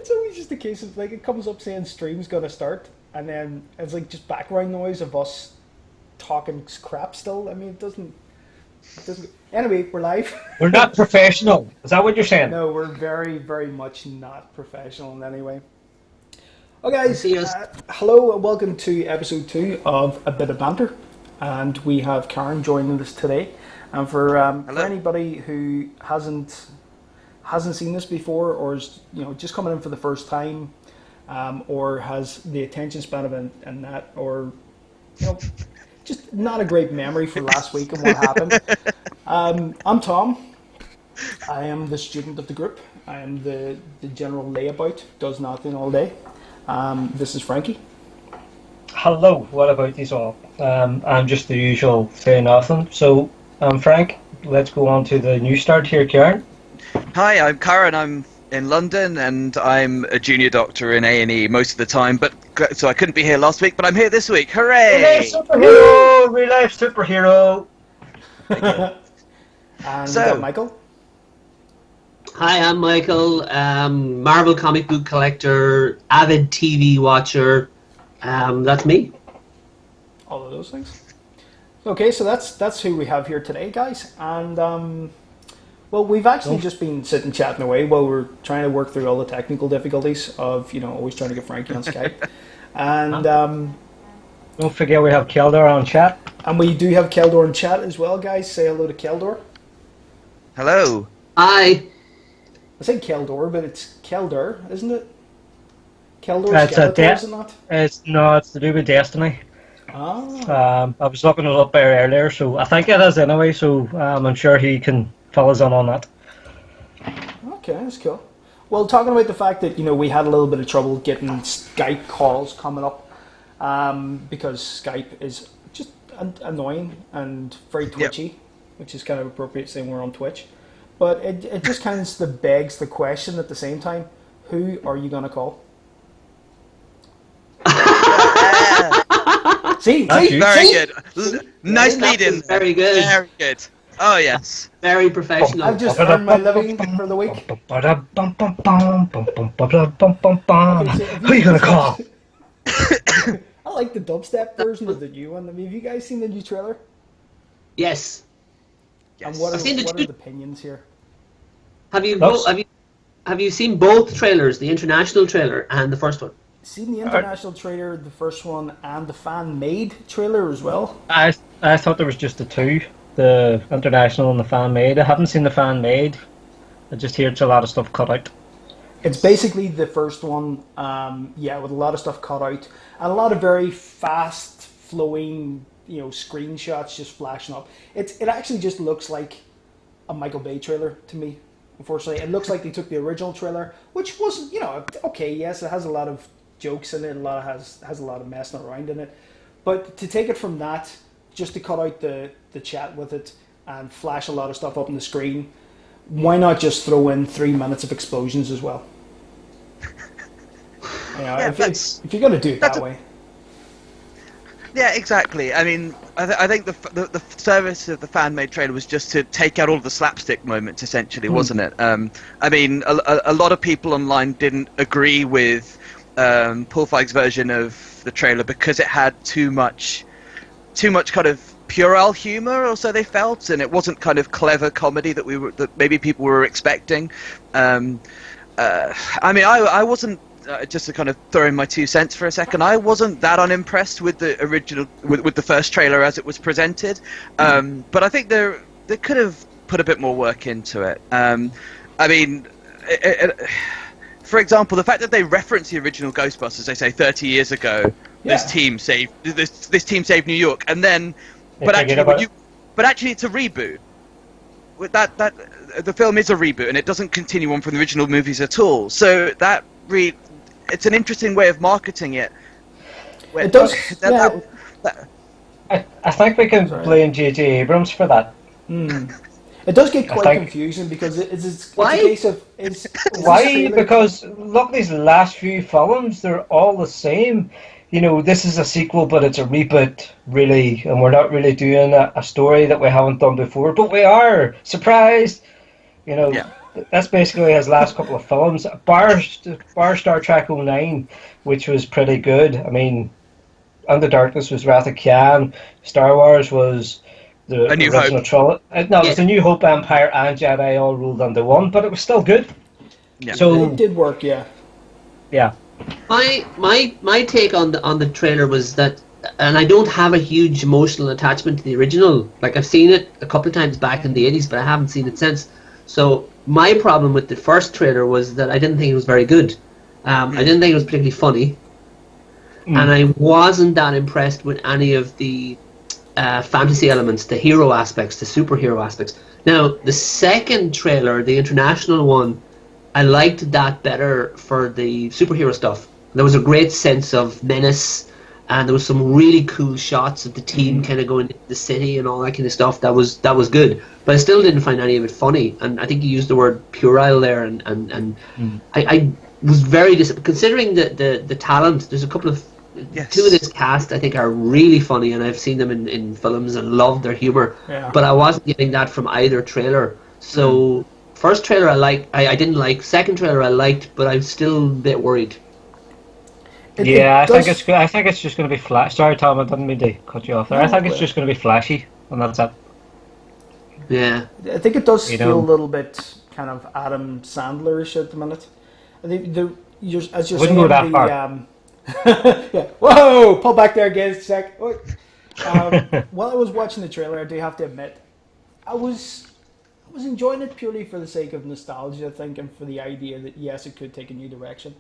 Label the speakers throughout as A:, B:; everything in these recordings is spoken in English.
A: it's always just a case of like it comes up saying stream's gonna start, and then it's like just background noise of us talking crap still. I mean, it doesn't. Anyway, we're live.
B: We're not professional. Is that what you're saying?
A: No, we're very, very much not professional in any way. Oh, guys, hello and welcome to episode 2 of A Bit of Banter. And we have Karen joining us today. And for anybody who hasn't seen this before, or is just coming in for the first time, or has the attention span of and that, or just not a great memory for last week and what happened. I'm Tom. I am the student of the group. I am the general layabout, does nothing all day. This is Frankie.
B: Hello, what about these all? I'm just the usual say nothing. So, Frank, let's go on to the new start here, Karen.
C: Hi, I'm Karen. I'm in London and I'm a junior doctor in A&E most of the time, so I couldn't be here last week, but I'm here this week. Hooray!
B: Real life superhero! Real life superhero!
A: And we got Michael.
D: Hi, I'm Michael, Marvel comic book collector, avid TV watcher. That's me.
A: All of those things. Okay, so that's who we have here today, guys. And well, we've actually just been sitting chatting away while we're trying to work through all the technical difficulties of always trying to get Frankie on Skype. And
B: don't forget we have Keldor on chat.
A: And we do have Keldor in chat as well, guys. Say hello to Keldor.
C: Hello.
D: Hi.
A: I say Keldor, but it's Keldor, isn't it? Keldor
B: Skeletor,
A: is it not?
B: It's to do with Destiny.
A: Ah.
B: I was looking it up there earlier, so I think it is anyway, so I'm sure he can fill us in on that.
A: Okay, that's cool. Well, talking about the fact that, we had a little bit of trouble getting Skype calls coming up because Skype is just annoying and very twitchy, which is kind of appropriate saying we're on Twitch. But it just kind of begs the question at the same time, who are you going to call? See,
C: very good. Nice lead in.
D: Very good.
C: Very good. Oh, yes.
D: Very professional.
A: I've just earned my living for the week.
B: Who are you going to call?
A: I like the dubstep version of the new one. I mean, have you guys seen the new trailer?
D: Yes.
A: And what are the opinions here?
D: Have you seen both trailers, the international trailer and the first one?
A: Seen the international trailer, the first one, and the fan-made trailer as well?
B: I thought there was just the two, the international and the fan-made. I haven't seen the fan-made. I just hear it's a lot of stuff cut out.
A: It's basically the first one, with a lot of stuff cut out, and a lot of very fast-flowing, screenshots just flashing up. It actually just looks like a Michael Bay trailer to me. Unfortunately, it looks like they took the original trailer, which wasn't, okay. Yes, it has a lot of jokes in it, has a lot of messing around in it, but to take it from that, just to cut out the chat with it and flash a lot of stuff up on the screen, why not just throw in 3 minutes of explosions as well? If you're going to do it that way.
C: Yeah, exactly. I mean, I think the service of the fan-made trailer was just to take out all of the slapstick moments, essentially, wasn't it? I mean, a lot of people online didn't agree with Paul Feig's version of the trailer because it had too much kind of puerile humor, or so they felt, and it wasn't kind of clever comedy that maybe people were expecting. I mean, I wasn't. Just to kind of throw in my 2 cents for a second, I wasn't that unimpressed with the original, with the first trailer as it was presented, but I think they could have put a bit more work into it. I mean, for example, the fact that they reference the original Ghostbusters, they say 30 years ago, this team saved New York, and then, but actually it's a reboot. That the film is a reboot, and it doesn't continue on from the original movies at all. So that it's an interesting way of marketing it.
A: It does.
B: I think we can blame J.J. Abrams for that.
A: It does get quite confusing because it's a case of...
B: Why? Because look, these last few films, they're all the same. This is a sequel, but it's a reboot, really, and we're not really doing a story that we haven't done before, but we are surprised. that's basically his last couple of films. Bar Star Trek '09, which was pretty good. I mean, Under Darkness was Wrath of Khan. Star Wars was the
C: A New
B: original
C: Hope.
B: trilogy. No, it was the New Hope, Empire, and Jedi all rolled under one, but it was still good.
C: Yeah.
B: So
A: It did work, yeah.
B: yeah.
D: My take on the trailer was that, and I don't have a huge emotional attachment to the original. Like, I've seen it a couple of times back in the 80s, but I haven't seen it since. So my problem with the first trailer was that I didn't think it was very good. I didn't think it was particularly funny, and I wasn't that impressed with any of the fantasy elements, the hero aspects, the superhero aspects. Now, the second trailer, the international one, I liked that better for the superhero stuff. There was a great sense of menace, and there was some really cool shots of the team kind of going into the city and all that kind of stuff. That was good, but I still didn't find any of it funny. And I think you used the word puerile there, and I was very considering the talent. There's a couple of two of this cast I think are really funny, and I've seen them in films and loved their humor.
A: Yeah.
D: But I wasn't getting that from either trailer. So first trailer I didn't like. Second trailer I liked, but I'm still a bit worried.
B: I think it's just going to be flash. Sorry, Tom, I didn't mean to cut you off there. I think it's just going to be flashy, and that's it.
D: Yeah,
A: I think it does feel a little bit kind of Adam Sandler-ish at the minute. I think as you're
B: Wouldn't
A: saying,
B: go that far.
A: Yeah. Whoa! Pull back there again, a sec. While I was watching the trailer, I do have to admit, I was enjoying it purely for the sake of nostalgia, I think, and for the idea that yes, it could take a new direction.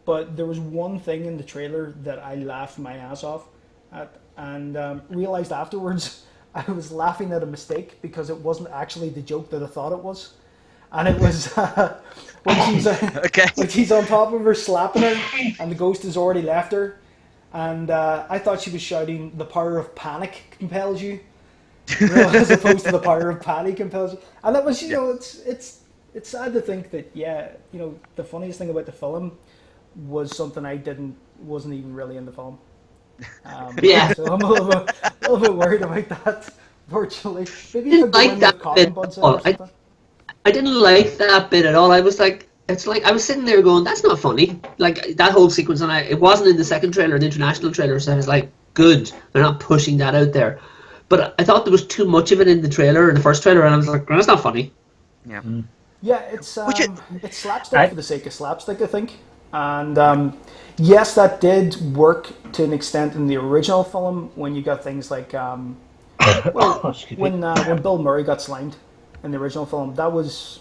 A: But there was one thing in the trailer that I laughed my ass off at, and realized afterwards I was laughing at a mistake because it wasn't actually the joke that I thought it was. And it was when she's on top of her slapping her and the ghost has already left her, and I thought she was shouting "the power of panic compels you," as opposed to "the power of panic compels you." And that was, it's sad to think that the funniest thing about the film was something wasn't even really in the film. So I'm a little bit worried about that. Fortunately, maybe if I go in with cotton buds or something.
D: I didn't like that bit at all. I was like, I was sitting there going, that's not funny. Like, that whole sequence, and it wasn't in the second trailer, the international trailer, so I was like, good, they're not pushing that out there. But I thought there was too much of it in the trailer, in the first trailer, and I was like, that's not funny.
C: Yeah.
A: Yeah, it's slapstick for the sake of slapstick, I think. And yes, that did work to an extent in the original film when you got things like when Bill Murray got slimed in the original film. That was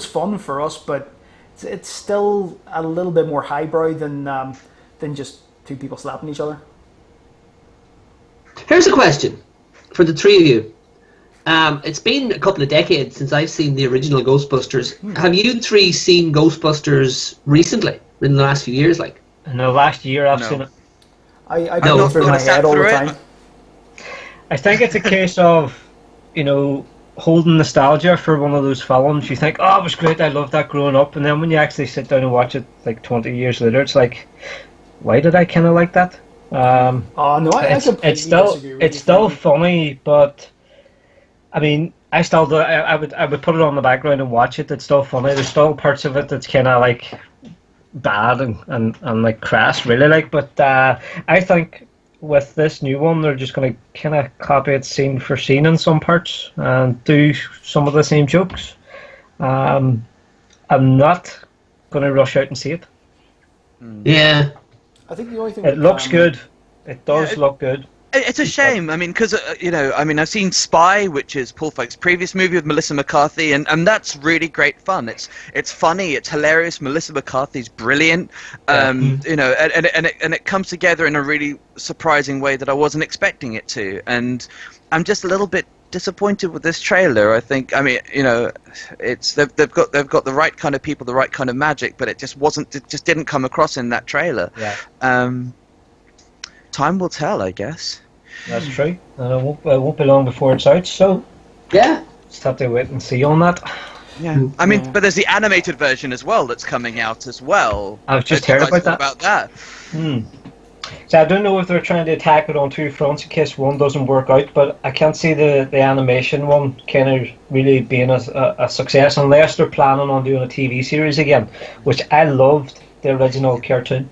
A: fun for us, but it's still a little bit more highbrow than just two people slapping each other.
D: Here's a question for the three of you. It's been a couple of decades since I've seen the original Ghostbusters. Have you three seen Ghostbusters recently, in the last few years? Like,
B: in the last year, I've seen it.
A: I go through my head all the time.
B: I think it's a case of, holding nostalgia for one of those films. You think, oh, it was great, I loved that growing up, and then when you actually sit down and watch it like 20 years later, it's like, why did I kind of like that? It's still funny, but I mean, I would put it on the background and watch it. It's still funny. There's still parts of it that's kind of like bad and like crass, really. Like, but I think with this new one, they're just going to kind of copy it scene for scene in some parts and do some of the same jokes. I'm not going to rush out and see it.
D: Yeah,
A: I think the only thing
B: it looks good. It does look good.
C: It's a shame. I mean, because I've seen Spy, which is Paul Feig's previous movie with Melissa McCarthy, and that's really great fun. It's funny, it's hilarious. Melissa McCarthy's brilliant. And it comes together in a really surprising way that I wasn't expecting it to. And I'm just a little bit disappointed with this trailer. I think, it's they've got the right kind of people, the right kind of magic, but it just didn't come across in that trailer.
B: Yeah.
C: Time will tell, I guess.
B: That's true. And it won't be long before it's out, so
D: yeah,
B: just have to wait and see on that.
C: Yeah, I mean, but there's the animated version as well that's coming out as well.
B: I've just heard about that. So I don't know if they're trying to attack it on two fronts in case one doesn't work out, but I can't see the animation one kind of really being a success unless they're planning on doing a TV series again, which I loved the original cartoon.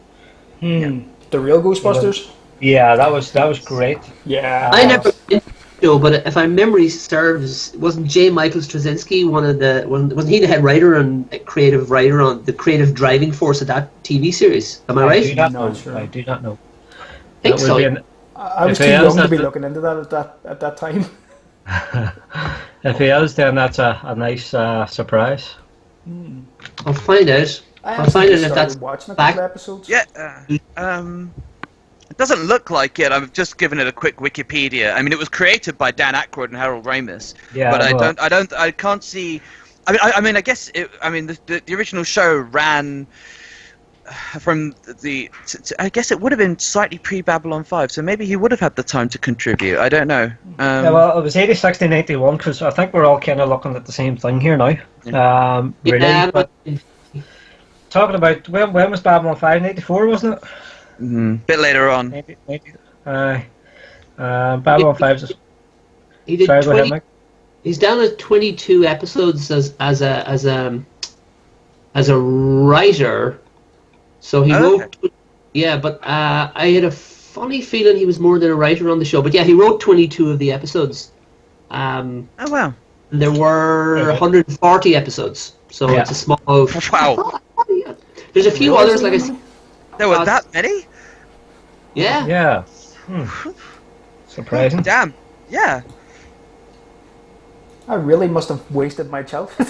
A: The real Ghostbusters.
B: Yeah, that was great.
A: Yeah,
D: I never did know, but if my memory serves, wasn't J. Michael Straczynski wasn't he the head writer and creative writer on the creative driving force of that TV series? Am I right?
B: Do not
A: Not
B: know.
A: sure.
B: I do not know.
D: I think
B: That would
D: so.
B: be an-
A: I was
B: If
A: too
B: he is,
A: young to be
B: that's
A: looking into that at that time.
B: If he is, then that's a nice surprise.
D: I'll find out.
A: I
D: I'll find out if
A: started
D: that's
A: watching a
D: back.
A: couple episodes.
C: Yeah. It doesn't look like it. I've just given it a quick Wikipedia. I mean, it was created by Dan Aykroyd and Harold Ramis.
B: Yeah,
C: but
B: well.
C: I can't see. I guess the original show ran from I guess it would have been slightly pre-Babylon 5, so maybe he would have had the time to contribute. I don't know.
B: Yeah, well, it was 86 to 91 because I think we're all kind of looking at the same thing here now. Really,
D: Yeah,
B: but talking about when was Babylon 5? 94, wasn't it?
C: Bit later on.
B: 90. Babylon 5 is.
D: he did
B: Sorry, go ahead,
D: 20.
B: Mike.
D: He's down at 22 episodes as a writer. So he wrote. Yeah, but I had a funny feeling he was more than a writer on the show. But yeah, he wrote 22 of the episodes.
C: Oh wow!
D: There were 140 episodes, so
B: Yeah.
D: it's a small.
C: Wow!
D: There's a few others, like I said.
C: There were that many?
D: Yeah.
B: Yeah. Surprising.
C: Damn! Yeah.
A: I really must have wasted my childhood.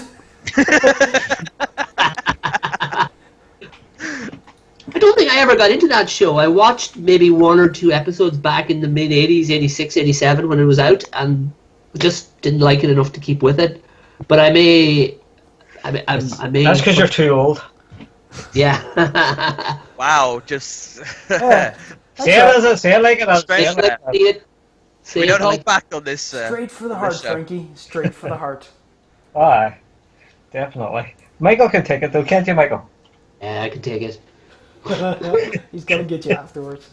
D: I don't think I ever got into that show. I watched maybe one or two episodes back in the mid 80s, 86, 87 when it was out, and just didn't like it enough to keep with it. But I may.
B: That's because you're too old.
D: Yeah.
C: Wow! Just
B: Say it as it, say it like it is.
C: Straight
B: Say it like
D: See it. See
C: we
D: it
C: don't hold
D: like-
C: back on this.
A: Straight for the heart,
C: show.
A: Frankie. Straight for the heart.
B: Aye, definitely. Michael can take it though, can't you, Michael?
D: Yeah, I can take it.
A: He's gonna get you afterwards.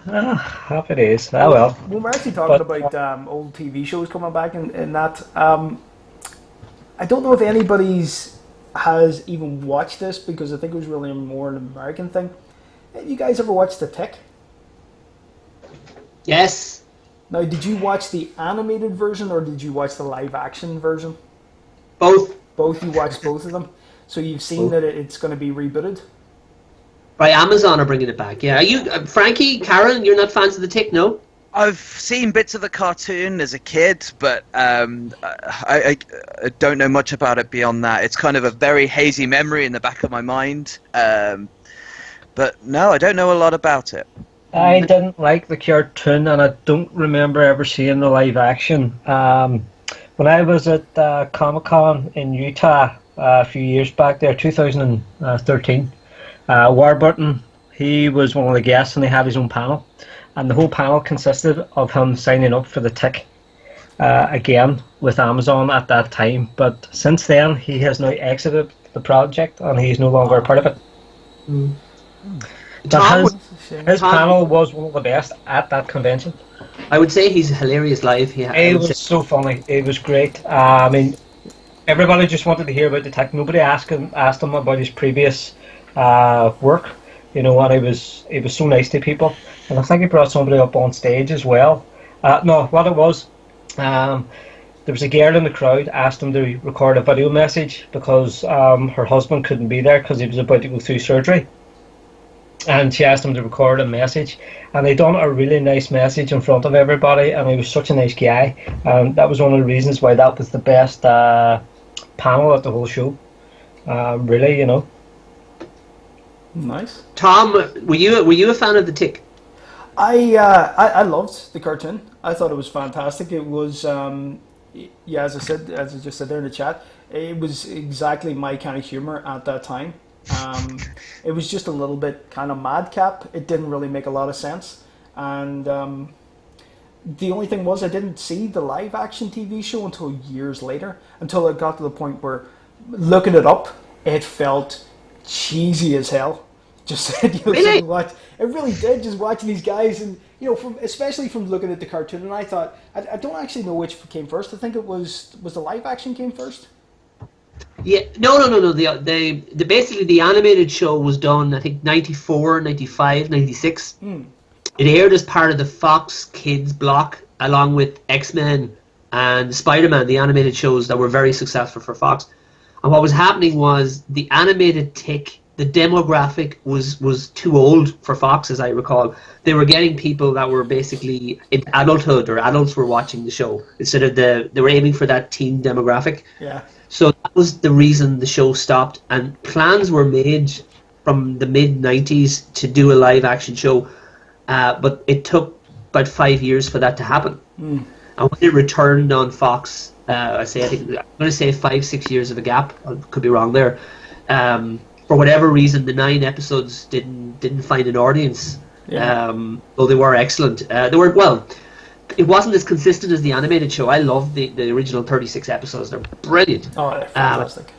B: Happy days. Ah well.
A: When we're actually talking
B: But,
A: about old TV shows coming back in that, I don't know if anybody's has even watched this because I think it was really more an American thing. You guys ever watched The Tick?
D: Yes.
A: Now, did you watch the animated version or did you watch the live action version?
D: Both.
A: Both. You watched both of them. So you've seen that it's going to be rebooted.
D: By Amazon are bringing it back. Yeah. Are you, Frankie, Karen? You're not fans of the Tick, no?
C: I've seen bits of the cartoon as a kid, but I don't know much about it beyond that. It's kind of a very hazy memory in the back of my mind. But no, I don't know a lot about it.
B: I didn't like the cartoon, and I don't remember ever seeing the live action. When I was at Comic-Con in Utah a few years back there, 2013, Warburton, he was one of the guests, and they had his own panel. And the whole panel consisted of him signing up for the Tick again with Amazon at that time. But since then, he has now exited the project, and he's no longer a part of it. But his panel was one of the best at that convention.
D: I would say he's hilarious live.
B: It was so funny. It was great. I mean, everybody just wanted to hear about the Tick. Nobody asked him about his previous work. You know, and he was so nice to people. And I think he brought somebody up on stage as well. No, what it was, there was a girl in the crowd asked him to record a video message because her husband couldn't be there because he was about to go through surgery. And she asked him to record a message, and they done a really nice message in front of everybody, and he was such a nice guy. That was one of the reasons why that was the best panel at the whole show. Really, you know.
A: Nice.
D: Tom, were you a fan of the Tick?
A: I loved the cartoon. I thought it was fantastic. It was yeah, as I just said there in the chat, it was exactly my kind of humor at that time. It was just a little bit kind of madcap. It didn't really make a lot of sense, and the only thing was I didn't see the live action TV show until years later. Until it got to the point where looking it up, it felt cheesy as hell. Just said,
D: Really?
A: what it really did. Just watching these guys, and especially from looking at the cartoon, and I thought, I don't actually know which came first. I think it was the live action came first.
D: Yeah, no. The basically the animated show was done, I think, 94, 95, 96. It aired as part of the Fox Kids block, along with X-Men and Spider-Man, the animated shows that were very successful for Fox. And what was happening was the animated tick, the demographic was too old for Fox, as I recall. They were getting people that were basically in adulthood, or adults were watching the show, instead of they were aiming for that teen demographic.
A: Yeah.
D: So that was the reason the show stopped, and plans were made from the mid-90s to do a live-action show, but it took about 5 years for that to happen. And when it returned on Fox, I'm going to say 5-6 years of a gap. I could be wrong there. For whatever reason, the 9 episodes didn't find an audience.
A: Yeah.
D: Though they were excellent. It wasn't as consistent as the animated show. I love the original 36 episodes. They're brilliant.
A: Oh, they're fantastic.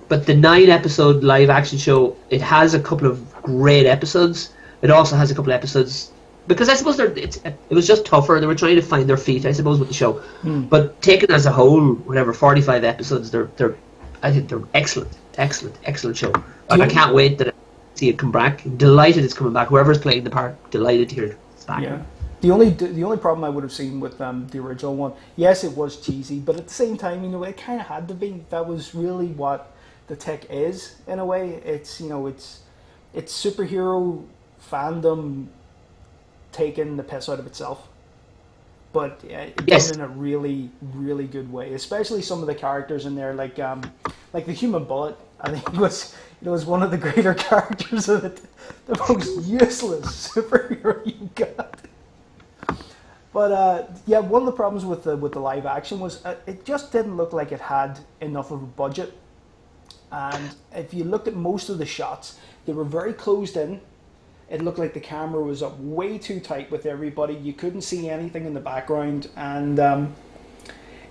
D: But the 9-episode live action show, it has a couple of great episodes. It also has a couple of episodes, because I suppose it was just tougher. They were trying to find their feet, I suppose, with the show. But taken as a whole, 45 episodes, I think they're excellent show. And I can't wait to see it come back. Delighted it's coming back. Whoever's playing the part, delighted to hear it's back.
A: Yeah. The only problem I would have seen with the original one, yes, it was cheesy, but at the same time, it kind of had to be. That was really what the tech is, in a way. It's it's superhero fandom taking the piss out of itself, but it done in a really, really good way. Especially some of the characters in there, like the Human Bullet. I think was one of the greater characters of it. The most useless superhero you got. But one of the problems with the live action was it just didn't look like it had enough of a budget. And if you looked at most of the shots, they were very closed in. It looked like the camera was up way too tight with everybody. You couldn't see anything in the background, and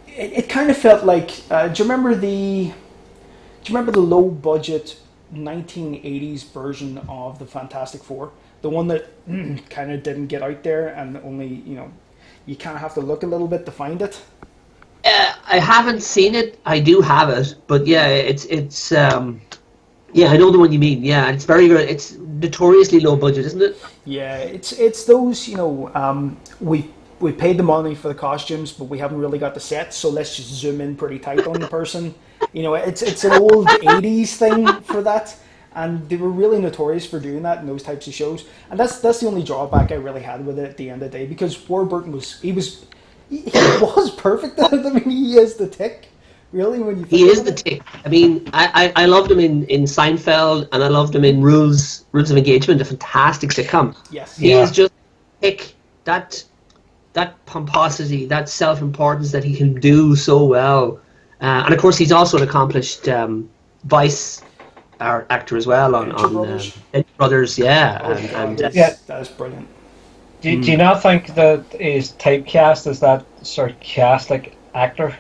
A: it kind of felt like. Do you remember the low budget 1980s version of the Fantastic Four? The one that kind of didn't get out there, and only you kind of have to look a little bit to find it.
D: I haven't seen it. I do have it, but yeah, it's I know the one you mean. Yeah, it's very good. It's notoriously low budget, isn't it?
A: Yeah, it's those we paid the money for the costumes, but we haven't really got the sets, so let's just zoom in pretty tight on the person. It's an old 80s thing for that. And they were really notorious for doing that in those types of shows. And that's the only drawback I really had with it at the end of the day, because Warburton was perfect. I mean, he is the Tick. Really, when you think
D: he is the Tick. I mean, I loved him in Seinfeld, and I loved him in Rules of Engagement, a fantastic sitcom.
A: Yes,
D: he is just Tick. That pomposity, that self-importance that he can do so well, and of course he's also an accomplished Vice actor as well on Brothers,
A: that is brilliant.
B: Do you not think that he's typecast as that sarcastic actor?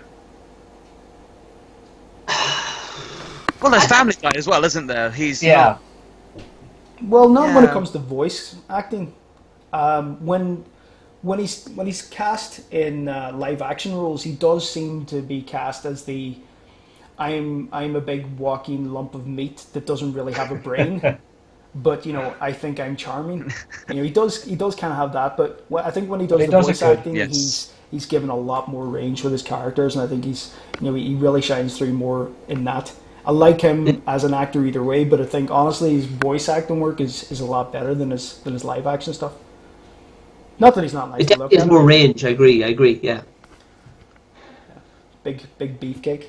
C: Well, there's Family Guy as well, isn't there?
A: Well, not when it comes to voice acting. When he's cast in live action roles, he does seem to be cast as the I'm a big walking lump of meat that doesn't really have a brain, but I think I'm charming. He does kind of have that, but I think when he does the voice acting, he's given a lot more range with his characters, and I think he really shines through more in that. I like him as an actor either way, but I think honestly his voice acting work is a lot better than his live action stuff. Not that he's not nice to look at.
D: It has more range. I agree. Yeah.
A: Big beefcake.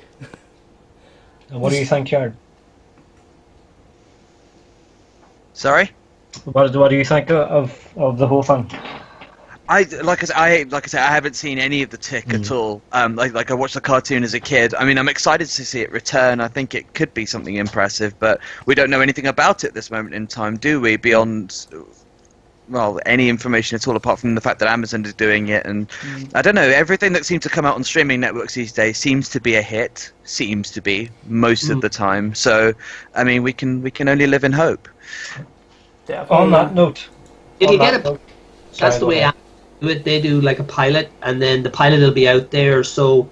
B: And what do you think, Jared?
C: Sorry?
B: What do you think of the whole thing?
C: I said, I haven't seen any of the Tick at all. Like I watched the cartoon as a kid. I mean, I'm excited to see it return. I think it could be something impressive, but we don't know anything about it at this moment in time, do we? Beyond, any information at all, apart from the fact that Amazon is doing it, and I don't know. Everything that seems to come out on streaming networks these days seems to be a hit. Seems to be most of the time. So, I mean, we can only live in hope.
A: definitely.
B: On that note,
D: It'll get
B: note,
D: that's the way Amazon do it. They do like a pilot, and then the pilot will be out there. So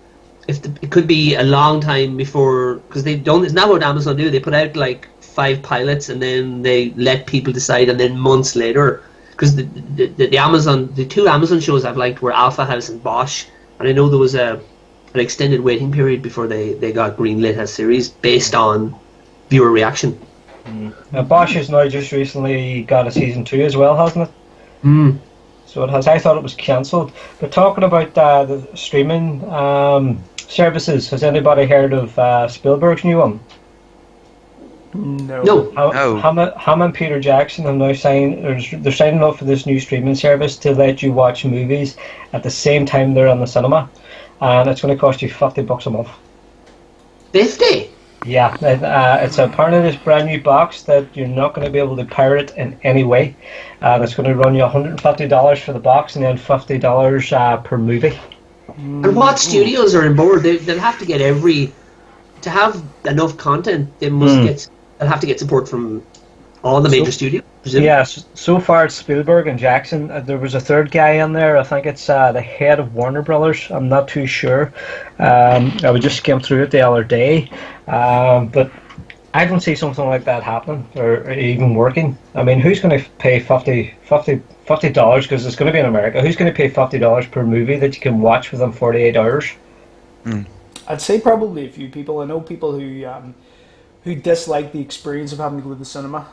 D: it could be a long time before, because they don't. It's not what Amazon do. They put out like 5 pilots, and then they let people decide, and then months later, because the 2 Amazon shows I've liked were Alpha House and Bosch, and I know there was an extended waiting period before they got greenlit as series based on viewer reaction.
B: Bosch has now just recently got a season 2 as well, hasn't it? So it has. I thought it was cancelled. But talking about the streaming services, has anybody heard of Spielberg's new one?
A: No.
B: Ham and Peter Jackson have now they're signing up for this new streaming service to let you watch movies at the same time they're on the cinema, and it's going to cost you $50 a month.
D: 50?
B: Yeah, it's a part of this brand new box that you're not going to be able to pirate in any way. It's going to run you $150 for the box and then $50 per movie.
D: And what studios are on board? They'll have to get to have enough content. They'll have to get support from all the major studios. Presumably.
B: Yeah, so far it's Spielberg and Jackson. There was a third guy in there. I think it's the head of Warner Brothers. I'm not too sure. I would just skim through it the other day. But I don't see something like that happening or even working. I mean, who's going to pay $50 because it's going to be in America? Who's going to pay $50 per movie that you can watch within 48 hours?
A: I'd say probably a few people. I know people who dislike the experience of having to go to the cinema.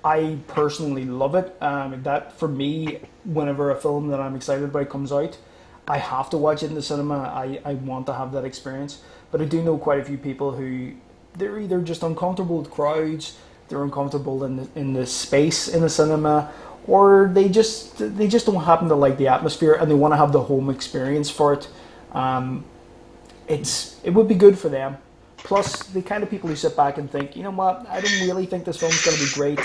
A: I personally love it. That for me, whenever a film that I'm excited about comes out, I have to watch it in the cinema. I want to have that experience. But I do know quite a few people who they're either just uncomfortable with crowds, they're uncomfortable in the space in the cinema, or they just don't happen to like the atmosphere and they want to have the home experience for it. It would be good for them. Plus, the kind of people who sit back and think, you know what, I don't really think this film's going to be great.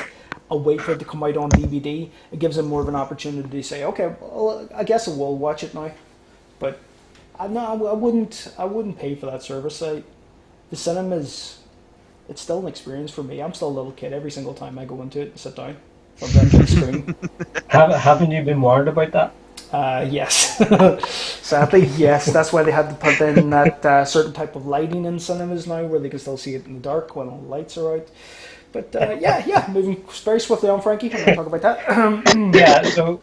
A: I'll wait for it to come out on DVD. It gives them more of an opportunity to say, okay, well, I guess I will watch it now. But I wouldn't pay for that service. The cinema's, it's still an experience for me. I'm still a little kid every single time I go into it and sit down on that big screen.
B: Haven't you been warned about that?
A: Yes. Sadly, yes. That's why they had to put in that certain type of lighting in cinemas now where they can still see it in the dark when all the lights are out. But moving very swiftly on, Frankie. I'm going to talk about that.
B: Yeah, so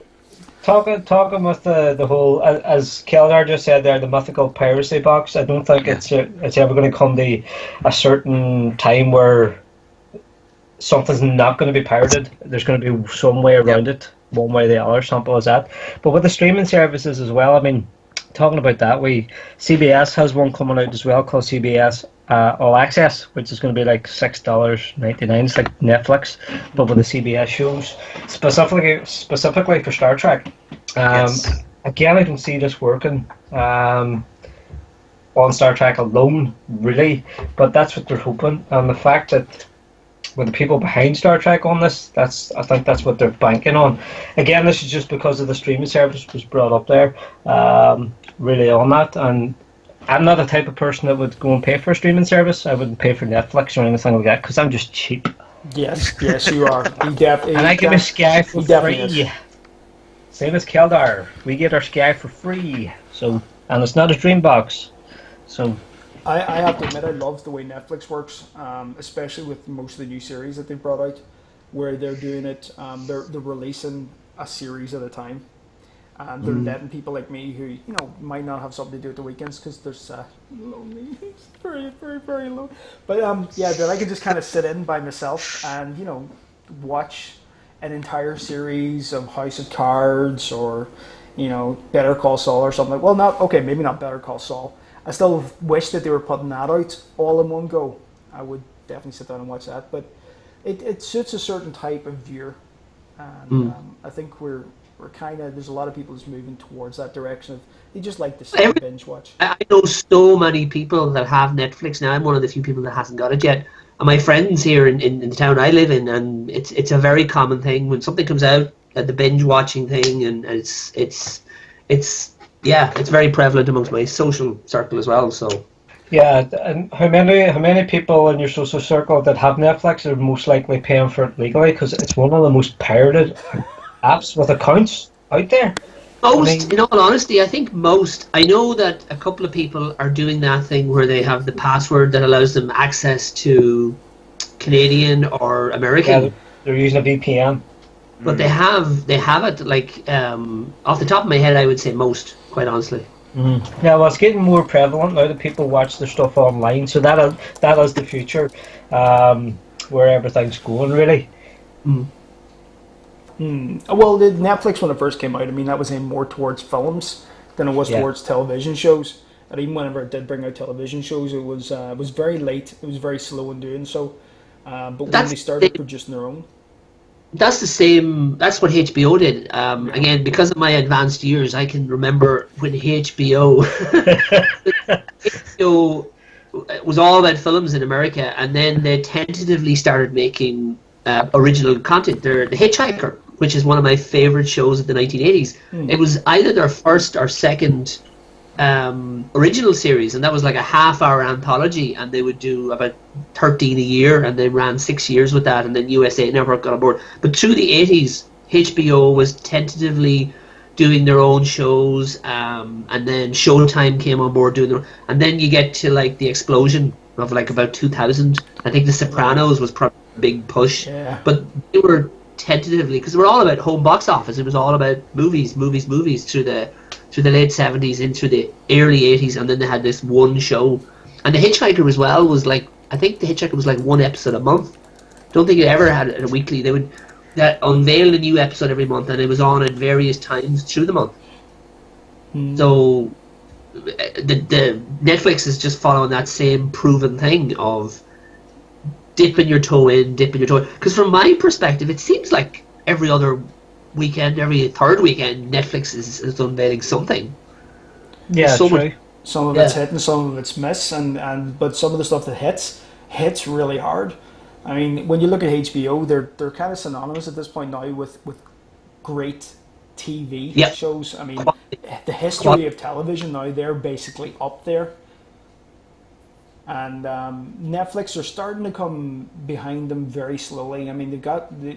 B: talking with the whole, as Keldar just said there, the mythical piracy box, I don't think it's ever going to come to a certain time where something's not going to be pirated. There's going to be some way around it, one way or the other, simple as that. But with the streaming services as well, I mean, talking about that, CBS has one coming out as well called CBS All Access, which is going to be like $6.99. It's like Netflix, but with the CBS shows, specifically for Star Trek. Again, I don't see this working on Star Trek alone, really, but that's what they're hoping. And the fact that with the people behind Star Trek on this, I think that's what they're banking on. Again, this is just because of the streaming service was brought up there, really on that. And I'm not the type of person that would go and pay for a streaming service. I wouldn't pay for Netflix or anything like that because I'm just cheap.
A: Yes, you are.
B: And I give a Sky for free. Same as Keldar. We get our Sky for free. So, and it's not a Dreambox. So
A: I have to admit, I love the way Netflix works, especially with most of the new series that they've brought out, where they're doing it, they're releasing a series at a time. And they're letting people like me who, might not have something to do at the weekends because there's lonely. It's very, very, very low. But that I can just kind of sit in by myself and, watch an entire series of House of Cards or, Better Call Saul or something. Well, maybe not Better Call Saul. I still wish that they were putting that out all in one go. I would definitely sit down and watch that. But it suits a certain type of viewer. And I think we're kind of, there's a lot of people who's moving towards that direction of, they just like to sit and binge watch.
D: I know so many people that have Netflix now. I'm one of the few people that hasn't got it yet. And my friends here in the town I live in, and it's a very common thing when something comes out, the binge watching thing, and it's very prevalent amongst my social circle as well. So
B: Yeah, and how many people in your social circle that have Netflix are most likely paying for it legally because it's one of the most pirated apps with accounts out there. I
D: Most,
B: mean,
D: in all honesty, I think most. I know that a couple of people are doing that thing where they have the password that allows them access to Canadian or
B: yeah,
D: American,
B: they're using a VPN.
D: but they have it like off the top of my head, I would say most, quite honestly.
B: Yeah, well, it's getting more prevalent now that people watch their stuff online, so that is the future, where everything's going really.
D: Mm.
A: Well, the Netflix when it first came out, I mean, that was aimed more towards films than it was
B: Yeah.
A: towards television shows. And even whenever it did bring out television shows, it was very late. It was very slow in doing so. But when
D: That's
A: they started producing their own,
D: that's the same. That's what HBO did. Again, because of my advanced years, I can remember when HBO was all about films in America, and then they tentatively started making original content. The Hitchhiker, which is one of my favorite shows of the 1980s. It was either their first or second original series, and that was like a half-hour anthology, and they would do about 13 a year, and they ran 6 years with that, and then USA Network got on board. But through the 80s, HBO was tentatively doing their own shows, and then Showtime came on board doing their, and then you get to like the explosion of like about 2000. I think The Sopranos was probably a big push, but they were tentatively, because they were all about home box office. It was all about movies through the late 70s into the early 80s, and then they had this one show. And The Hitchhiker as well was like, I think The Hitchhiker was like one episode a month. Don't think it ever had it a weekly. They would unveil a new episode every month, and it was on at various times through the month. So the Netflix is just following that same proven thing of dipping your toe in. Because from my perspective, it seems like every other weekend, every third weekend, Netflix is unveiling something.
B: Yeah,
D: so
B: true.
A: some of it's hitting, some of it's miss, but some of the stuff that hits really hard. I mean, when you look at HBO, they're kind of synonymous at this point now with great TV shows. I mean, the history of television now, they're basically up there. And Netflix are starting to come behind them very slowly. I mean,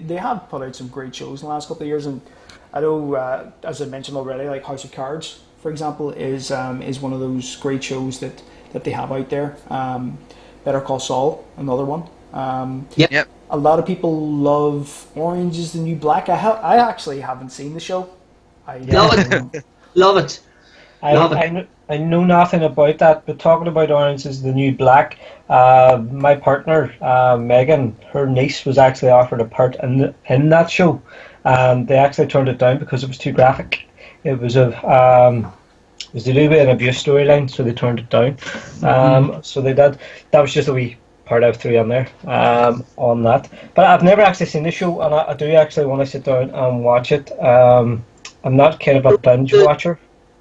A: they have put out some great shows in the last couple of years, and I know, as I mentioned already, like House of Cards, for example, is one of those great shows that they have out there. Better Call Saul, another one.
D: Yep.
A: A lot of people love Orange is the New Black. I actually haven't seen the show.
D: Love it.
B: I know nothing about that, but talking about Orange is the New Black, my partner, Megan, her niece was actually offered a part in that show, and they actually turned it down because it was too graphic. It was to do with an abuse storyline, so they turned it down. So they did. That was just a wee part I threw in there on that. But I've never actually seen the show, and I do actually want to sit down and watch it. I'm not kind of a binge watcher.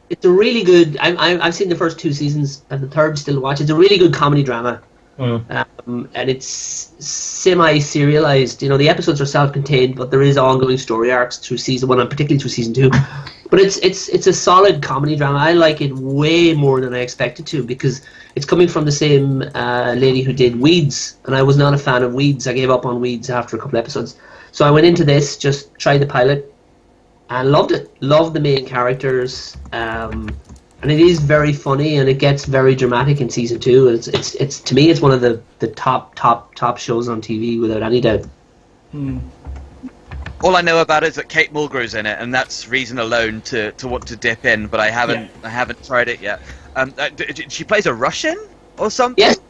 D: It's a really good. I've seen the first 2 seasons, and the third still to watch. It's a really good comedy drama, and it's semi-serialized. You know, the episodes are self-contained, but there is ongoing story arcs through season 1 and particularly through season 2. But it's a solid comedy drama. I like it way more than I expected to, because it's coming from the same lady who did Weeds, and I was not a fan of Weeds. I gave up on Weeds after a couple episodes, so I went into this, just tried the pilot, and loved it. Loved the main characters, and it is very funny, and it gets very dramatic in season 2. It's to me, it's one of the top shows on TV without any doubt.
C: All I know about it is that Kate Mulgrew's in it, and that's reason alone to want to dip in. But I haven't tried it yet. She plays a Russian or something.
D: Yes.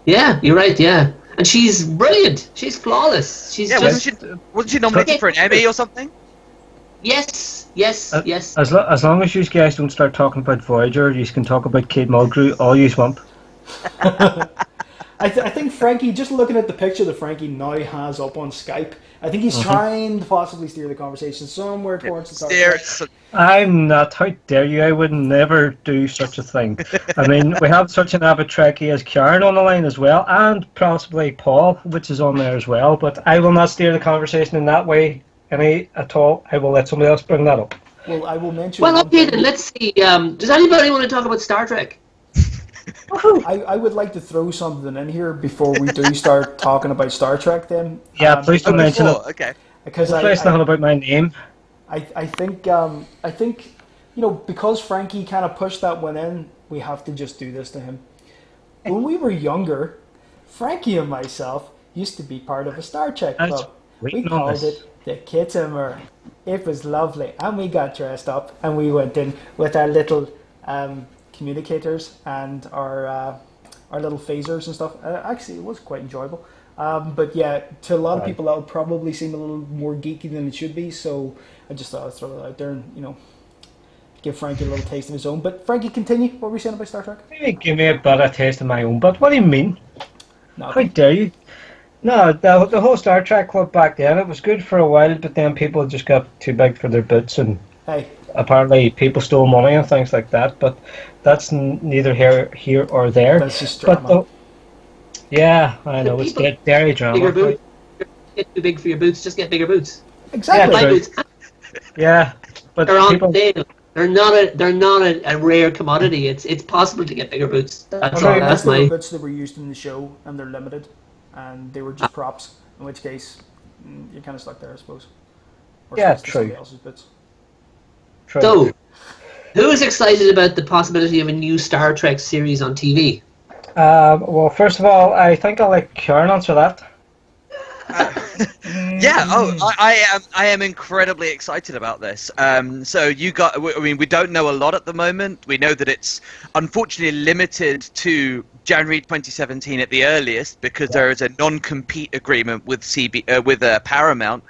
D: Yeah, you're right. Yeah, and she's brilliant. She's flawless. She's
C: wasn't she nominated for an Emmy or something?
D: Yes.
B: As long as you guys don't start talking about Voyager, you can talk about Kate Mulgrew all you want.
A: I think Frankie, just looking at the picture that Frankie now has up on Skype, I think he's trying to possibly steer the conversation somewhere towards the start.
B: I'm not. How dare you? I would never do such a thing. I mean, we have such an avid Trekkie as Karen on the line as well, and possibly Paul, which is on there as well. But I will not steer the conversation in that way at all. I will let somebody else bring that up.
A: Well, I will mention.
D: Well, okay then. Let's see. Does anybody want to talk about Star Trek?
A: I would like to throw something in here before we do start talking about Star Trek. Then,
B: Yeah, please don't mention it.
C: Okay.
A: because
B: Hopefully it's not about my name.
A: I think because Frankie kind of pushed that one in, we have to just do this to him. When we were younger, Frankie and myself used to be part of a Star Trek
B: I was
A: club. We
B: waiting on
A: called
B: this.
A: it the Kittimer. It was lovely, and we got dressed up, and we went in with our little communicators and our little phasers and stuff. Actually, it was quite enjoyable. But yeah, to a lot of people, that would probably seem a little more geeky than it should be. So I just thought I'd throw it out there and give Frankie a little taste of his own. But Frankie, continue. What were you saying about Star Trek?
B: Maybe give me a better taste of my own, but what do you mean?
A: No.
B: How dare you? No, the whole Star Trek club back then, it was good for a while, but then people just got too big for their boots, and
A: Hey,
B: apparently people stole money and things like that, but that's neither here or there.
A: that's just
B: But
A: drama.
B: yeah, I know, it's
D: People-
B: dairy drama.
D: Bigger boots. Get too big for your boots. Just get bigger boots.
A: Exactly.
B: Yeah,
D: My
B: true.
D: boots.
B: Yeah, but
D: They're on
B: people...
D: sale. They're not a rare commodity. It's possible to get bigger boots. That's
A: Well,
D: all.
A: no,
D: That's
A: most of the
D: my.
A: bits that were used in the show, and they're limited, and they were just props. In which case, you're kind of stuck there, I suppose. Or
B: Yeah,
A: supposed to somebody
B: true.
A: else's bits.
B: True.
D: So, who is excited about the possibility of a new Star Trek series on TV?
B: Well, first of all, I think I'll let Karen answer that.
C: Yeah. Oh, I am incredibly excited about this. So you got. I mean, we don't know a lot at the moment. We know that it's unfortunately limited to January 2017 at the earliest because there is a non-compete agreement with Paramount.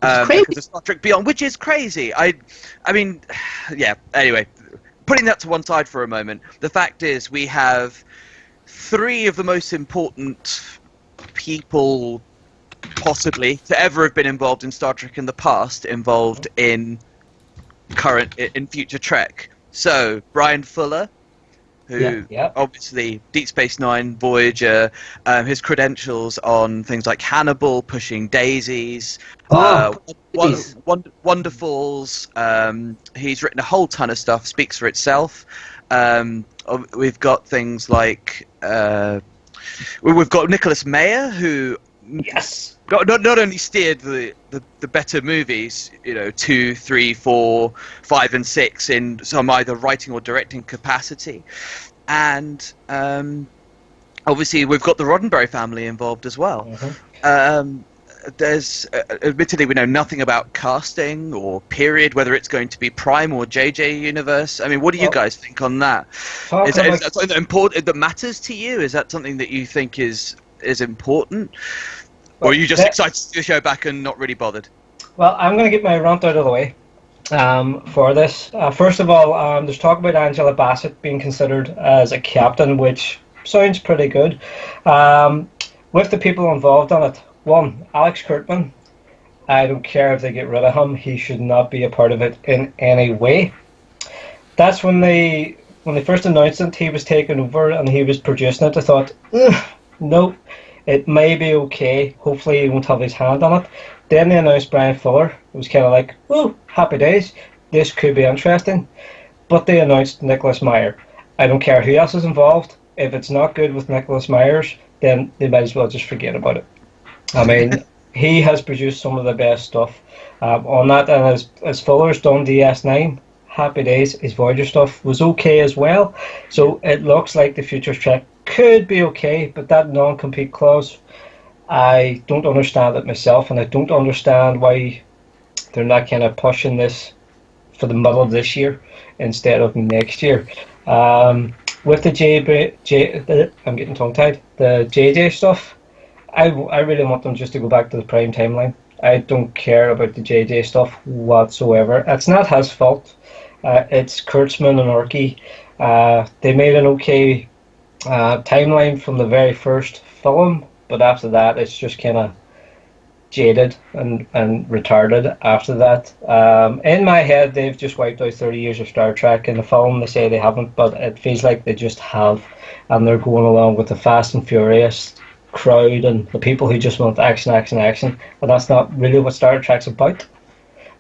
D: Crazy.
C: Because of Star Trek Beyond, which is crazy. I mean, yeah. Anyway, putting that to one side for a moment, the fact is we have three of the most important people possibly to ever have been involved in Star Trek in the past involved in future Trek. So Brian Fuller, who
B: Yeah.
C: obviously Deep Space Nine, Voyager, his credentials on things like Hannibal, Pushing Daisies,
D: Daisies.
C: Wonderfuls. He's written a whole ton of stuff. Speaks for itself. We've got things like we've got Nicholas Meyer, who
B: Yes.
C: not only steered the better movies, 2, 3, 4, 5, and 6 in some either writing or directing capacity, and obviously we've got the Roddenberry family involved as well.
B: Mm-hmm.
C: There's admittedly we know nothing about casting or period, whether it's going to be Prime or JJ Universe. I mean, what do you guys think on that? Is that something that important that matters to you? Is that something that you think is important? Or are you just excited to see the show back and not really bothered?
B: Well, I'm going to get my rant out of the way for this. First of all, there's talk about Angela Bassett being considered as a captain, which sounds pretty good. With the people involved on it, one, Alex Kurtzman. I don't care if they get rid of him. He should not be a part of it in any way. That's when they first announced it, he was taking over and he was producing it. I thought, no. It may be okay. Hopefully he won't have his hand on it. Then they announced Brian Fuller. It was kind of like, oh, happy days. This could be interesting. But they announced Nicholas Meyer. I don't care who else is involved. If it's not good with Nicholas Myers, then they might as well just forget about it. I mean, he has produced some of the best stuff on that. And as Fuller's done DS9, happy days. His Voyager stuff was okay as well. So it looks like the future Trek could be okay, but that non-compete clause, I don't understand it myself, and I don't understand why they're not kind of pushing this for the middle of this year instead of next year. With the I'm getting tongue-tied. The JJ stuff, I really want them just to go back to the prime timeline. I don't care about the JJ stuff whatsoever. It's not his fault. It's Kurtzman and Orky. They made an okay timeline from the very first film, but after that it's just kind of jaded and retarded after that. In my head they've just wiped out 30 years of Star Trek. In the film they say they haven't, but it feels like they just have, and they're going along with the Fast and Furious crowd and the people who just want action, and that's not really what Star Trek's about.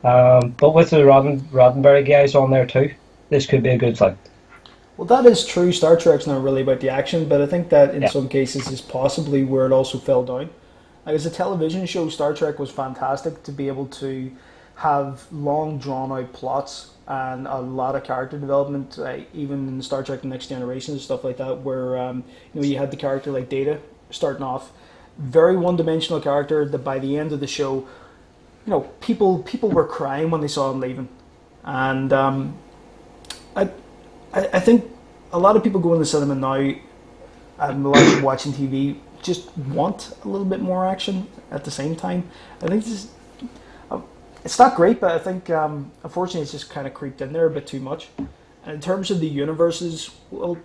B: But with the Roddenberry guys on there too, this could be a good thing.
A: Well, that is true. Star Trek's not really about the action, but I think that in
B: Yeah.
A: some cases is possibly where it also fell down. Like, as a television show, Star Trek was fantastic to be able to have long, drawn-out plots and a lot of character development, even in Star Trek: The Next Generation and stuff like that, where you had the character like Data starting off, very one-dimensional character. That by the end of the show, people were crying when they saw him leaving, and I think a lot of people go in the cinema now, and a lot of people watching TV just want a little bit more action at the same time. I think it's not great, but I think unfortunately it's just kind of creeped in there a bit too much. And in terms of the universes, well,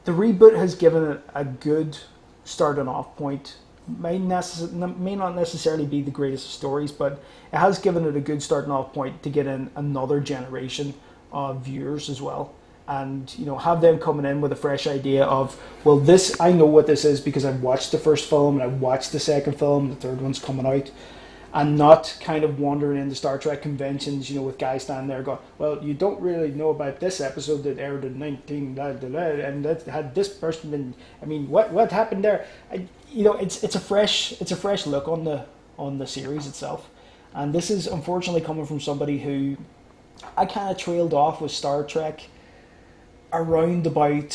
A: the reboot has given it a good starting off point. May not necessarily be the greatest of stories, but it has given it a good starting off point to get in another generation of viewers as well. And have them coming in with a fresh idea of, well, this, I know what this is because I've watched the first film and I've watched the second film, the third one's coming out, and not kind of wandering into Star Trek conventions, with guys standing there going, well, you don't really know about this episode that aired in 19 and that had this person in, I mean, what happened there? It's a fresh look on the series itself, and this is unfortunately coming from somebody who I kind of trailed off with Star Trek around about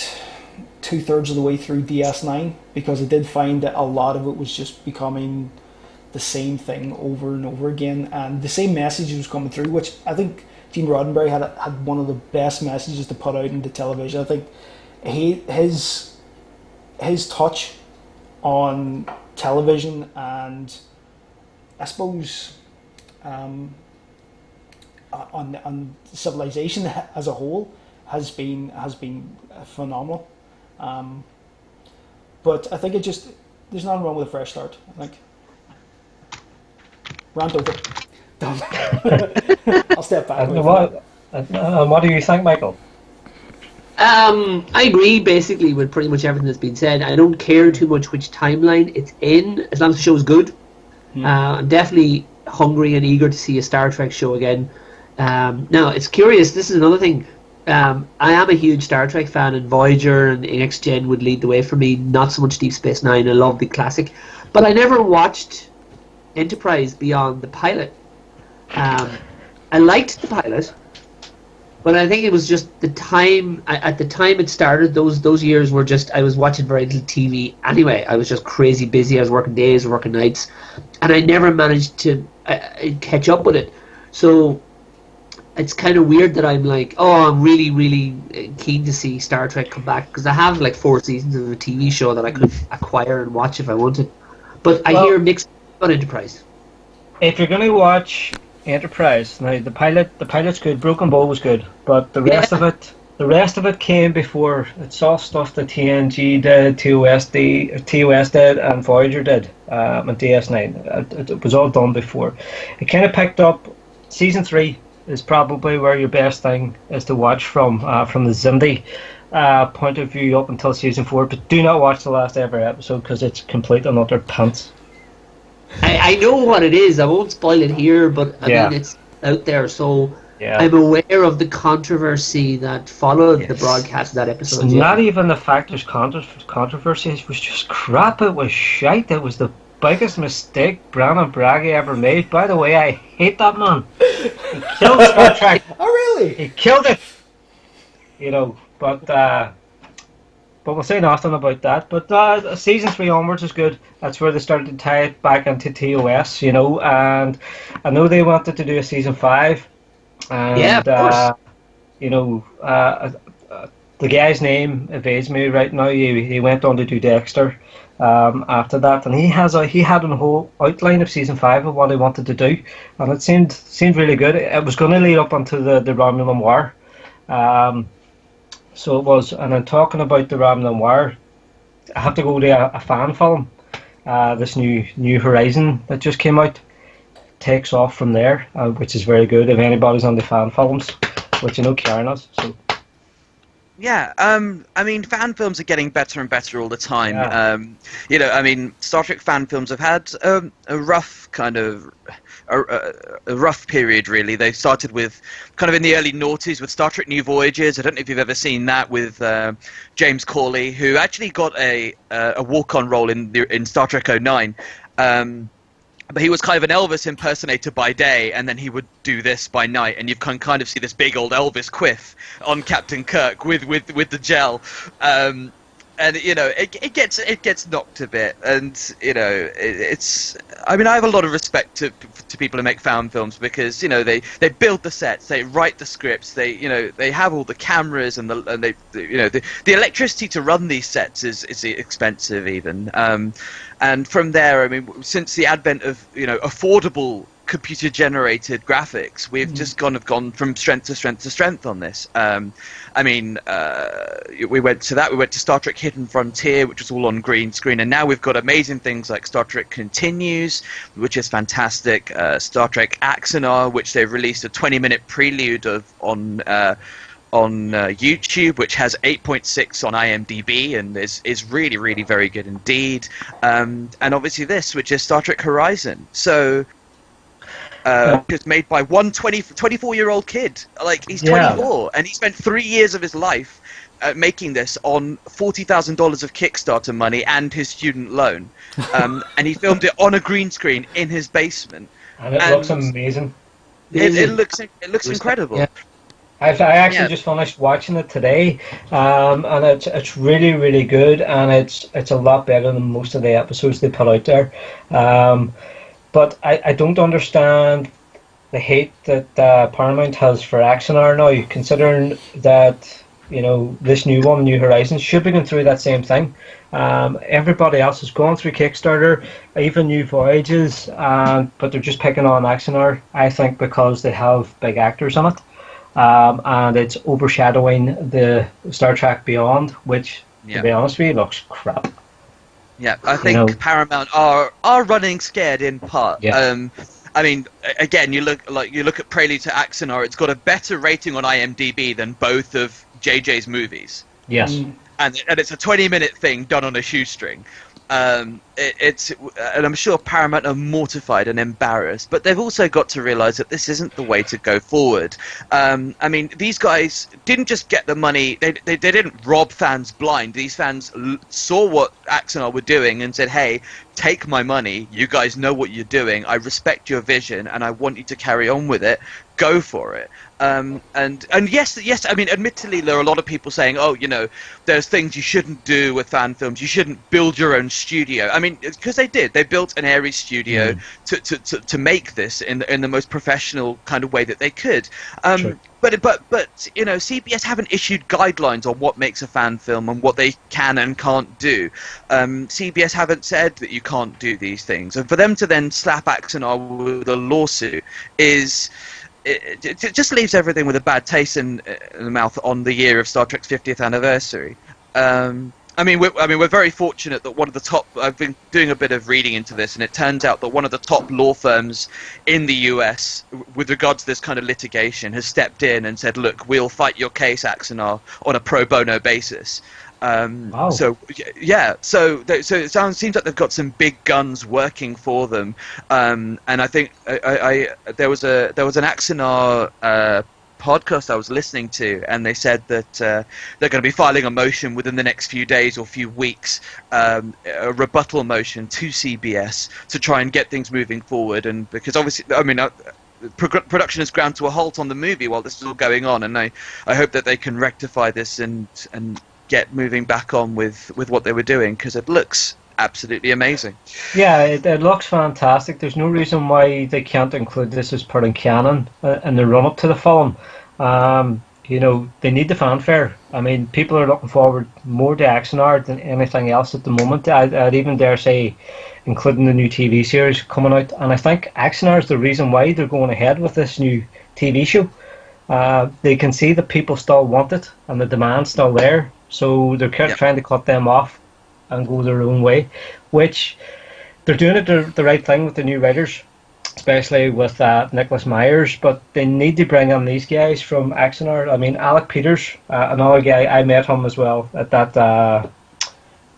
A: 2/3 of the way through DS9, because I did find that a lot of it was just becoming the same thing over and over again, and the same message was coming through, which I think Gene Roddenberry had one of the best messages to put out into television. I think his touch on television, and I suppose on civilization as a whole has been phenomenal. But I think there's nothing wrong with a fresh start. I think. Rant over. Done. I'll step back.
B: What do you think, Michael?
D: I agree basically with pretty much everything that's been said. I don't care too much which timeline it's in, as long as the show is good. I'm definitely hungry and eager to see a Star Trek show again. Now, it's curious, this is another thing. I am a huge Star Trek fan, and Voyager and Next Gen would lead the way for me, not so much Deep Space Nine. I love the classic. But I never watched Enterprise beyond the pilot. I liked the pilot, but I think it was just the time. At the time it started, those years were just, I was watching very little TV anyway. I was just crazy busy. I was working days, working nights, and I never managed to catch up with it. So it's kind of weird that I'm like, I'm really, really keen to see Star Trek come back, because I have like 4 seasons of a TV show that I could acquire and watch if I wanted. But I hear mixed on Enterprise.
B: If you're going to watch Enterprise, now the pilot's good. Broken Bow was good, but the rest of it came before. It's all stuff that TNG did, TOS did, and Voyager did, and DS9. It was all done before. It kind of picked up. Season 3 is probably where your best thing is to watch from the Xindi point of view up until season 4. But do not watch the last ever episode, because it's complete and utter pants.
D: I know what it is. I won't spoil it here, but I mean, it's out there, so I'm aware of the controversy that followed the broadcast of that episode.
B: It's not even the fact there's controversy. It was just crap. It was shite. It was the biggest mistake Brandon Bragg ever made. By the way, I hate that man. He killed Star Trek.
A: Oh, really?
B: He killed it. But we'll say nothing about that. But season 3 onwards is good. That's where they started to tie it back into TOS, and I know they wanted to do a season 5. And,
D: of course.
B: The guy's name evades me right now. He went on to do Dexter after that, and he had a whole outline of season 5 of what he wanted to do, and it seemed really good. It was going to lead up onto the Romulan War. So it was, and I'm talking about the Romulan War. I have to go to a fan film. This new Horizon that just came out takes off from there, which is very good. If anybody's on the fan films, which Karen is. So.
C: Yeah, I mean, fan films are getting better and better all the time. I mean, Star Trek fan films have had a rough kind of a rough period, really. They started with kind of in the early noughties with Star Trek New Voyages. I don't know if you've ever seen that with James Cawley, who actually got a walk-on role in Star Trek '09. But he was kind of an Elvis impersonator by day, and then he would do this by night, and you can kind of see this big old Elvis quiff on Captain Kirk with the gel. And it gets knocked a bit, and it's. I mean, I have a lot of respect to people who make fan films because they build the sets, they write the scripts, they have all the cameras and the electricity to run these sets is expensive even. And from there, I mean, since the advent of affordable computer-generated graphics, we've just gone from strength to strength to strength on this. I mean, we went to Star Trek Hidden Frontier, which was all on green screen, and now we've got amazing things like Star Trek Continues, which is fantastic, Star Trek Axanar, which they've released a 20-minute prelude of on YouTube, which has 8.6 on IMDb and is really, really very good indeed. And obviously this, which is Star Trek Horizon. So it's made by one 24-year-old kid. Like, he's 24, and he spent 3 years of his life making this on $40,000 of Kickstarter money and his student loan. And he filmed it on a green screen in his basement.
B: And it looks amazing.
C: It looks incredible.
B: Yeah. I actually just finished watching it today, and it's really, really good, and it's a lot better than most of the episodes they put out there. But I don't understand the hate that Paramount has for Axanar now, considering that this new one, New Horizons, should be going through that same thing. Everybody else is going through Kickstarter, even New Voyages, but they're just picking on Axanar, I think, because they have big actors in it. And it's overshadowing the Star Trek Beyond, which, to be honest with you, looks crap.
C: Yeah, I think Paramount are running scared in part. Yeah. I mean, again, you look at Prelude to Axanar. It's got a better rating on IMDb than both of JJ's movies.
B: Yes.
C: And it's a 20-minute thing done on a shoestring. And I'm sure Paramount are mortified and embarrassed, but they've also got to realize that this isn't the way to go forward. I mean, these guys didn't just get the money; they didn't rob fans blind. These fans saw what Axanar were doing and said, "Hey, take my money. You guys know what you're doing. I respect your vision, and I want you to carry on with it. Go for it." And yes, I mean, admittedly, there are a lot of people saying, "Oh, there's things you shouldn't do with fan films. You shouldn't build your own studio." I mean, because they did. They built an Ares studio to make this in the most professional kind of way that they could. Sure. But CBS haven't issued guidelines on what makes a fan film and what they can and can't do. CBS haven't said that you can't do these things, and for them to then slap Axanar with a lawsuit is. It just leaves everything with a bad taste in the mouth on the year of Star Trek's 50th anniversary. I mean, we're very fortunate that one of the top. I've been doing a bit of reading into this, and it turns out that one of the top law firms in the US, with regards to this kind of litigation, has stepped in and said, "Look, we'll fight your case, Axanar, on a pro bono basis."
B: Wow.
C: So it seems like they've got some big guns working for them, and I think there was an Axanar podcast I was listening to, and they said that they're going to be filing a motion within the next few days or few weeks, a rebuttal motion to CBS to try and get things moving forward, and because obviously, I mean. Production has ground to a halt on the movie while this is all going on, and I hope that they can rectify this and get moving back on with what they were doing, because it looks absolutely amazing.
B: Yeah, it looks fantastic. There's no reason why they can't include this as part of canon in the run-up to the film. They need the fanfare. I mean, people are looking forward more to Axanar than anything else at the moment. I'd even dare say, including the new TV series coming out. And I think Axanar is the reason why they're going ahead with this new TV show. They can see that people still want it, and the demand's still there. So they're trying to cut them off and go their own way, which they're doing it the right thing with the new writers, especially with Nicholas Myers, but they need to bring in these guys from Axanar. I mean, Alec Peters, another guy, I met him as well at that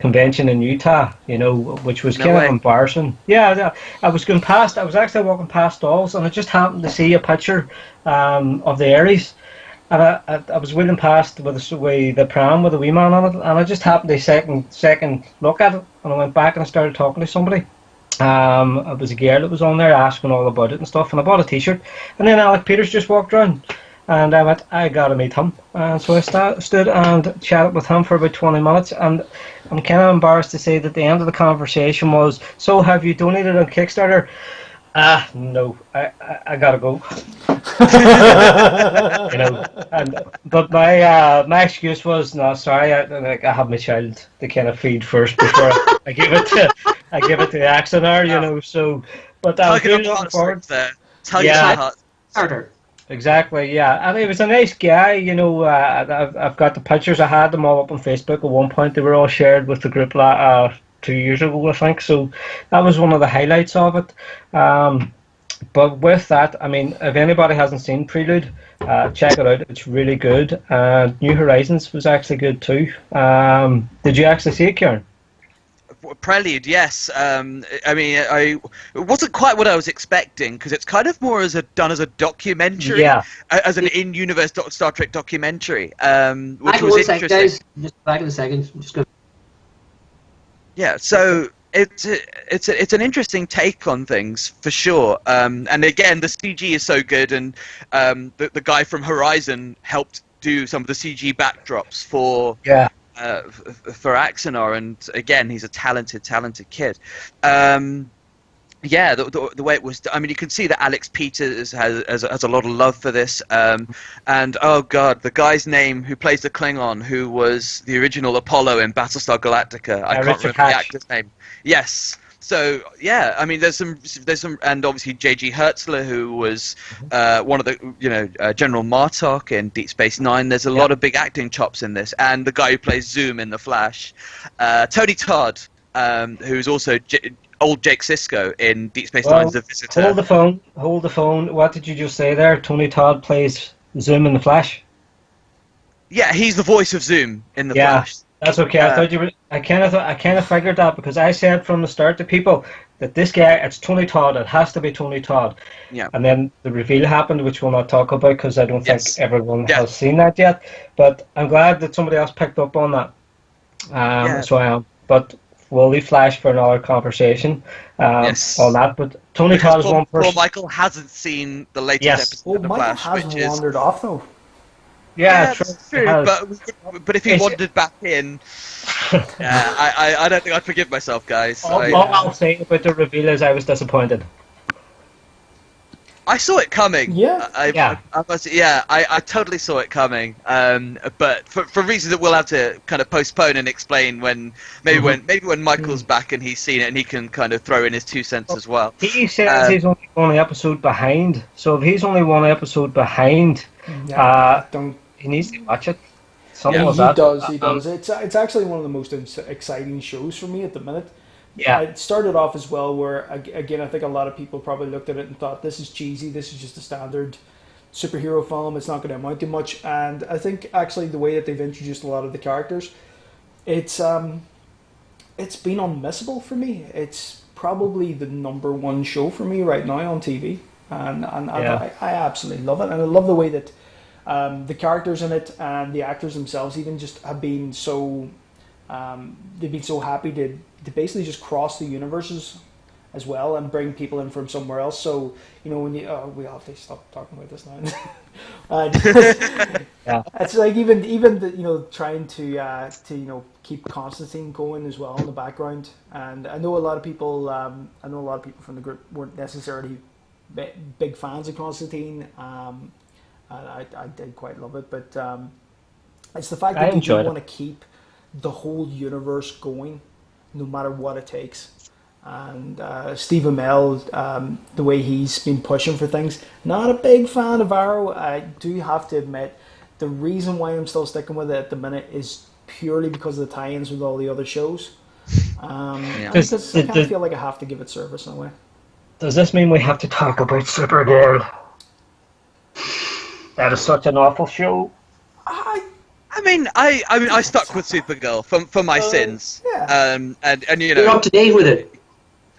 B: convention in Utah, which was
C: No
B: kind
C: way.
B: of embarrassing. Yeah, I was going past. I was actually walking past stalls, and I just happened to see a picture of the Aries, and I was wheeling past with the pram with a wee man on it, and I just happened to second look at it, and I went back and I started talking to somebody. It was a girl that was on there asking all about it and stuff, and I bought a T-shirt, and then Alec Peters just walked around. And I went, I gotta meet him. And so I stood and chatted with him for about 20 minutes. And I'm kind of embarrassed to say that the end of the conversation was, so have you donated on Kickstarter? No, I gotta go. But my excuse was, no, sorry, I have my child to kind of feed first before I give it to the Axonar, So, but I was really looking forward.
C: Tell your heart.
D: Harder.
B: Exactly, yeah, and he was a nice guy, I've got the pictures. I had them all up on Facebook at one point. They were all shared with the group 2 years ago, I think, so that was one of the highlights of it. But with that, I mean, if anybody hasn't seen Prelude, check it out. It's really good. New Horizons was actually good too. Did you actually see it, Kieran?
C: Prelude, yes. I mean, it wasn't quite what I was expecting, because it's kind of more done as a documentary, as an in-universe Star Trek documentary, which was interesting.
D: Guys, just back in a second. I'm just gonna...
C: Yeah, so it's an interesting take on things for sure. And again, the CG is so good, and the guy from Horizon helped do some of the CG backdrops for Axonar, and again, he's a talented kid. The way it was, I mean, you can see that Alex Peters has a lot of love for this, and oh god, the guy's name who plays the Klingon, who was the original Apollo in Battlestar Galactica, I can't remember the actor's name. Yes. So yeah, I mean, there's some, and obviously J.G. Hertzler, who was one of the General Martok in Deep Space Nine. There's a lot of big acting chops in this, and the guy who plays Zoom in The Flash, Tony Todd, who's also old Jake Sisko in Deep Space Nine's The Visitor.
B: Hold the phone. What did you just say there? Tony Todd plays Zoom in The Flash.
C: Yeah, he's the voice of Zoom in The Flash.
B: That's okay. I thought you were. I kind of figured that, because I said from the start to people that this guy, it's Tony Todd. It has to be Tony Todd. Yeah. And then the reveal happened, which we'll not talk about because I don't think everyone has seen that yet. But I'm glad that somebody else picked up on that. So I am. But we'll leave Flash for another conversation on that. But Tony Todd is one person.
C: Paul Michael hasn't seen the latest episode of The Flash,
A: Michael has wandered off though.
B: Yeah,
C: true. But if he wandered back in, I don't think I'd forgive myself, guys.
B: All I'll say about the reveal is I was disappointed.
C: I saw it coming.
A: Yeah.
C: I totally saw it coming. But for reasons that we'll have to kind of postpone and explain when Michael's back and he's seen it and he can kind of throw in his 2 cents as well.
B: He says he's only one episode behind. So if he's only one episode behind, he needs to watch it.
A: He does. It's actually one of the most exciting shows for me at the minute. Yeah, it started off as well where, again, I think a lot of people probably looked at it and thought, this is cheesy, this is just a standard superhero film, it's not going to amount to much. And I think actually the way that they've introduced a lot of the characters, it's been unmissable for me. It's probably the number one show for me right now on TV, and I absolutely love it. And I love the way that the characters in it and the actors themselves even just have been so they've been so happy to basically just cross the universes as well and bring people in from somewhere else. So when you we have to stop talking about this now. It's like even the, trying to keep Constantine going as well in the background. And I know a lot of people from the group weren't necessarily big fans of Constantine. I did quite love it, but it's the fact that you want to keep the whole universe going, no matter what it takes. And Steve Amell, the way he's been pushing for things, not a big fan of Arrow. I do have to admit, the reason why I'm still sticking with it at the minute is purely because of the tie-ins with all the other shows. I kind of feel like I have to give it service in a way.
B: Does this mean we have to talk about Supergirl? That is such an awful show.
C: I mean, I stuck with Supergirl for my sins.
A: Yeah.
C: And you
D: You're
C: know,
D: up to date with it.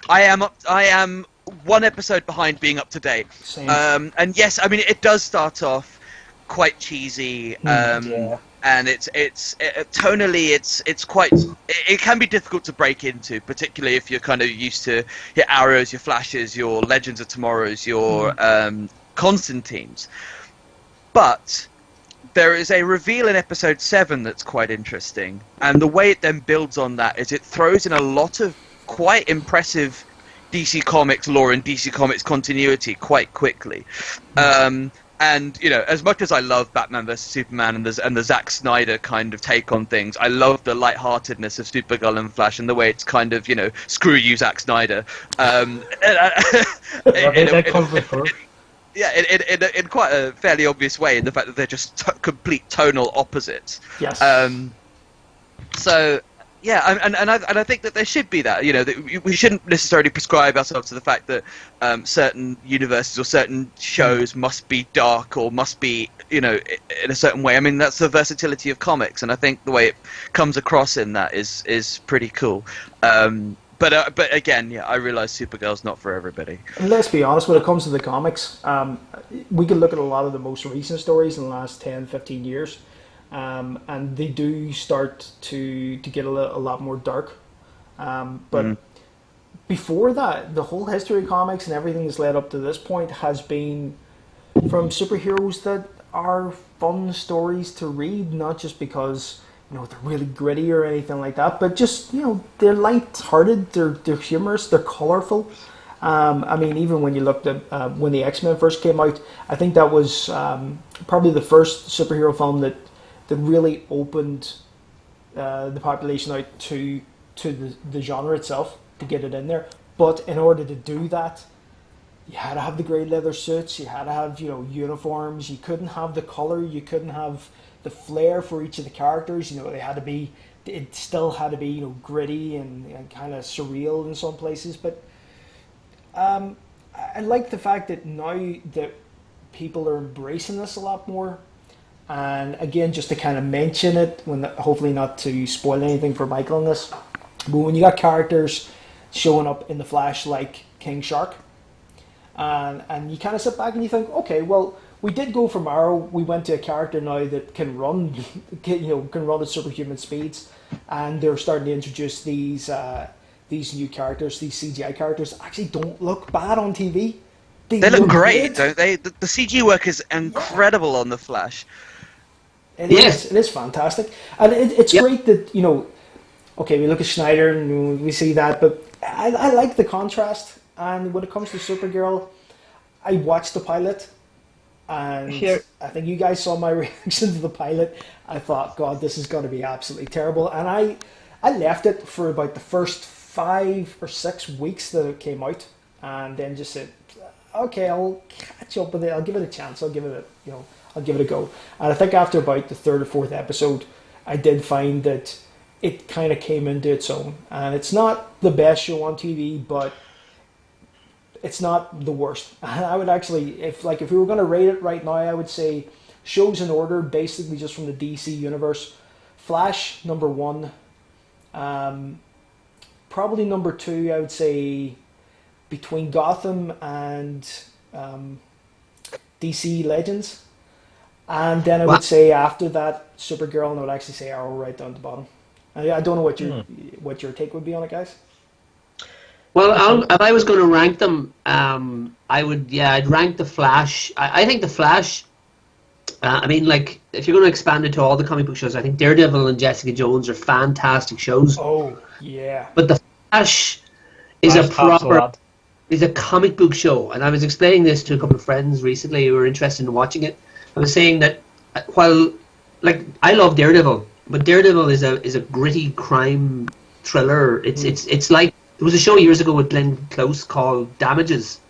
C: I am one episode behind being up to date.
A: Same.
C: And yes, I mean it does start off quite cheesy.
B: Yeah.
C: And it's tonally it's quite it can be difficult to break into, particularly if you're kind of used to your Arrows, your Flashes, your Legends of Tomorrows, your Constantines. But there is a reveal in episode 7 that's quite interesting, and the way it then builds on that is it throws in a lot of quite impressive DC Comics lore and DC Comics continuity quite quickly. And you know, as much as I love Batman vs Superman and the Zack Snyder kind of take on things, I love the lightheartedness of Supergirl and Flash and the way it's kind of, you know, screw you, Zack Snyder. Yeah, in quite a fairly obvious way, in the fact that they're just complete tonal opposites.
A: Yes.
C: So yeah, and I think that there should be that. You know, that we shouldn't necessarily prescribe ourselves to the fact that certain universes or certain shows must be dark or must be, you know, in a certain way. I mean, that's the versatility of comics, and I think the way it comes across in that is pretty cool. But again, yeah, I realise Supergirl's not for everybody.
A: And let's be honest, when it comes to the comics, we can look at a lot of the most recent stories in the last 10, 15 years, and they do start to get a lot more dark. But before that, the whole history of comics and everything that's led up to this point has been from superheroes that are fun stories to read, not just because, you know, they're really gritty or anything like that, but just, you know, they're light-hearted, they're humorous, they're colourful. I mean, even when you looked at when the X-Men first came out, I think that was probably the first superhero film that really opened the population out to the genre itself, to get it in there. But in order to do that, you had to have the grey leather suits, you had to have, you know, uniforms, you couldn't have the colour, you couldn't have the flair for each of the characters. You know, it still had to be, you know, gritty and kind of surreal in some places. But I like the fact that now that people are embracing this a lot more. And again, just to kind of mention it, hopefully not to spoil anything for Michael on this, but when you got characters showing up in the Flash like King Shark, and you kind of sit back and you think, okay, well, we did go from Arrow, we went to a character now that can run, can run at superhuman speeds, and they're starting to introduce these new characters, these CGI characters, actually don't look bad on TV. They
C: look great,
A: good.
C: don't they? The CG work is incredible on the Flash.
A: It is fantastic, and it's great that, you know, okay, we look at Schneider and we see that, but I like the contrast. And when it comes to Supergirl, I watched the pilot, and I think you guys saw my reaction to the pilot. I thought, God, this is going to be absolutely terrible, and I left it for about the first 5 or 6 weeks that it came out, and then just said, okay, I'll catch up with it. I'll give it a chance. I'll give it a go. And I think after about the 3rd or 4th episode, I did find that it kind of came into its own, and it's not the best show on TV, but it's not the worst. I would actually, if we were going to rate it right now, I would say shows in order, basically just from the DC universe. Flash, number 1. Probably number 2, I would say, between Gotham and DC Legends. And then I would say after that, Supergirl, and I would actually say Arrow right down the bottom. I don't know what your take would be on it, guys.
D: Well, if I was going to rank them, I'd rank the Flash. I think the Flash, I mean, like, if you're going to expand it to all the comic book shows, I think Daredevil and Jessica Jones are fantastic shows.
A: Oh, yeah.
D: But the Flash is a comic book show. And I was explaining this to a couple of friends recently who were interested in watching it. I was saying that while, like, I love Daredevil, but Daredevil is a gritty crime thriller. It's like, there was a show years ago with Glenn Close called Damages,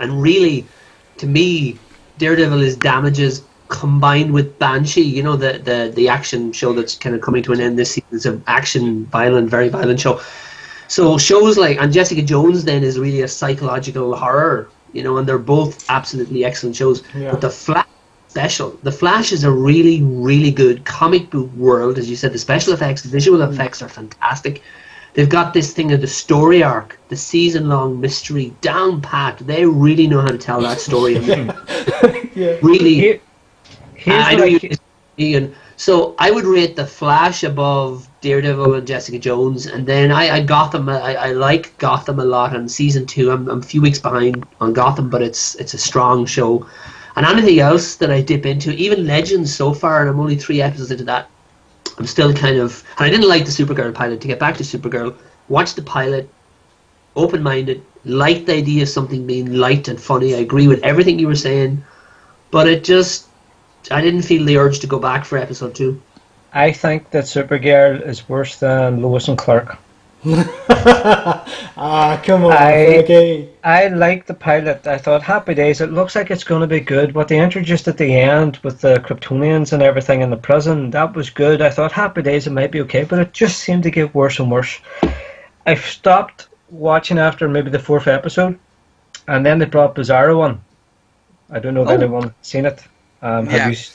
D: and really, to me, Daredevil is Damages combined with Banshee. You know, the action show that's kind of coming to an end this season. It's an action, very violent show. So shows like, and Jessica Jones then is really a psychological horror. You know, and they're both absolutely excellent shows. Yeah. But the special. The Flash is a really, really good comic book world. As you said, the special effects, the visual effects are fantastic. They've got this thing of the story arc, the season-long mystery down pat. They really know how to tell that story.
A: Yeah.
D: Really. I know
B: Here's
D: you, Ian. So I would rate the Flash above Daredevil and Jessica Jones, and then I Gotham. I like Gotham a lot. And season 2, I'm a few weeks behind on Gotham, but it's a strong show. And anything else that I dip into, even Legends so far, and I'm only 3 episodes into that, I'm still kind of... And I didn't like the Supergirl pilot. To get back to Supergirl, watch the pilot, open-minded, liked the idea of something being light and funny. I agree with everything you were saying, but it just... I didn't feel the urge to go back for episode 2.
B: I think that Supergirl is worse than Lois and Clark.
A: Come on, Frankie.
B: I liked the pilot. I thought, happy days, it looks like it's going to be good. What they introduced at the end with the Kryptonians and everything in the prison, that was good. I thought, happy days, it might be okay, but it just seemed to get worse and worse. I stopped watching after maybe the 4th episode, and then they brought Bizarro on. I don't know if anyone's seen it. Have you? Is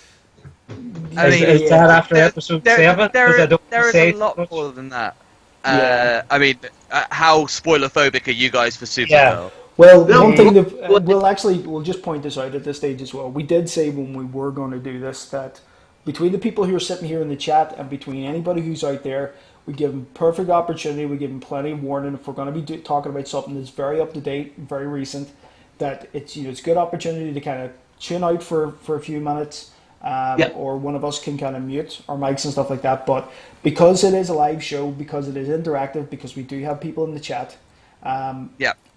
B: that after episode 7?
C: There is a lot more than that. I mean, how spoiler phobic are you guys for Supergirl?
B: Yeah.
A: Well, one thing that we'll just point this out at this stage as well. We did say when we were going to do this that between the people who are sitting here in the chat and between anybody who's out there, we give them perfect opportunity. We give them plenty of warning if we're going to be talking about something that's very up to date, very recent. That it's it's a good opportunity to kind of tune out for a few minutes. Or one of us can kind of mute our mics and stuff like that. But because it is a live show, because it is interactive, because we do have people in the chat,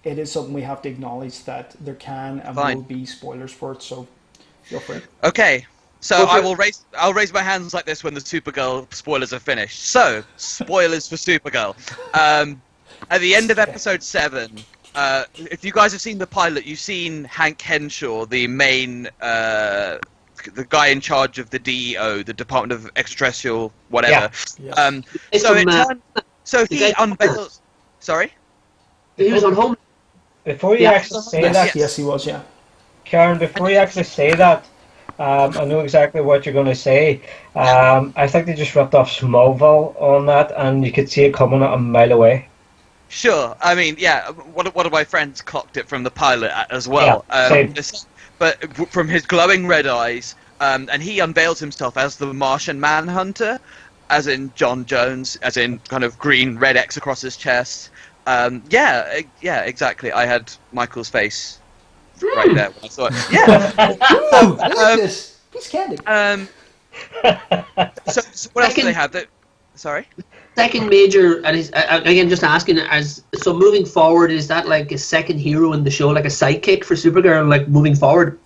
A: it is something we have to acknowledge that there can and will be spoilers for it. So feel free.
C: Okay, so I'll raise my hands like this when the Supergirl spoilers are finished. So spoilers for Supergirl. At the end of episode 7. If you guys have seen the pilot, you've seen Hank Henshaw, the main, the guy in charge of the DEO, the Department of Extraterrestrial, whatever.
A: Yeah.
C: So he unveils. Sorry.
D: He was on home.
B: Before you actually say that,
A: yes, he was. Yeah.
B: Karen, before you actually say that, I know exactly what you're going to say. I think they just ripped off Smallville on that, and you could see it coming a mile away.
C: Sure. I mean, yeah. One of my friends clocked it from the pilot as well.
B: Same.
C: But from his glowing red eyes, and he unveils himself as the Martian Manhunter, as in John Jones, as in kind of green red X across his chest. Yeah, exactly. I had Michael's face right there when I saw it. Yeah.
A: I like this. Piece of candy.
C: So what else do they have? Sorry?
D: Second major, and again, just asking, so moving forward, is that like a second hero in the show, like a sidekick for Supergirl, like moving forward?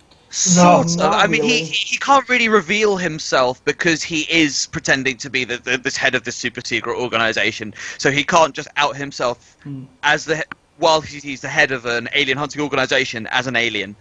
C: No, I mean, he can't really reveal himself because he is pretending to be this head of the super secret organization. So he can't just out himself as while he's the head of an alien hunting organization as an alien.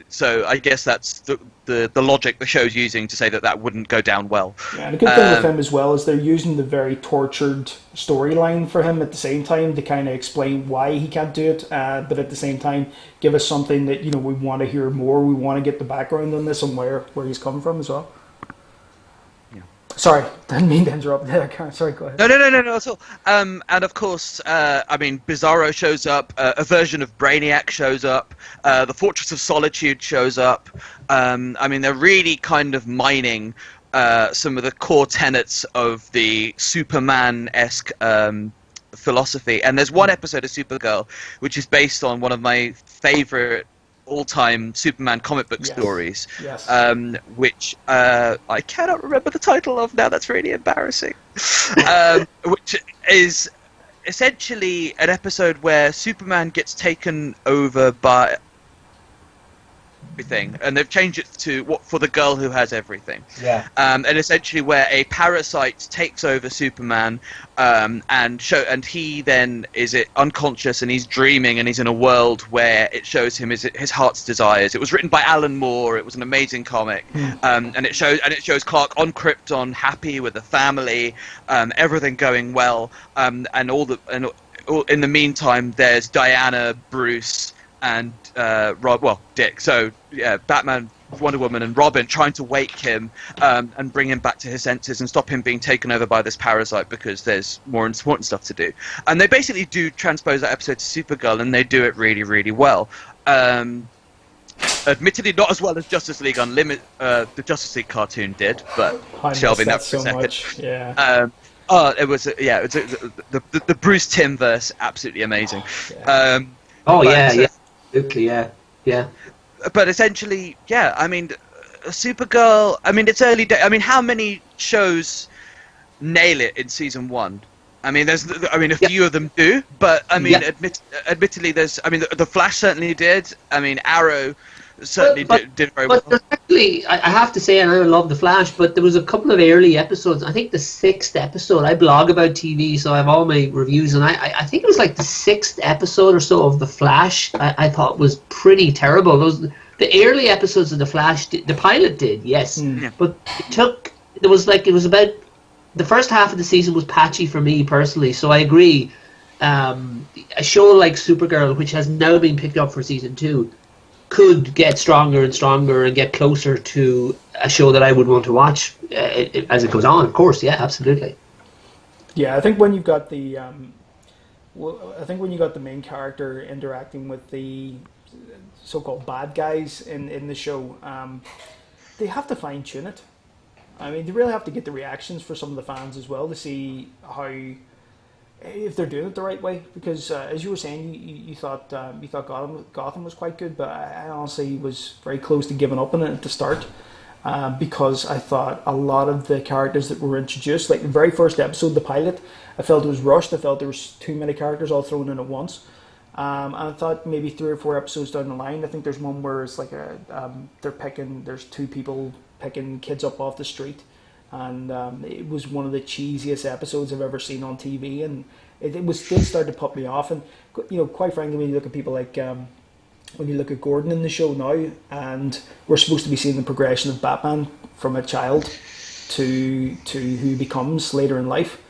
C: So I guess that's the logic the show's using to say that wouldn't go down well.
A: Yeah, and a good thing with him as well is they're using the very tortured storyline for him at the same time to kind of explain why he can't do it, but at the same time give us something that we want to hear more. We want to get the background on this and where he's come from as well. Sorry, didn't mean to interrupt there, Karen. Sorry, go ahead.
C: No, at all. And of course, I mean, Bizarro shows up, a version of Brainiac shows up, the Fortress of Solitude shows up. I mean, they're really kind of mining some of the core tenets of the Superman-esque philosophy. And there's one episode of Supergirl which is based on one of my favorite all-time Superman comic book stories, which I cannot remember the title of now. That's really embarrassing. Which is essentially an episode where Superman gets taken over by everything, and they've changed it to for the girl who has everything. And essentially where a parasite takes over Superman, and he then is unconscious and he's dreaming and he's in a world where it shows him his heart's desires. It was written by Alan Moore. It was an amazing comic, and it shows Clark on Krypton, happy with the family, everything going well, and in the meantime there's Diana, Bruce, and Dick. So yeah, Batman Wonder Woman and Robin trying to wake him and bring him back to his senses and stop him being taken over by this parasite because there's more important stuff to do. And they basically do transpose that episode to Supergirl, and they do it really, really well. Admittedly, not as well as Justice League Unlimited, the Justice League cartoon did, but Shelby, that for a second.
A: Much. Yeah.
C: It was the Bruce Timm verse, absolutely amazing.
A: Yeah.
D: Absolutely, yeah.
C: But essentially, yeah, I mean, Supergirl, I mean, it's early day. I mean, how many shows nail it in season 1? I mean, a few of them do, but I mean, admittedly, the Flash certainly did. I mean, Arrow certainly did very well.
D: But actually, I have to say, and I love the Flash, but there was a couple of early episodes. I think the 6th episode. I blog about TV, so I have all my reviews, and I think it was like the 6th episode or so of the Flash. I thought was pretty terrible. The early episodes of the Flash, the pilot did, yes, but it was about. The first half of the season was patchy for me personally, so I agree. A show like Supergirl, which has now been picked up for season 2, could get stronger and stronger and get closer to a show that I would want to watch as it goes on. Of course, yeah, absolutely.
A: Yeah, I think when you've got the, main character interacting with the so-called bad guys in the show, they have to fine tune it. I mean, they really have to get the reactions for some of the fans as well to see if they're doing it the right way. Because as you were saying, you thought Gotham was quite good, but I honestly was very close to giving up on it at the start because I thought a lot of the characters that were introduced, like the very first episode, the pilot, I felt it was rushed. I felt there was too many characters all thrown in at once. And I thought maybe 3 or 4 episodes down the line, I think there's one where it's like there's 2 people picking kids up off the street, and it was one of the cheesiest episodes I've ever seen on TV, and it did start to put me off. And quite frankly, when you look at people like when you look at Gordon in the show now, and we're supposed to be seeing the progression of Batman from a child to who he becomes later in life.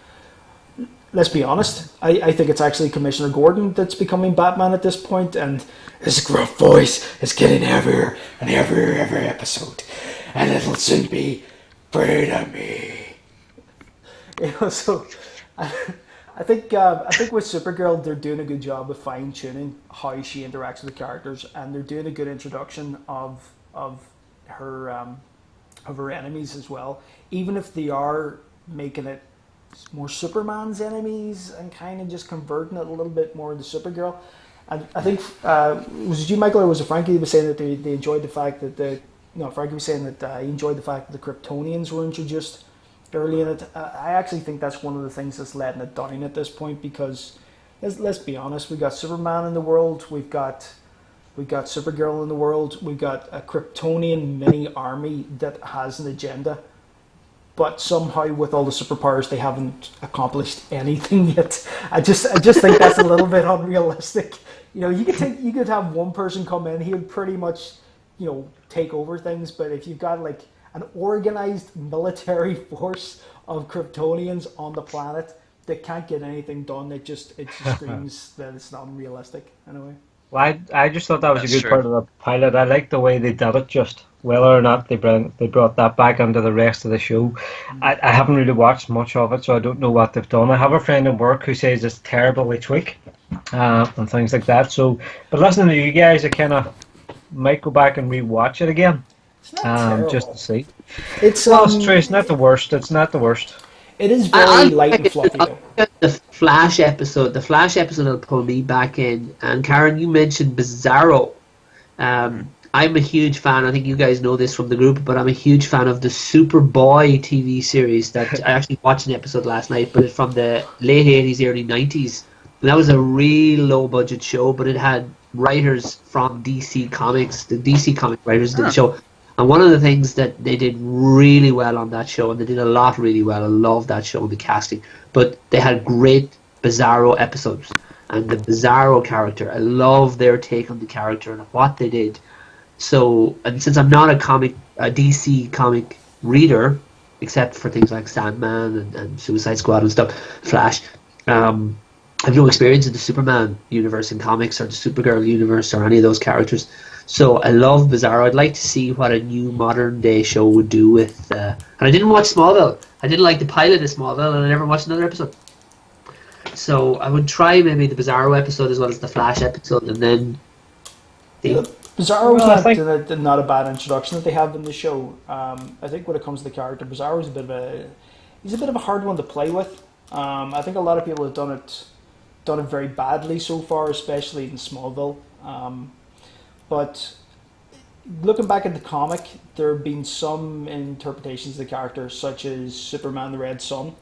A: Let's be honest, I think it's actually Commissioner Gordon that's becoming Batman at this point, and his gruff voice is getting heavier and heavier every episode, and it'll soon be afraid of me. So I think with Supergirl, they're doing a good job of fine tuning how she interacts with the characters, and they're doing a good introduction of her enemies as well, even if they are making it more Superman's enemies and kind of just converting it a little bit more into Supergirl. And I think was it you, Michael, or was it Frankie, who was saying that they enjoyed the fact that Frankie was saying that he enjoyed the fact that the Kryptonians were introduced early in it. I actually think that's one of the things that's letting it down at this point, because let's be honest, we've got Superman in the world, we've got Supergirl in the world, we've got a Kryptonian mini army that has an agenda. But somehow, with all the superpowers, they haven't accomplished anything yet. I just think that's a little bit unrealistic. You could have one person come in, he would pretty much, take over things. But if you've got like an organized military force of Kryptonians on the planet that can't get anything done, it just screams that it's not unrealistic anyway.
B: Well, I just thought that was
C: That's
B: a good
C: true.
B: part of the pilot. I liked the way they did it, just whether or not they brought that back into the rest of the show. I haven't really watched much of it, so I don't know what they've done. I have a friend at work who says it's terribly tweak and things like that. So, but listening to you guys, I kind of might go back and rewatch it again,
A: It's not terrible.
B: just to see.
A: It's
B: It's true. It's not the worst. It's not the worst.
A: It is very light and fluffy though.
D: The Flash episode will pull me back in. And Karen, you mentioned Bizarro. I'm a huge fan. I think you guys know this from the group, but I'm a huge fan of the Superboy TV series that I actually watched an episode last night, but it's from the late 80s, early 90s. And that was a real low budget show, but it had writers from DC Comics. The DC Comic writers did the show. And one of the things that they did really well on that show, and they did a lot really well, I love that show, the casting, but they had great Bizarro episodes. And the Bizarro character, I love their take on the character and what they did. So, and since I'm not a DC comic reader, except for things like Sandman and Suicide Squad and stuff, Flash, I've no experience in the Superman universe in comics or the Supergirl universe or any of those characters. So I love Bizarro. I'd like to see what a new modern day show would do with. And I didn't watch Smallville. I didn't like the pilot of Smallville, and I never watched another episode. So I would try maybe the Bizarro episode as well as the Flash episode, and then.
A: Bizarro's not a bad introduction that they have in the show. I think when it comes to the character, Bizarro's a bit of a hard one to play with. I think a lot of people have done it very badly so far, especially in Smallville. But looking back at the comic, there have been some interpretations of the character, such as Superman the Red Sun.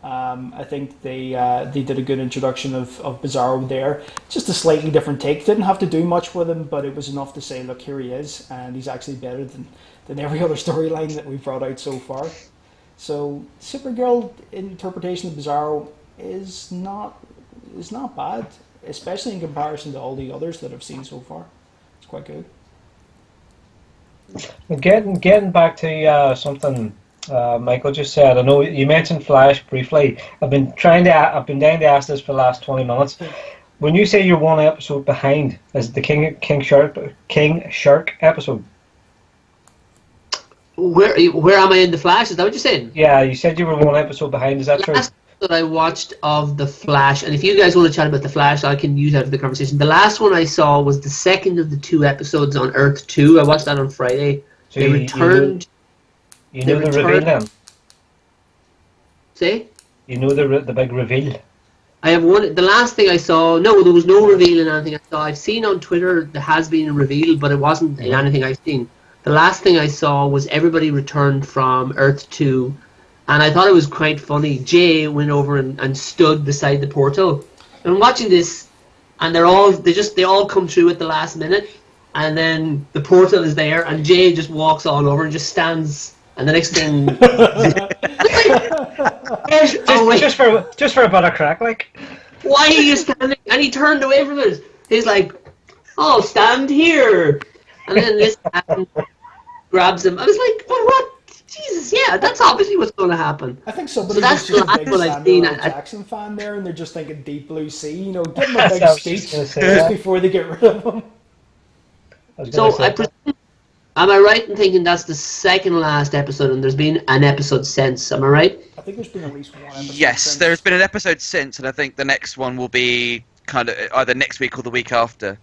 A: I think they did a good introduction of Bizarro there. Just a slightly different take. Didn't have to do much with him, but it was enough to say, look, here he is, and he's actually better than every other storyline that we've brought out so far. So Supergirl interpretation of Bizarro is not bad, especially in comparison to all the others that I've seen so far. It's quite good.
B: Getting back to something Michael just said. I know you mentioned Flash briefly. I've been dying to ask this for the last 20 minutes. When you say you're one episode behind, is it the King Shark episode?
D: Where am I in the Flash? Is that what you're saying?
B: Yeah, you said you were one episode behind. Is that true?
D: Last that I watched of the Flash, and if you guys want to chat about the Flash, I can use that for the conversation. The last one I saw was the second of the 2 episodes on Earth 2. I watched that on Friday.
B: So
D: they returned.
B: You know the reveal then?
D: Say?
B: You know the big reveal?
D: I have one. The last thing I saw, no, there was no reveal in anything I saw. I've seen on Twitter there has been a reveal, but it wasn't in anything I've seen. The last thing I saw was everybody returned from Earth 2, and I thought it was quite funny. Jay went over and stood beside the portal. And I'm watching this, and they all come through at the last minute, and then the portal is there, and Jay just walks all over and just stands. And the next thing,
B: just for a bit of crack, like.
D: Why are you standing? And he turned away from us. He's like, "I'll stand here." And then this hand grabs him. I was like, "Well, what? Jesus, yeah, that's obviously what's going to happen."
A: I think somebody was just a big Samuel L. Jackson fan there, and they're just thinking Deep Blue Sea. Give them a big speech just before they get rid of him.
D: Am I right in thinking that's the second last episode, and there's been an episode since? Am I right?
A: I think there's been at least one episode.
C: Yes,
A: since.
C: there's been an episode since, and I think the next one will be kind of either next week or the week after.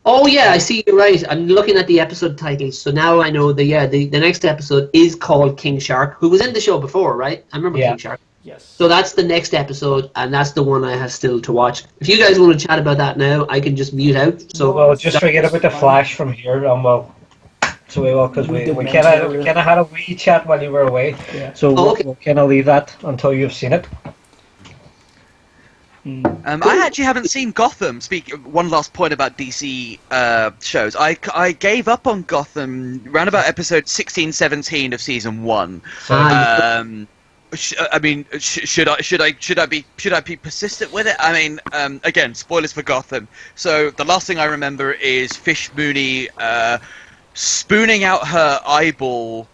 D: Oh yeah, I see. You're right. I'm looking at the episode titles, so now I know the next episode is called King Shark, who was in the show before, right? I remember King Shark.
A: Yes.
D: So that's the next episode, and that's the one I have still to watch. If you guys want to chat about that now, I can just mute out. So
B: well, just forget about the Flash from here, and so we will, because we kind of had a wee chat while you were away.
A: Yeah.
B: So we'll kind of leave that until you've seen it.
C: I actually haven't seen Gotham. One last point about DC shows. I gave up on Gotham around about episode 16, 17 of season 1. I mean, should I be persistent with it? I mean, again, spoilers for Gotham. So the last thing I remember is Fish Mooney spooning out her eyeball.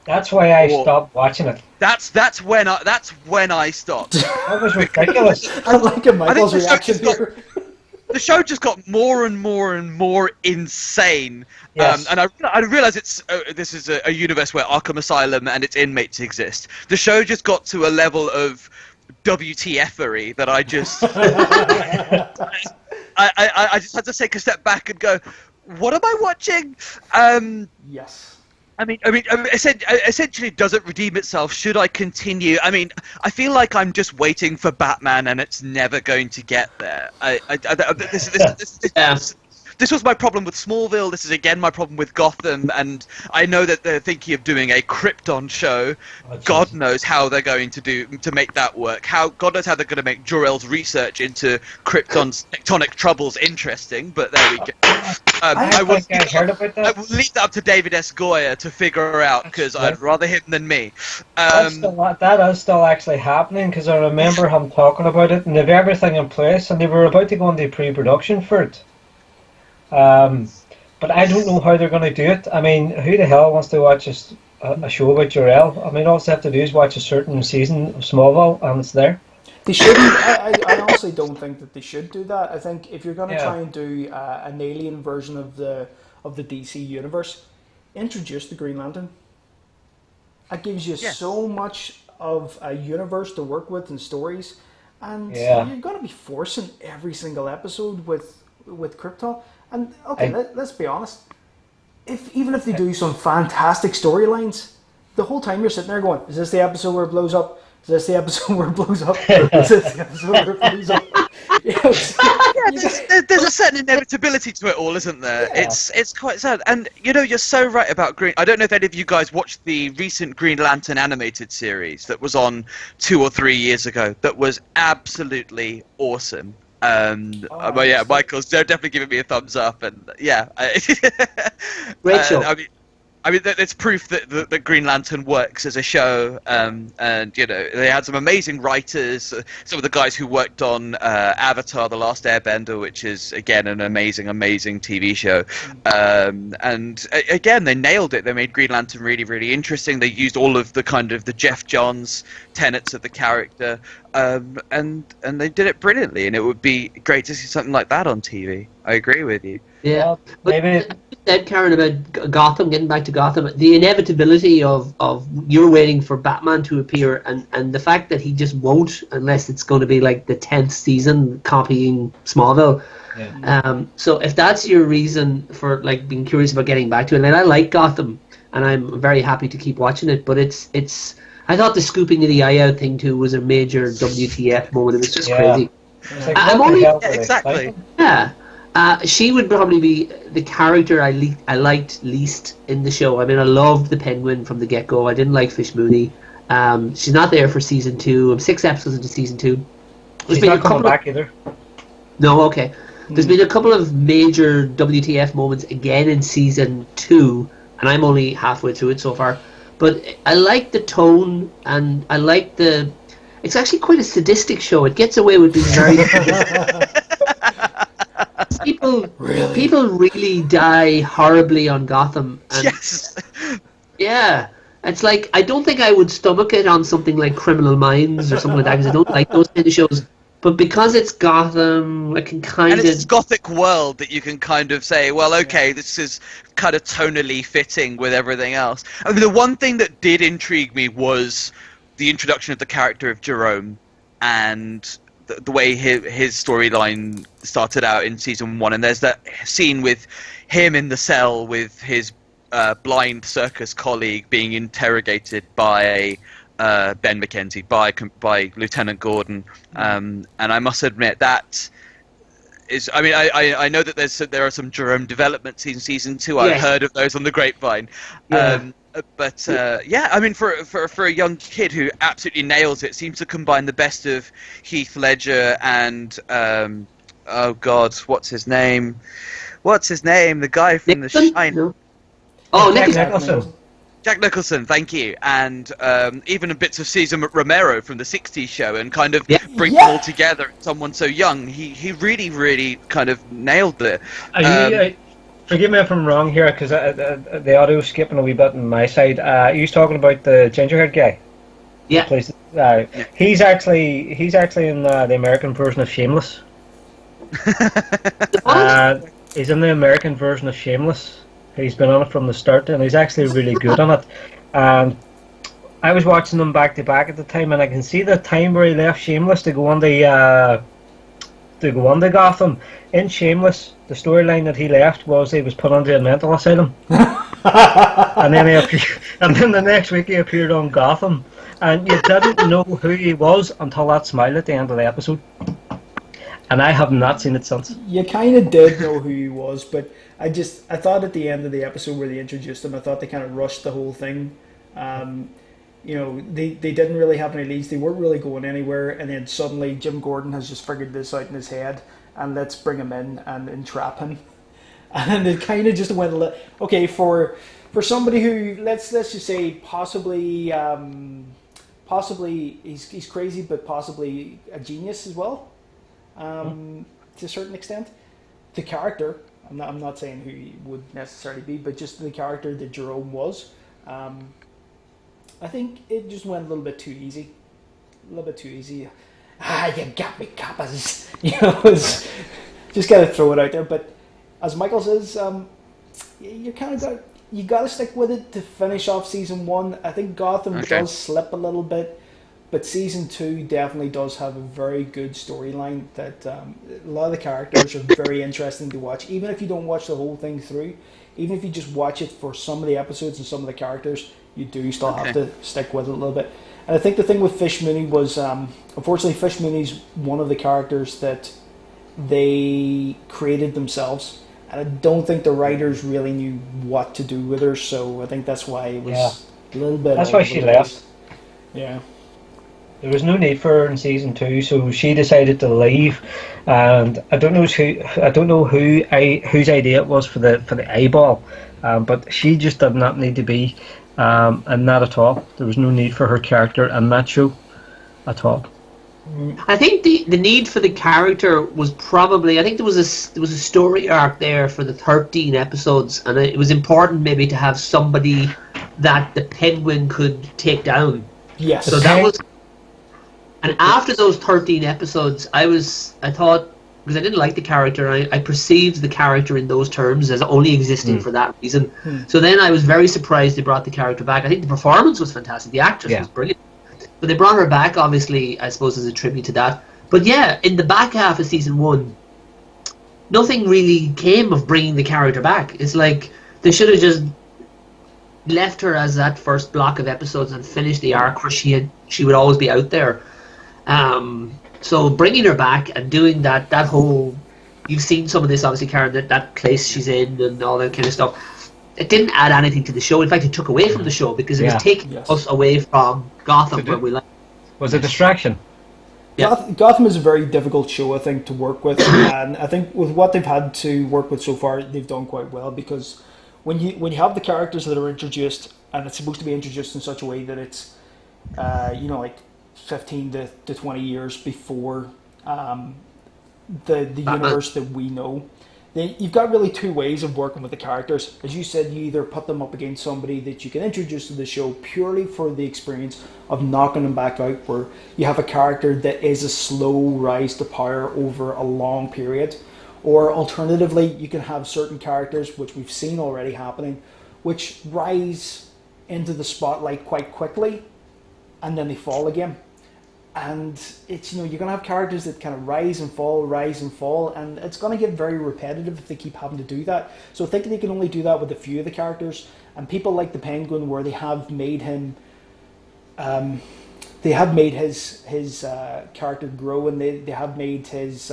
B: That's why I stopped watching it.
C: That's when I stopped.
B: That was ridiculous.
A: I like Michael's reaction here.
C: The show just got more and more and more insane.
B: Yes.
C: And I realize this is a universe where Arkham Asylum and its inmates exist. The show just got to a level of WTF-ery that I just I just had to take a step back and go, what am I watching?
A: Yes.
C: I mean, essentially, does it redeem itself? Should I continue? I mean, I feel like I'm just waiting for Batman, and it's never going to get there. This was my problem with Smallville. This is again my problem with Gotham, and I know that they're thinking of doing a Krypton show. God knows how they're going to make that work. God knows how they're going to make Jor-El's research into Krypton's tectonic troubles interesting. But there we go. I will leave that up to David S. Goyer to figure out, because I'd rather him than me.
B: That is still actually happening, because I remember him talking about it, and they have everything in place, and they were about to go into pre-production for it. But I don't know how they're going to do it. I mean, who the hell wants to watch a show about Jor-El? I mean, all you have to do is watch a certain season of Smallville, and it's there.
A: They shouldn't. I honestly don't think that they should do that. I think if you're going to try and do an alien version of the DC universe, introduce the Green Lantern. It gives you so much of a universe to work with and stories, and you're going to be forcing every single episode with Krypton. And okay, let's be honest. Even if they do some fantastic storylines, the whole time you're sitting there going, "Is this the episode where it blows up? Is this the episode where it blows up? Is this the episode where it blows up?"
C: There's a certain inevitability to it all, isn't there? Yeah. It's quite sad. And you're so right about Green. I don't know if any of you guys watched the recent Green Lantern animated series that was on 2 or 3 years ago. That was absolutely awesome. But yeah, Michael's definitely giving me a thumbs up, and yeah,
D: great show.
C: I mean, it's proof that the Green Lantern works as a show, and they had some amazing writers. Some of the guys who worked on Avatar: The Last Airbender, which is again an amazing TV show, and again they nailed it. They made Green Lantern really, really interesting. They used all of the kind of the Jeff Johns tenets of the character, and they did it brilliantly. And it would be great to see something like that on TV. I agree with you.
D: Yeah, but maybe said, Karen, about Gotham, getting back to Gotham, the inevitability of you're waiting for Batman to appear, and the fact that he just won't unless it's going to be like the 10th season copying Smallville. Yeah. So if that's your reason for like being curious about getting back to it, and I like Gotham, and I'm very happy to keep watching it, but it's I thought the scooping of the eye out thing too was a major WTF moment. It was just crazy.
B: Like, I'm only
C: exactly.
D: Yeah. She would probably be the character I liked least in the show. I mean, I loved the Penguin from the get-go. I didn't like Fish Mooney. She's not there for season 2. I'm 6 episodes into season 2.
B: She's not coming back either.
D: No, okay. There's been a couple of major WTF moments again in season 2, and I'm only halfway through it so far. But I like the tone, and I like the... It's actually quite a sadistic show. It gets away with being very... People really die horribly on Gotham. And
C: yes.
D: Yeah. It's like, I don't think I would stomach it on something like Criminal Minds or something like that, because I don't like those kind of shows. But because it's Gotham, I can kind of...
C: And it's gothic world that you can kind of say, well, okay, this is kind of tonally fitting with everything else. I mean, the one thing that did intrigue me was the introduction of the character of Jerome, and the way his storyline started out in season 1. And there's that scene with him in the cell with his blind circus colleague being interrogated by Ben McKenzie, by Lieutenant Gordon, and I must admit that is. I mean, I know that there are some Jerome developments in season 2. I've heard of those on the grapevine. Yeah. But yeah, I mean, for a young kid who absolutely nails it, seems to combine the best of Heath Ledger and oh God, what's his name? The guy from The Shine.
D: No. Oh,
B: Jack Nicholson.
C: Jack Nicholson, thank you, and even a bits of Cesar Romero from the '60s show, and kind of bring them all together. Someone so young, he really, really kind of nailed it.
B: Forgive me if I'm wrong here, because the audio skipping a wee bit on my side. You was talking about the ginger-haired guy.
D: Yeah.
B: He's actually in the American version of Shameless. He's in the American version of Shameless. He's been on it from the start, and he's actually really good on it. And I was watching them back to back at the time, and I can see the time where he left Shameless to go on the Gotham. In Shameless, the storyline that he left was he was put into a mental asylum, and then the next week he appeared on Gotham, and you didn't know who he was until that smile at the end of the episode. And I have not seen it since.
A: You kind of did know who he was, but I thought at the end of the episode where they introduced him, I thought they kind of rushed the whole thing. They didn't really have any leads. They weren't really going anywhere, and then suddenly Jim Gordon has just figured this out in his head, and let's bring him in and entrap him. And it kind of just went okay for somebody who let's just say possibly he's crazy, but possibly a genius as well. To a certain extent, the character. I'm not saying who he would necessarily be, but just the character that Jerome was. I think it just went a little bit too easy. you got me, Kappas. It's, just gotta throw it out there. But as Michael says, you kind of got to stick with it to finish off season 1. I think Gotham does slip a little bit, but season 2 definitely does have a very good storyline. That a lot of the characters are very interesting to watch, even if you don't watch the whole thing through. Even if you just watch it for some of the episodes and some of the characters, you do still have to stick with it a little bit. And I think the thing with Fish Mooney was, unfortunately, Fish Mooney's one of the characters that they created themselves. And I don't think the writers really knew what to do with her, so I think that's why it was a little bit...
B: That's why she left.
A: Yeah.
B: There was no need for her in season 2, so she decided to leave. And I don't know whose idea it was for the eyeball, but she just did not need to be, and not at all. There was no need for her character in that show at all.
D: I think the need for the character was probably, I think there was a story arc there for the 13 episodes, and it was important maybe to have somebody that the Penguin could take down.
A: Yes.
D: So that was, and after those 13 episodes, I thought, because I didn't like the character, I perceived the character in those terms as only existing for that reason. So then I was very surprised they brought the character back. I think the performance was fantastic. The actress was brilliant. But they brought her back, obviously, I suppose, as a tribute to that. But yeah, in the back half of season 1, nothing really came of bringing the character back. It's like they should have just left her as that first block of episodes and finished the arc where she would always be out there. So bringing her back and doing that whole... You've seen some of this, obviously, Karen, that place she's in and all that kind of stuff. It didn't add anything to the show. In fact, it took away from the show because it was taking us away from Gotham, where we like.
B: Was a distraction.
A: Yeah. Gotham is a very difficult show, I think, to work with, and I think with what they've had to work with so far, they've done quite well. Because when you have the characters that are introduced, and it's supposed to be introduced in such a way that it's, like 15 to 20 years before the universe that we know. You've got really two ways of working with the characters. As you said, you either put them up against somebody that you can introduce to the show purely for the experience of knocking them back out, where you have a character that is a slow rise to power over a long period. Or alternatively, you can have certain characters, which we've seen already happening, which rise into the spotlight quite quickly and then they fall again. And it's, you're going to have characters that kind of rise and fall, and it's going to get very repetitive if they keep having to do that. So I think they can only do that with a few of the characters. And people like the Penguin, where they have made him, his character grow, and they have made his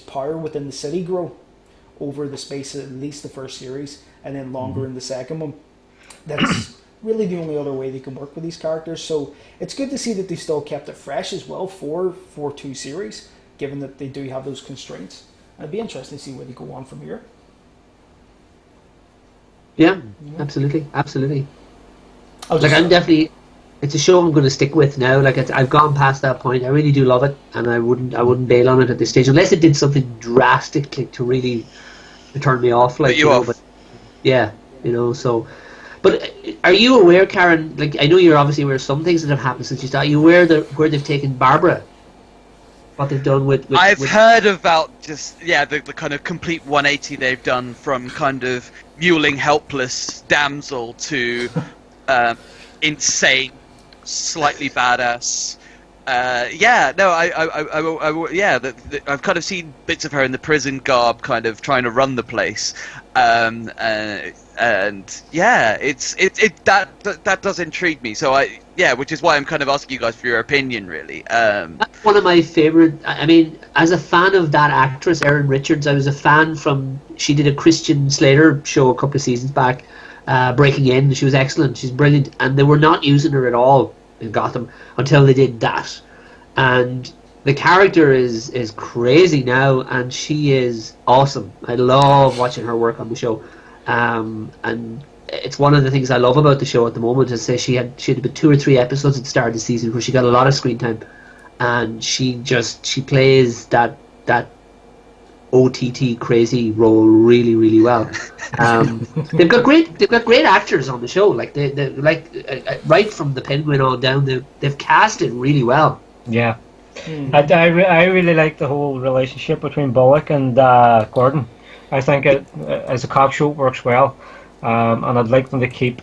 A: power within the city grow over the space of at least the first series, and then longer in the second one. That's really the only other way they can work with these characters. So it's good to see that they still kept it fresh as well for 2 series, given that they do have those constraints. And it'd be interesting to see where they go on from here.
D: Yeah, absolutely. I'm definitely... It's a show I'm going to stick with now. I've gone past that point. I really do love it, and I wouldn't bail on it at this stage unless it did something drastically to really turn me off. But yeah, so... But are you aware, Karen, I know you're obviously aware of some things that have happened since you started. Are you aware where they've taken Barbara? What they've done with
C: I've heard about the kind of complete 180 they've done from kind of mewling helpless damsel to insane, slightly badass. I've kind of seen bits of her in the prison garb, kind of trying to run the place, that does intrigue me. So which is why I'm kind of asking you guys for your opinion, really.
D: That's one of my favorite. I mean, as a fan of that actress, Erin Richards, I was a fan she did a Christian Slater show a couple of seasons back, Breaking In. She was excellent. She's brilliant, and they were not using her at all in Gotham until they did that. And the character is crazy now, and she is awesome. I love watching her work on the show, and it's one of the things I love about the show at the moment. Is say she had about 2 or 3 episodes at the start of the season where she got a lot of screen time, and she plays that OTT crazy role really, really well. They've got great actors on the show. Right from the Penguin on down, they've cast it really well.
B: Yeah. I really like the whole relationship between Bullock and Gordon. I think it as a cop show it works well, and I'd like them to keep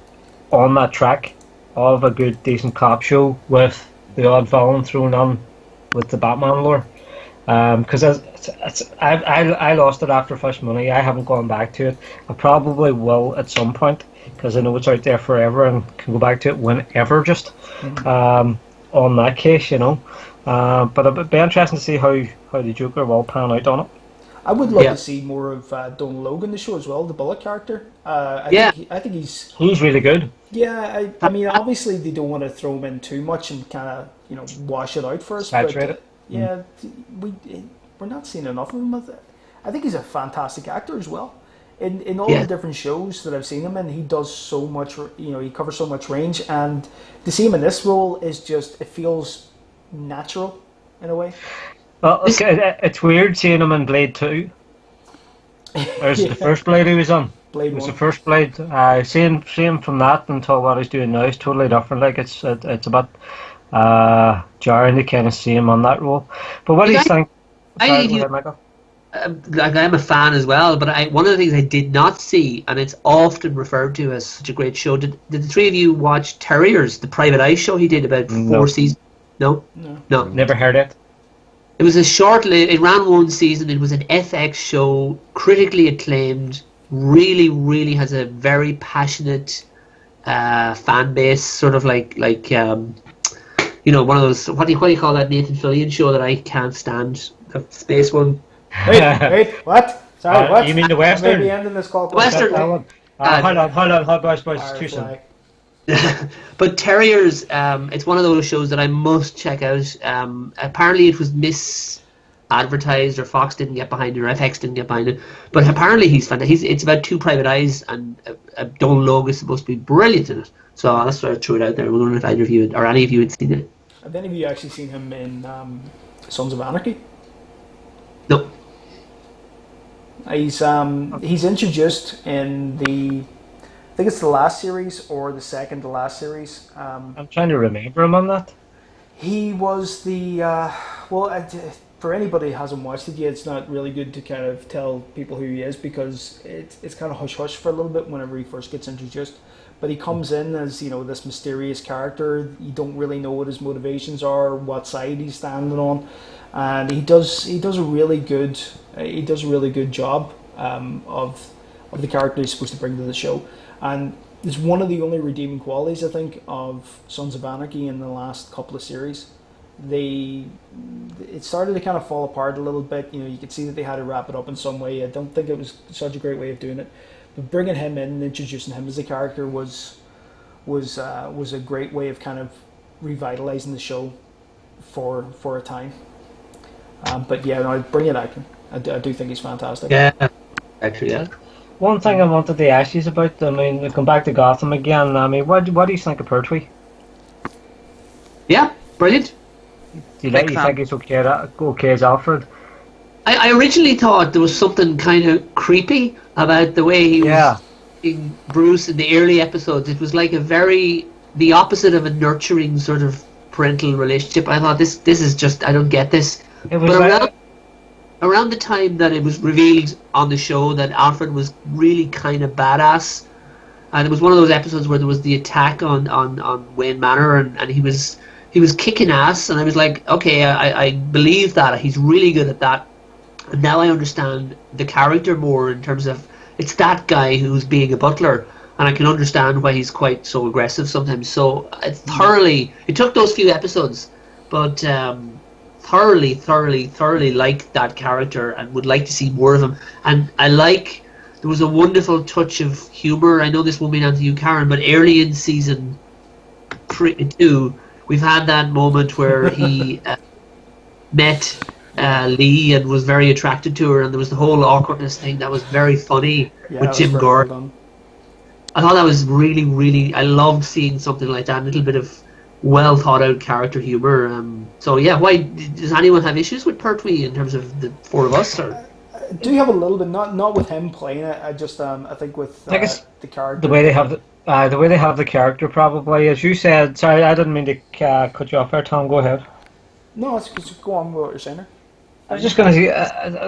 B: on that track of a good, decent cop show with the odd villain thrown on with the Batman lore. Because I lost it after Fish Money. I haven't gone back to it. I probably will at some point because I know it's out there forever and can go back to it whenever. Just on that case, you know. But it'd be interesting to see how the Joker will pan out on it.
A: I would love to see more of Donald Logue in the show as well, the Bullock character. I think he's
B: really good.
A: Yeah, I mean, obviously they don't want to throw him in too much and kind of wash it out for us.
B: Saturate it.
A: We're not seeing enough of him. I think he's a fantastic actor as well. In all the different shows that I've seen him in, he does so much. He covers so much range, and to see him in this role is just it feels natural in a way.
B: Well, it's weird seeing him in Blade 2. There's the first Blade he was on. It was the first Blade. Seeing from that until what he's doing now is totally different. Like it's a bit jarring to kind of see him on that role. But what do you think? Michael?
D: Like I'm a fan as well, but one of the things I did not see, and it's often referred to as such a great show. Did the three of you watch Terriers, the Private Eye show he did about 4 seasons? No,
B: never heard it.
D: It was it ran 1 season. It was an FX show, critically acclaimed. Really, really has a very passionate fan base. Sort of like one of those. What do you call that Nathan Fillion show that I can't stand? The space one.
A: Wait, what? Sorry, what?
B: You mean the Western?
A: Maybe ending this call.
D: The Western.
B: Hold on, boys, too soon.
D: But Terriers, it's one of those shows that I must check out. Apparently it was misadvertised, or Fox didn't get behind it, or FX didn't get behind it. But apparently he's fantastic. It's about 2 private eyes, and Donald Logue is supposed to be brilliant in it. So that's why I threw it out there. I wondering if either of you or any of you had seen it.
A: Have any of you actually seen him in Sons of Anarchy?
D: No.
A: He's introduced in I think it's the last series or the second to last series.
B: I'm trying to remember him on that.
A: He was for anybody who hasn't watched it yet, it's not really good to kind of tell people who he is because it's kind of hush-hush for a little bit whenever he first gets introduced. But he comes in as, this mysterious character. You don't really know what his motivations are, what side he's standing on. And he does a really good job of the character he's supposed to bring to the show. And it's one of the only redeeming qualities, I think, of Sons of Anarchy in the last couple of series. It started to kind of fall apart a little bit. You could see that they had to wrap it up in some way. I don't think it was such a great way of doing it. But bringing him in and introducing him as a character was a great way of kind of revitalizing the show for a time. But yeah, no, bring it back. I do think he's fantastic.
D: Yeah, actually, yeah.
B: One thing I wanted to ask you is about, we come back to Gotham again. What do you think of Pertwee?
D: Yeah, brilliant.
B: Do you think he's okay as Alfred?
D: I originally thought there was something kind of creepy about the way he was being Bruce in the early episodes. It was like the opposite of a nurturing sort of parental relationship. I thought this is just, I don't get this.
B: It was
D: around the time that it was revealed on the show that Alfred was really kind of badass, and it was one of those episodes where there was the attack on Wayne Manor, and he was kicking ass, and I was like, okay, I believe that he's really good at that, and now I understand the character more in terms of it's that guy who's being a butler, and I can understand why he's quite so aggressive sometimes. So it took those few episodes, but thoroughly liked that character and would like to see more of him. And there was a wonderful touch of humour. I know this won't be down to you, Karen, but early in season 2, we've had that moment where he met Lee and was very attracted to her, and there was the whole awkwardness thing that was very funny with Jim Gordon. I thought that was really, really, I loved seeing something like that, a little bit of well thought out character humor. So yeah, why does anyone have issues with Pertwee in terms of the 4 of us? Or?
A: I do have a little bit, not with him playing it. I just I think with the character,
B: the way they have the character, probably as you said. Sorry, I didn't mean to cut you off there, Tom. Go ahead.
A: No, it's go on with what you're saying there.
B: I was just going to say,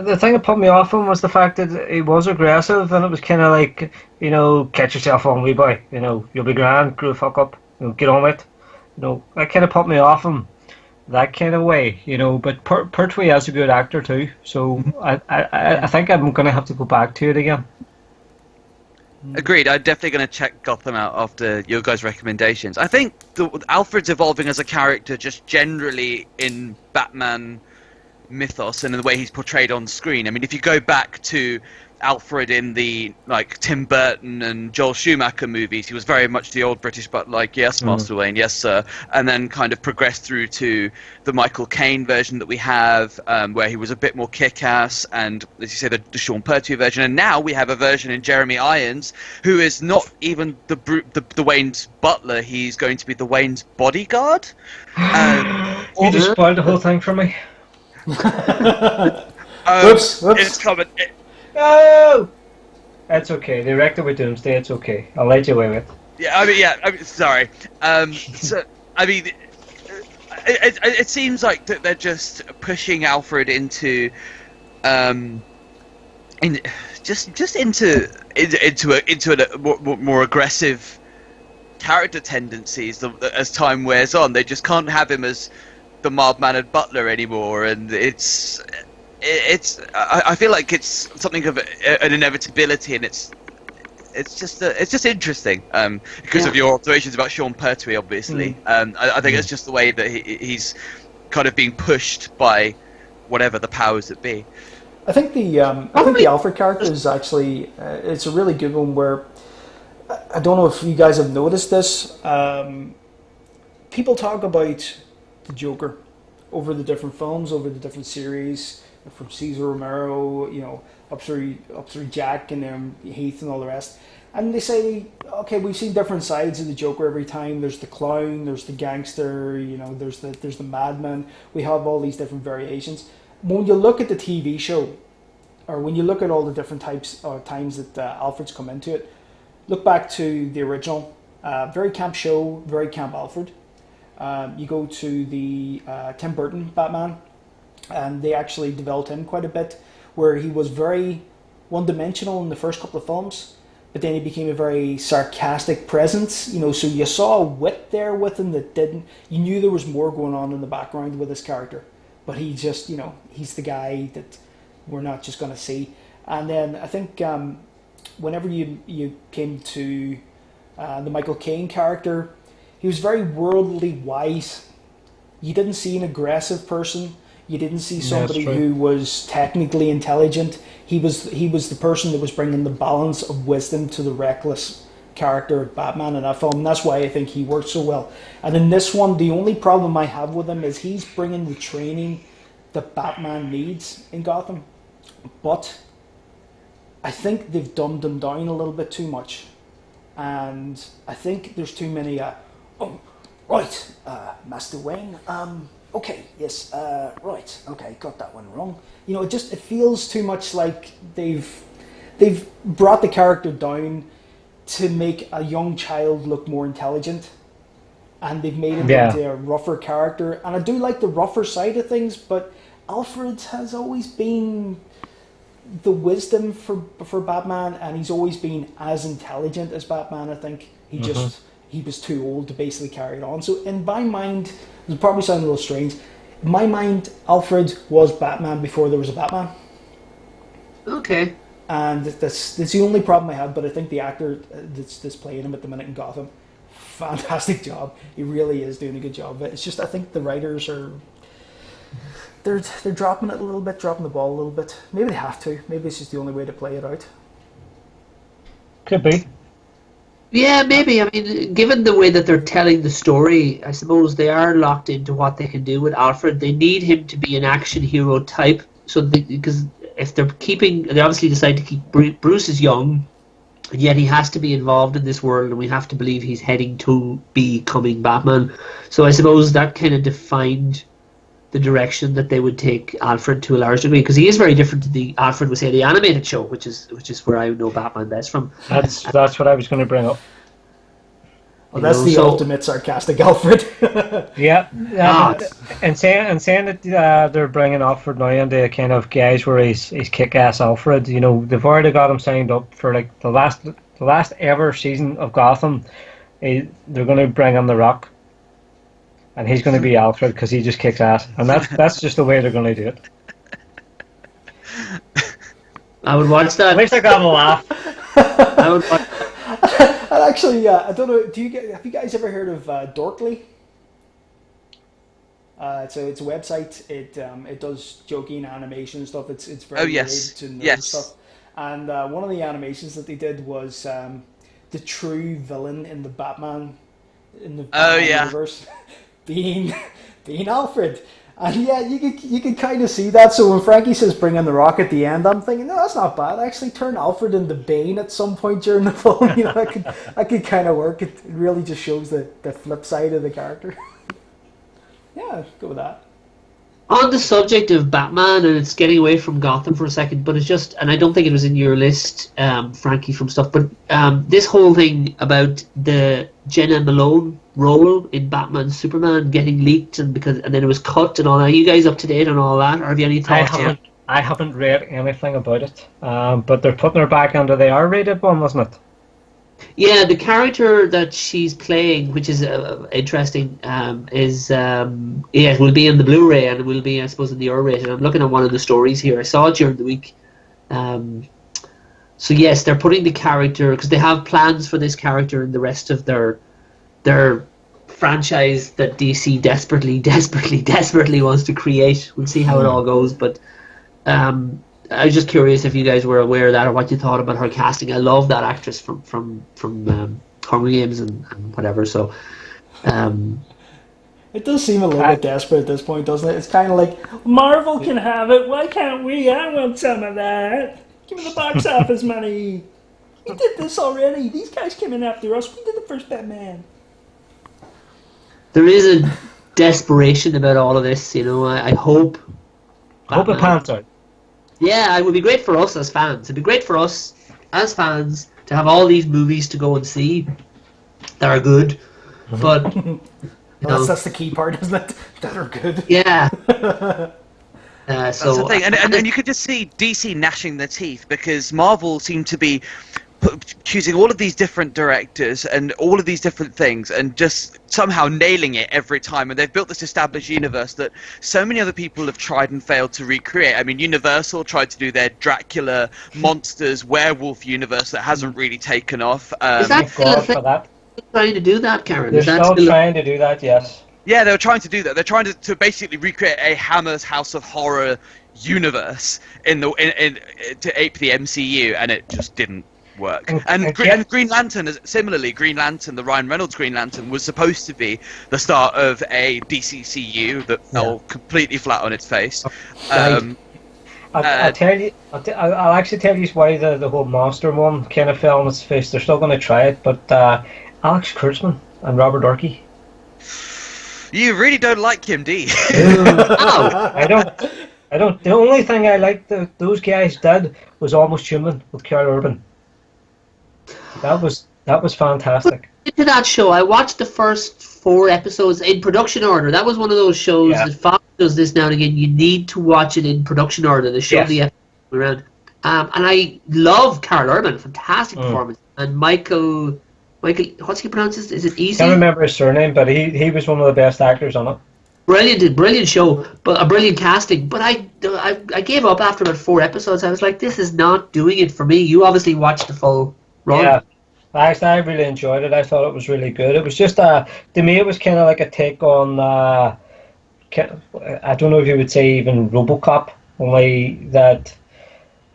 B: the thing that put me off him was the fact that he was aggressive, and it was kind of like, catch yourself on, wee boy. You'll be grand, grow the fuck up, get on with it. That kind of put me off him that kind of way, But Pertwee is a good actor too, so I think I'm going to have to go back to it again.
C: Agreed. I'm definitely going to check Gotham out after your guys' recommendations. I think Alfred's evolving as a character just generally in Batman mythos and in the way he's portrayed on screen. I mean, if you go back to Alfred in the Tim Burton and Joel Schumacher movies, he was very much the old British butler, yes, Master Wayne, yes, sir, and then kind of progressed through to the Michael Caine version that we have, where he was a bit more kick-ass, and as you say, the Sean Pertwee version, and now we have a version in Jeremy Irons who is not even the Wayne's butler; he's going to be the Wayne's bodyguard.
B: You just spoiled the whole thing for me.
A: Whoops.
C: It's coming.
B: No! That's okay. They wrecked it with Doomsday. It's okay. I'll let you away with it.
C: I mean, sorry. It seems like that they're just pushing Alfred into, into a more aggressive character tendencies as time wears on. They just can't have him as the mild-mannered butler anymore, and I feel like it's something of an inevitability, and it's just interesting because of your observations about Sean Pertwee, obviously. I think it's just the way that he's kind of being pushed by whatever the powers that be.
A: I think the Alfred character is actually it's a really good one. Where I don't know if you guys have noticed this. People talk about the Joker over the different films, over the different series. From Cesar Romero, up through Jack and Heath and all the rest, and they say, okay, we've seen different sides of the Joker every time. There's the clown, there's the gangster, there's the madman. We have all these different variations. When you look at the TV show, or when you look at all the different times that Alfred's come into it, look back to the original, very camp show, very camp Alfred. You go to the Tim Burton Batman. And they actually developed him quite a bit, where he was very one-dimensional in the first couple of films, but then he became a very sarcastic presence, so you saw a wit there with him that you knew there was more going on in the background with his character, but he just, he's the guy that we're not just going to see. And then I think whenever you came to the Michael Caine character, he was very worldly wise. You didn't see an aggressive person. You didn't see somebody who was technically intelligent. He was the person that was bringing the balance of wisdom to the reckless character of Batman in that film. And that's why I think he worked so well. And in this one, the only problem I have with him is he's bringing the training that Batman needs in Gotham. But I think they've dumbed him down a little bit too much. And I think there's too many, Master Wayne, okay, yes, right, okay, got that one wrong. It feels too much like they've brought the character down to make a young child look more intelligent, and they've made him into a rougher character. And I do like the rougher side of things, but Alfred has always been the wisdom for Batman, and he's always been as intelligent as Batman. I think he was too old to basically carry it on. So in my mind, it probably sound a little strange. In my mind, Alfred was Batman before there was a Batman.
D: Okay.
A: And that's the only problem I have, but I think the actor that's playing him at the minute in Gotham, fantastic job. He really is doing a good job. It's just, I think the writers are... They're dropping it a little bit, dropping the ball a little bit. Maybe they have to. Maybe it's just the only way to play it out.
B: Could be.
D: Yeah, maybe. I mean, given the way that they're telling the story, I suppose they are locked into what they can do with Alfred. They need him to be an action hero type, because if they obviously decide to keep Bruce is young, and yet he has to be involved in this world, and we have to believe he's heading to becoming Batman. So I suppose that kind of defined the direction that they would take Alfred to a large degree, because he is very different to the Alfred we say the animated show, which is where I know Batman best from.
B: That's what I was going to bring up.
A: Well, that's the ultimate sarcastic Alfred.
B: Yeah, and saying that they're bringing Alfred now into kind of guys where he's kick-ass Alfred. You know, they've already got him signed up for like the last ever season of Gotham. They're going to bring in The Rock, and he's going to be Alfred because he just kicks ass, and that's just the way they're going to do it.
D: I would watch that.
B: At least I got a laugh.
D: I would watch.
A: And actually, I don't know. Have you guys ever heard of Dorkly? It's a website. It does joking animation stuff. It's very related to nerd stuff. And one of the animations that they did was the true villain in the Batman universe being Alfred. And yeah, you could kind of see that. So when Frankie says bring in The Rock at the end, I'm thinking, no, that's not bad. Actually, turn Alfred into Bane at some point during the film. You know, I could kind of work. It really just shows the flip side of the character. Yeah, go with that.
D: On the subject of Batman, and it's getting away from Gotham for a second, but it's just, and I don't think it was in your list, Frankie, from stuff, but this whole thing about the Jenna Malone role in Batman Superman getting leaked and then it was cut and all that. Are you guys up to date on all that, or have you any thoughts yet?
B: I haven't read anything about it, but they're putting her back under the R-rated one, wasn't it?
D: Yeah, the character that she's playing, which is interesting, it will be in the Blu-ray and it will be, I suppose, in the R-rated. I'm looking at one of the stories here. I saw it during the week. So yes, they're putting the character, because they have plans for this character in the rest of their franchise that DC desperately wants to create. We'll see how it all goes, but I was just curious if you guys were aware of that or what you thought about her casting. I love that actress from Hunger Games and whatever. So
A: it does seem a little bit desperate at this point, doesn't it? It's kind of like, Marvel can have it, why can't we? I want some of that. Give me the box office money. We did this already. These guys came in after us. We did the first Batman.
D: There is a desperation about all of this, you know. I hope
B: it pans out.
D: Yeah, it would be great for us as fans. It'd be great for us as fans to have all these movies to go and see that are good. But
A: that's the key part, isn't it? That are good.
D: Yeah.
C: That's the thing, and you could just see DC gnashing their teeth because Marvel seemed to be choosing all of these different directors and all of these different things and just somehow nailing it every time, and they've built this established universe that so many other people have tried and failed to recreate. I mean, Universal tried to do their Dracula monsters werewolf universe that hasn't really taken off.
D: Is that still a thing? Trying to do that, Karen?
B: They're still trying to do that, yes.
C: Yeah, they were trying to do that. They're trying to basically recreate a Hammer's House of Horror universe to ape the MCU, and it just didn't work. And Green Lantern, similarly, Green Lantern, the Ryan Reynolds Green Lantern, was supposed to be the start of a DCCU that fell completely flat on its face.
B: I'll actually tell you why the whole monster one kind of fell on its face. They're still going to try it, but Alex Kurtzman and Robert Orkey.
C: You really don't like him, do you?
D: No,
B: I don't. The only thing I liked those guys did was Almost Human with Carl Urban. That was fantastic.
D: Into that show, I watched the first 4 episodes in production order. That was one of those shows that Fox does this now and again. You need to watch it in production order. They show the episode around. And I love Carl Urban, fantastic performance. And Michael, what's he pronounce? Is it easy?
B: I can't remember his surname, but he was one of the best actors on it.
D: Brilliant show, but a brilliant casting. But I gave up after about 4 episodes. I was like, this is not doing it for me. You obviously watched the full run.
B: Yeah, I really enjoyed it. I thought it was really good. It was just to me, it was kind of like a take on. I don't know if you would say even RoboCop, only that.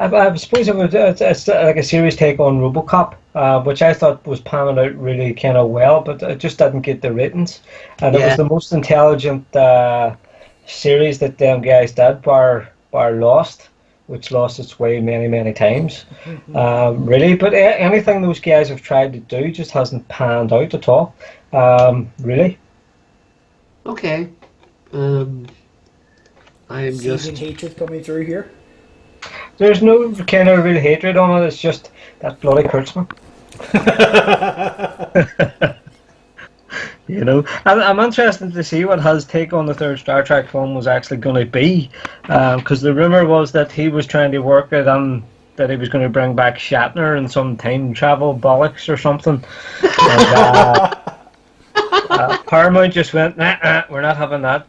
B: I suppose it's like a serious take on RoboCop, which I thought was panning out really kind of well, but it just didn't get the ratings. And it was the most intelligent series that them guys did, bar Lost, which lost its way many times, really. But anything those guys have tried to do just hasn't panned out at all, really.
D: Okay. I'm just
A: seeing hatred coming through here.
B: There's no kind of real hatred on it. It's just that bloody Kurtzman. You know, I'm interested to see what his take on the third Star Trek film was actually going to be, because the rumor was that he was trying to work it on that he was going to bring back Shatner and some time travel bollocks or something. And, Paramount just went, nah, we're not having that.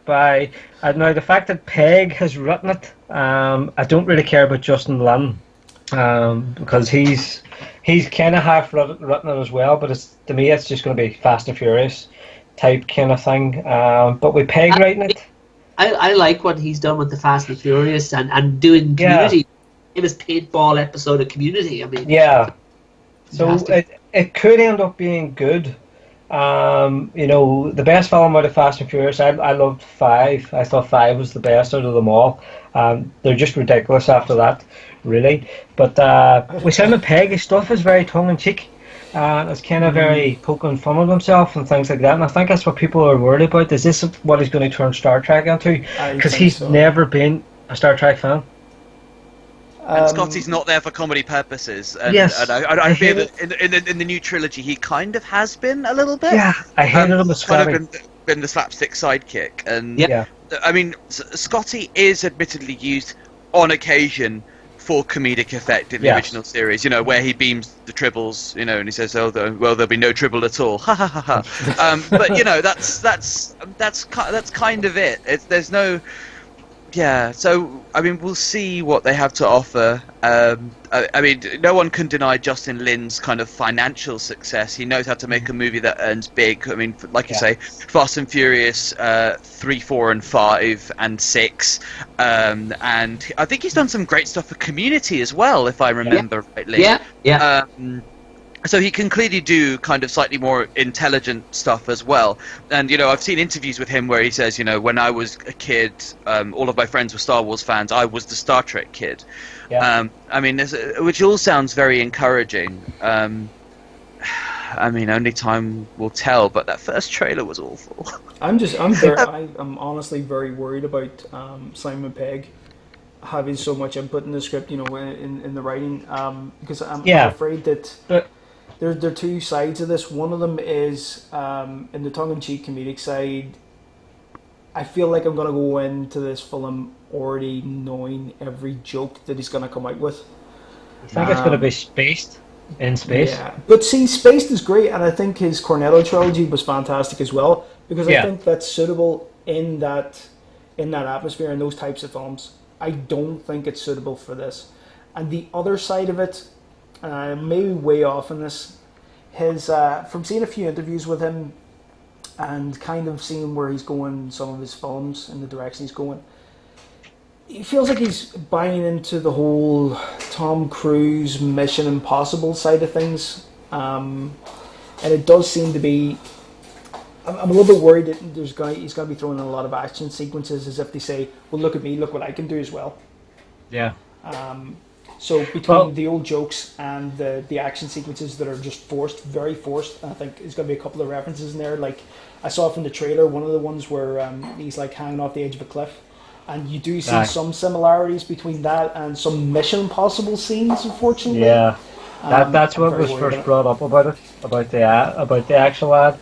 B: Now the fact that Pegg has written it, I don't really care about Justin Lin, because he's kind of half written it as well. But to me, it's just going to be Fast and Furious type kind of thing. But with Pegg writing it,
D: I like what he's done with the Fast and Furious and doing Community. Yeah. It was paintball episode of Community. I mean,
B: yeah. So it could end up being good. You know, the best film out of Fast and Furious, I loved 5. I thought 5 was the best out of them all. They're just ridiculous after that, really. But with Simon Pegg, his stuff is very tongue-in-cheek. It's kind of very poking fun of himself and things like that. And I think that's what people are worried about. Is this what he's going to turn Star Trek into? Because he's never been a Star Trek fan.
C: And Scotty's not there for comedy purposes. And,
B: yes.
C: And I fear that in the new trilogy, he kind of has been a little bit.
B: Yeah, I hated him as
C: kind of been the slapstick sidekick. And
B: yeah.
C: I mean, Scotty is admittedly used on occasion for comedic effect in the original series. You know, where he beams the tribbles. You know, and he says, "Oh, well, there'll be no tribble at all." Ha ha ha ha. But you know, that's kind of it. There's no. Yeah, so, I mean, we'll see what they have to offer. I mean, no one can deny Justin Lin's kind of financial success. He knows how to make a movie that earns big. I mean, like you say, Fast and Furious 3, 4, and 5, and 6. And I think he's done some great stuff for Community as well, if I remember rightly.
D: Yeah.
C: So he can clearly do kind of slightly more intelligent stuff as well. And, you know, I've seen interviews with him where he says, you know, when I was a kid, all of my friends were Star Wars fans. I was the Star Trek kid. Yeah. I mean, which all sounds very encouraging. I mean, only time will tell, but that first trailer was awful.
A: I'm honestly very worried about Simon Pegg having so much input in the script, you know, in the writing, because I'm afraid that... There are two sides of this. One of them is in the tongue-in-cheek comedic side. I feel like I'm going to go into this film already knowing every joke that he's going to come out with.
B: You think it's going to be spaced in space? Yeah,
A: but see, Spaced is great, and I think his Cornetto trilogy was fantastic as well, because I think that's suitable in that atmosphere and those types of films. I don't think it's suitable for this. And the other side of it, maybe way off in this, his from seeing a few interviews with him and kind of seeing where he's going, some of his films and the direction he's going, he feels like he's buying into the whole Tom Cruise Mission Impossible side of things, and it does seem to be. I'm a little bit worried that he's going to be throwing in a lot of action sequences, as if they say, "Well, look at me, look what I can do as well."
B: Yeah.
A: So between the old jokes and the action sequences that are just forced, very forced, I think there's going to be a couple of references in there. Like I saw from the trailer, one of the ones where he's like hanging off the edge of a cliff, and you do see some similarities between that and some Mission Impossible scenes. Unfortunately,
B: yeah, that's what was first brought up about it, about the actual ad.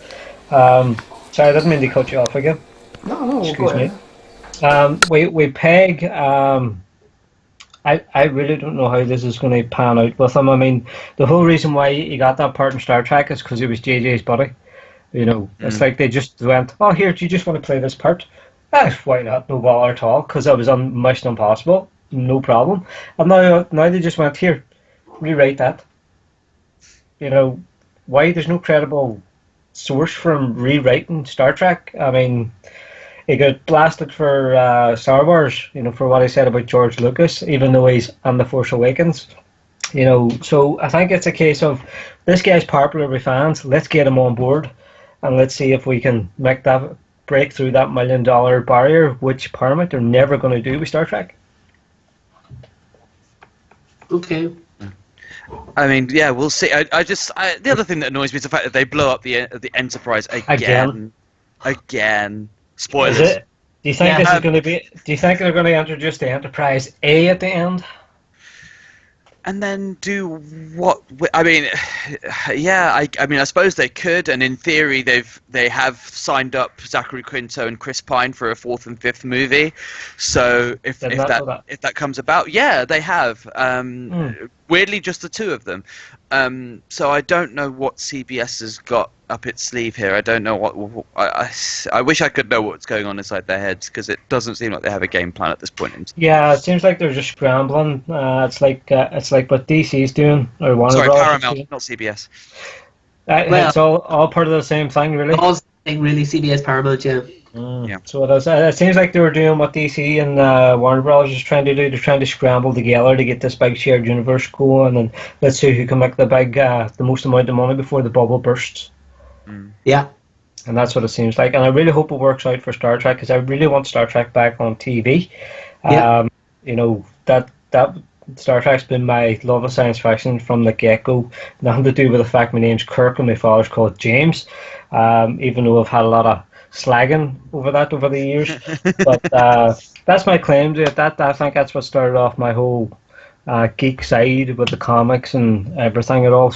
B: Sorry, I didn't mean to cut you off again.
A: No,
B: excuse me. We Peg. I really don't know how this is going to pan out with him. I mean, the whole reason why he got that part in Star Trek is because he was JJ's buddy. You know, it's like they just went, "Oh, here, do you just want to play this part?" Why not? No bother at all, because I was on Mission Impossible, no problem. And now they just went, "Here, rewrite that." You know, why? There's no credible source from rewriting Star Trek. I mean, he got blasted for Star Wars, you know, for what he said about George Lucas, even though he's on The Force Awakens. You know, so I think it's a case of this guy's popular with fans. Let's get him on board, and let's see if we can make that break through that $1 million barrier, which Paramount are never going to do with Star Trek.
D: Okay.
C: I mean, yeah, we'll see. The other thing that annoys me is the fact that they blow up the Enterprise again. Spoilers.
B: Is it? Do you think this is going to be? Do you think they're going to introduce the Enterprise A at the end?
C: and then do what? I mean, yeah. I mean, I suppose they could, and in theory, they have signed up Zachary Quinto and Chris Pine for a 4th and 5th movie. So if that comes about, yeah, they have. Weirdly, just the 2 of them. So I don't know what CBS has got up its sleeve here. I don't know what. I wish I could know what's going on inside their heads, because it doesn't seem like they have a game plan at this point in time.
B: Yeah, it seems like they're just scrambling. It's like what DC's doing, or Warner Bros.
C: Paramount, not CBS.
B: It's all part of the same thing, really.
D: All thing, really. CBS, Paramount, yeah.
C: Yeah.
B: So it seems like they were doing what DC and Warner Bros. Is trying to do. They're trying to scramble together to get this big shared universe going, and let's see who can make the most amount of money before the bubble bursts.
D: Yeah.
B: And that's what it seems like. And I really hope it works out for Star Trek, because I really want Star Trek back on TV.
D: Yeah.
B: You know, that Star Trek's been my love of science fiction from the get-go. Nothing to do with the fact my name's Kirk and my father's called James, even though I've had a lot of slagging over the years. But that's my claim to it. I think that's what started off my whole geek side with the comics and everything. It all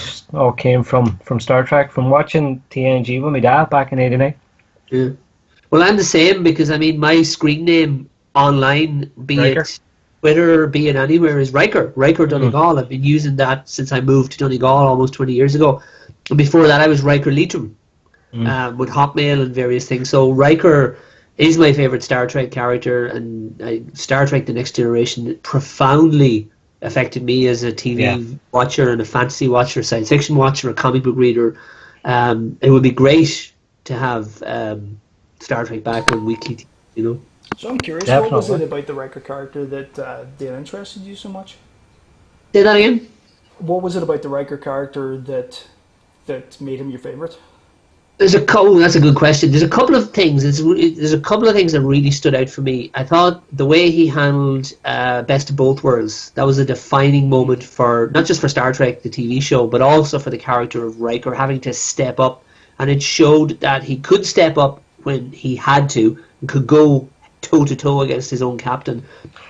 B: came from Star Trek, from watching TNG with my dad back in '89.
D: Yeah. Well, I'm the same, because I mean, my screen name online, be
B: Riker.
D: it Twitter, be it anywhere, is Riker Donegal. I've been using that since I moved to Donegal almost 20 years ago. And before that, I was Riker Leitrim with Hotmail and various things. So Riker is my favorite Star Trek character, and Star Trek: The Next Generation profoundly affected me as a TV watcher and a fantasy watcher, science fiction watcher, a comic book reader. It would be great to have Star Trek back on weekly TV, you know.
A: So I'm curious,
B: Definitely.
A: what was it about the Riker character that interested you so much?
D: Say that again?
A: What was it about the Riker character that made him your favourite?
D: That's a good question. There's a couple of things. There's a couple of things that really stood out for me. I thought the way he handled Best of Both Worlds, that was a defining moment for not just for Star Trek the TV show, but also for the character of Riker having to step up, and it showed that he could step up when he had to and could go toe to toe against his own captain,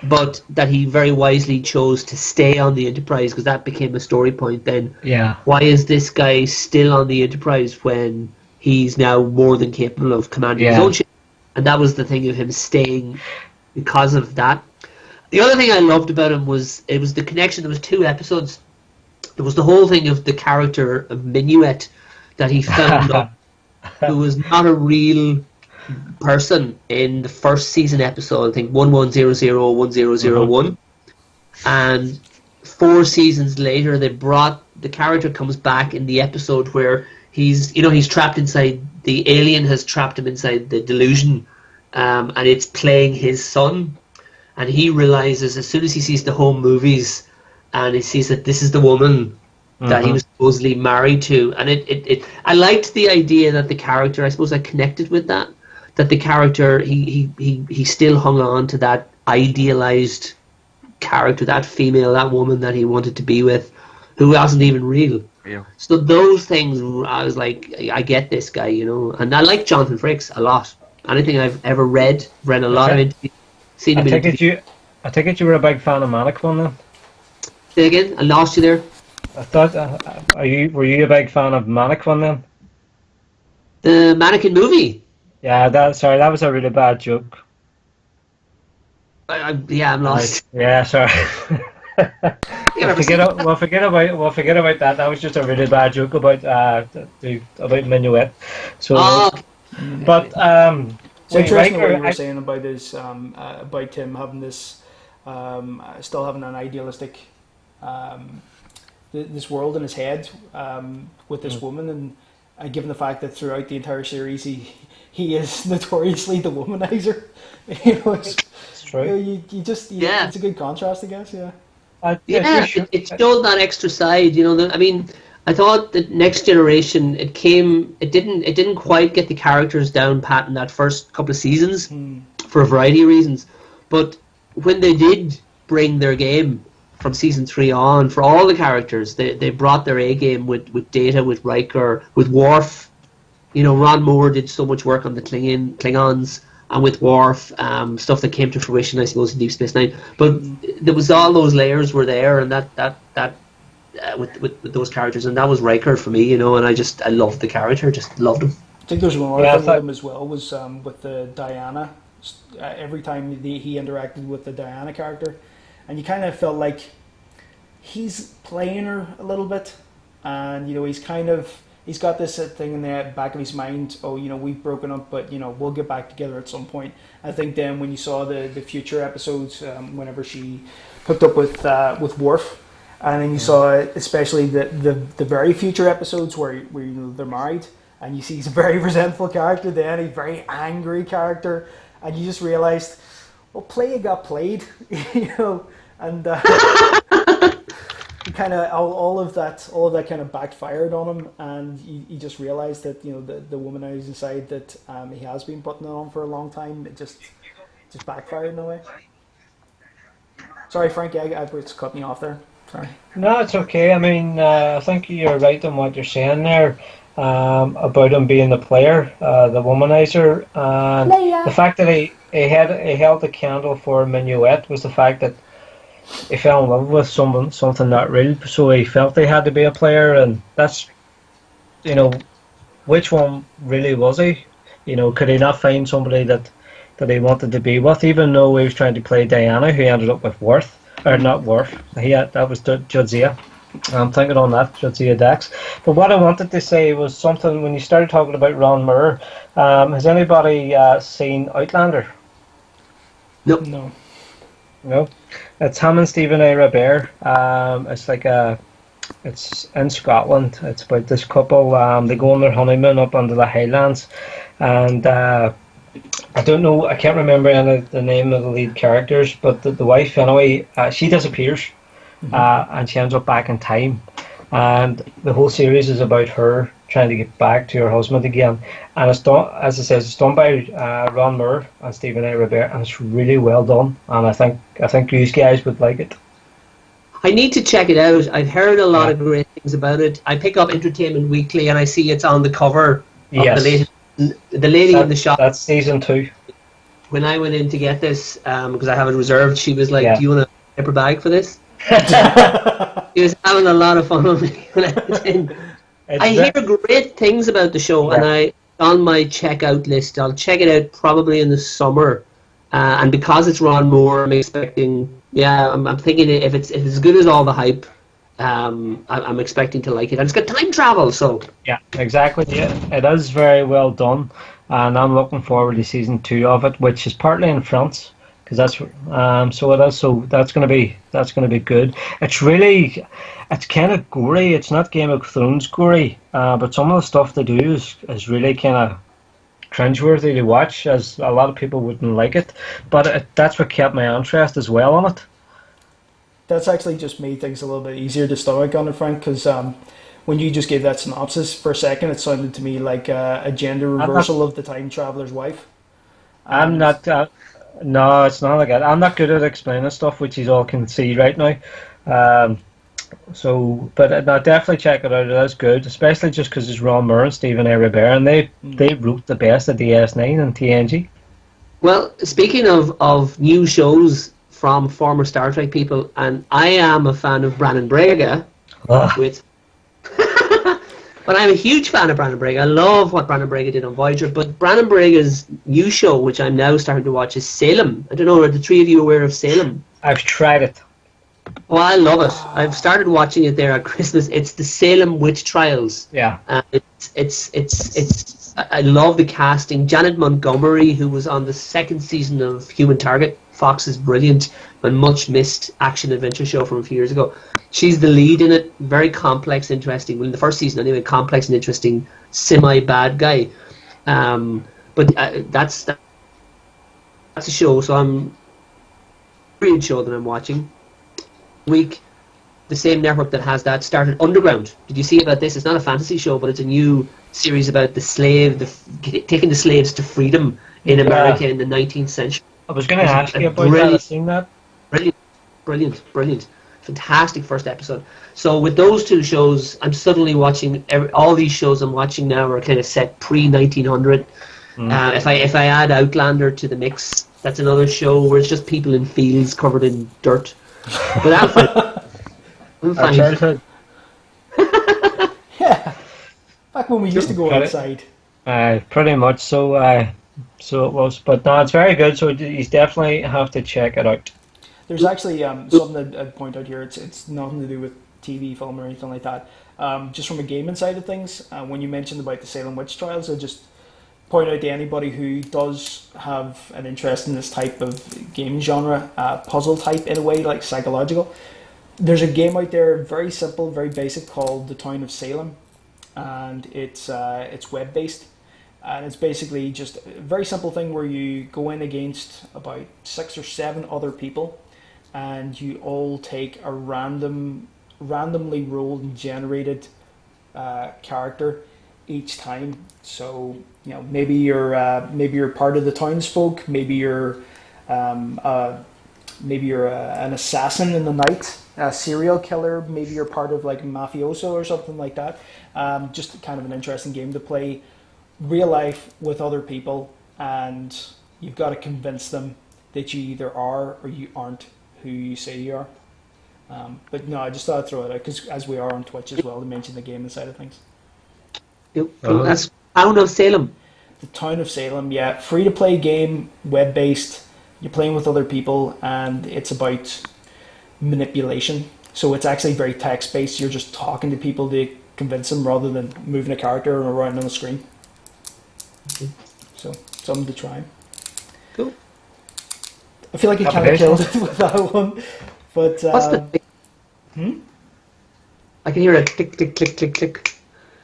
D: but that he very wisely chose to stay on the Enterprise, because that became a story point then.
B: Yeah.
D: Why is this guy still on the Enterprise when he's now more than capable of commanding his own ship? And that was the thing of him staying because of that. The other thing I loved about him was the connection. There was 2 episodes. There was the whole thing of the character of Minuet that he found up, who was not a real person in the first season episode. I think 11001001, and 4 seasons later the character comes back in the episode where he's trapped inside, the alien has trapped him inside the delusion, and it's playing his son, and he realizes as soon as he sees the home movies and he sees that this is the woman that he was supposedly married to, and I liked the idea that the character, I suppose I connected with that the character he still hung on to that idealized character, that female, that woman that he wanted to be with, who wasn't even real.
C: Yeah.
D: So those things, I was like, I get this guy, you know. And I like Jonathan Frakes a lot. Anything I've ever read a lot of interviews, seen him in interviews.
B: I take it you were a big fan of Manic One then?
D: Say again? I lost you there.
B: I thought, were you a big fan of Manic One then?
D: The Mannequin movie.
B: Yeah, that was a really bad joke.
D: I'm lost.
B: Right. Yeah, sorry. Forget about that. That was just a really bad joke about Minuet. So, but
A: So interesting what you were saying about his about him having this still having an idealistic this world in his head with this woman, and given the fact that throughout the entire series he is notoriously the womanizer.
B: It's true.
A: It's a good contrast, I guess. Yeah.
D: It showed that extra side. I mean, I thought that Next Generation it didn't quite get the characters down pat in that first couple of seasons for a variety of reasons, but when they did bring their game from season 3 on, for all the characters, they brought their A game with Data, with Riker, with Worf. Ron Moore did so much work on the Klingons. and with Worf, stuff that came to fruition, I suppose, in Deep Space Nine. But there was all those layers were there, and that with those characters, and that was Riker for me, you know. And I loved the character, just loved him.
A: I think there's one other thing with him as well was with the Diana. Every time he interacted with the Diana character, and you kind of felt like he's playing her a little bit, and you know he's got this thing in the back of his mind. Oh, you know, we've broken up, but you know we'll get back together at some point. I think then when you saw the future episodes, whenever she hooked up with Worf, and then you saw especially the very future episodes where you know they're married, and you see he's a very resentful character, then a very angry character, and you just realized, well, play got played, you know, and. Kind of all of that kind of backfired on him, and he just realized that, you know, the womanizer side that he has been putting on for a long time, it just backfired in a way. Sorry, Frank, I was cutting you off there. Sorry.
B: No, it's okay. I mean, I think you're right in what you're saying there about him being the player, the womanizer, and the fact that he held the candle for Minuet was the fact that he fell in love with something not real, so he felt he had to be a player, and that's, you know, which one really was he? You know, could he not find somebody that he wanted to be with, even though he was trying to play Diana, who ended up with Worf, or not Worf, that was Jadzia. I'm thinking on that, Jadzia Dax. But what I wanted to say was something, when you started talking about Ron Moore, has anybody seen Outlander?
D: Nope.
A: No.
B: No, it's him and Stephen A. Robert. It's in Scotland. It's about this couple. They go on their honeymoon up under the Highlands, and I don't know. I can't remember any of the name of the lead characters, but the wife anyway. She disappears, and she ends up back in time, and the whole series is about her trying to get back to her husband again. And it's done, as I said, it's done by Ron Moore and Stephen A. Robert, and it's really well done. And I think you guys would like it.
D: I need to check it out. I've heard a lot of great things about it. I pick up Entertainment Weekly, and I see it's on the cover of the lady in the shop.
B: That's season 2.
D: When I went in to get this, because I have it reserved, she was like, "Do you want a paper bag for this?" She was having a lot of fun with me when I went in. I hear great things about the show, and on my checkout list. I'll check it out probably in the summer, and because it's Ron Moore, I'm expecting. Yeah, I'm thinking if it's as good as all the hype, I'm expecting to like it. And it's got time travel, so
B: yeah, exactly. Yeah, it is very well done, and I'm looking forward to season 2 of it, which is partly in France, because that's so it is. So that's going to be good. It's kind of gory. It's not Game of Thrones gory, but some of the stuff they do is really kind of cringeworthy to watch, as a lot of people wouldn't like it. But that's what kept my interest as well on it.
A: That's actually just made things a little bit easier to stomach on it, Frank, because when you just gave that synopsis for a second, it sounded to me like a gender reversal of the time traveler's wife.
B: I'm not. No, it's not like that. I'm not good at explaining stuff, which you all can see right now. But no, definitely check it out. It is good, especially just because it's Ron Moore and Stephen A. Robert, and they wrote the best of DS9 and TNG.
D: Well, speaking of new shows from former Star Trek people, and I am a fan of Brannon Braga, but I'm a huge fan of Brannon Braga. I love what Brannon Braga did on Voyager, but Brannon Braga's new show, which I'm now starting to watch, is Salem. I don't know, are the three of you aware of Salem?
B: I've tried it.
D: Oh, I love it. I've started watching it there at Christmas. It's the Salem Witch Trials.
B: Yeah.
D: It's. I love the casting. Janet Montgomery, who was on the second season of Human Target, Fox's brilliant but much missed action adventure show from a few years ago. She's the lead in it. Very complex, interesting. Well, in the first season anyway, complex and interesting, semi-bad guy. But that's a show. So I'm brilliant show that I'm watching. Week, the same network that has that started Underground. Did you see about this? It's not a fantasy show, but it's a new series about taking the slaves to freedom in America in the 19th century.
B: I was going to ask you about that. I've seen that.
D: Brilliant. Fantastic first episode. So with those two shows, I'm suddenly watching all these shows I'm watching now are kind of set pre-1900. If I add Outlander to the mix, that's another show where it's just people in fields covered in dirt. But I'm fine. I'm
B: Our
D: fine.
B: childhood.
A: Yeah, back when we used to go outside.
B: Pretty much so. So it was, but no, it's very good. So you definitely have to check it out.
A: There's actually something I'd point out here. It's nothing to do with TV, film, or anything like that. Just from a gaming side of things, when you mentioned about the Salem witch trials, I just point out to anybody who does have an interest in this type of game genre, puzzle type in a way, like psychological. There's a game out there, very simple, very basic, called The Town of Salem, and it's web based. And it's basically just a very simple thing where you go in against about 6 or 7 other people, and you all take a randomly rolled and generated character each time. So maybe you're part of the townsfolk, maybe you're an assassin in the night, a serial killer, maybe you're part of like mafioso or something like that. Just kind of an interesting game to play real life with other people, and you've got to convince them that you either are or you aren't who you say you are. But no, I just thought I'd throw it out because as we are on Twitch as well, to mention the gaming side of things.
D: Yep. That's Town of Salem.
A: The Town of Salem, yeah, free to play game, web based. You're playing with other people, and it's about manipulation. So it's actually very text based. You're just talking to people to convince them rather than moving a character around on the screen. So something to try.
D: Cool.
A: I feel like I kind of killed it with that one, but
D: what's the? I can hear a click, click, click, click, click.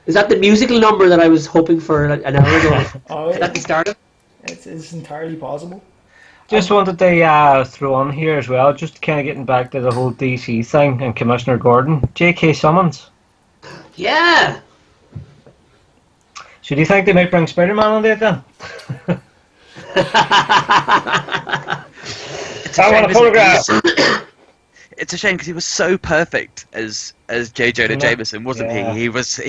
D: Is that the musical number that I was hoping for an hour ago? Is that the start of?
A: It's entirely possible.
B: Just wanted to throw on here as well, just kind of getting back to the whole DC thing and Commissioner Gordon. J.K. Simmons.
D: Yeah.
B: So do you think they might bring Spider-Man on there then? I want a photograph.
C: It's a shame because he was so perfect as J. Jonah Jameson, wasn't he? He was.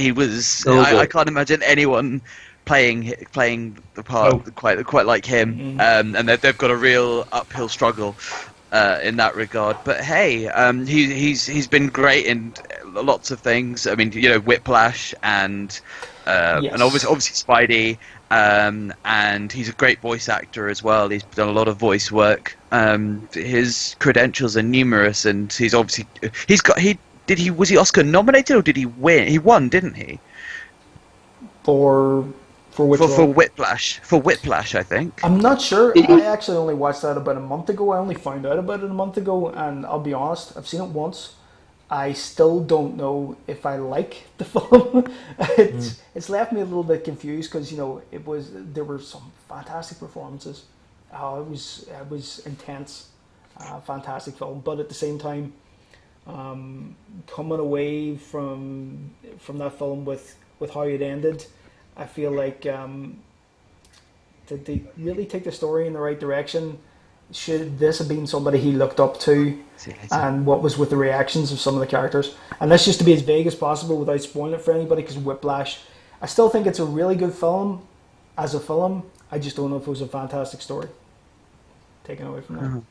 D: So
C: I can't imagine anyone playing the part quite like him. And they've got a real uphill struggle in that regard. But hey, he's been great in lots of things. I mean, Whiplash and obviously Spidey. And he's a great voice actor as well. He's done a lot of voice work. His credentials are numerous, and he's obviously was he Oscar nominated or did he win? He won, didn't he?
A: For which
C: for Whiplash? For Whiplash, I think.
A: I'm not sure. I actually only watched that about a month ago. I only found out about it a month ago, and I'll be honest, I've seen it once. I still don't know if I like the film. It's left me a little bit confused because there were some fantastic performances. It was intense, fantastic film. But at the same time, coming away from that film with how it ended, I feel like did they really take the story in the right direction? Should this have been somebody he looked up to, and what was with the reactions of some of the characters? And that's just to be as vague as possible without spoiling it for anybody, because Whiplash, I still think it's a really good film as a film. I just don't know if it was a fantastic story. Taken away from that.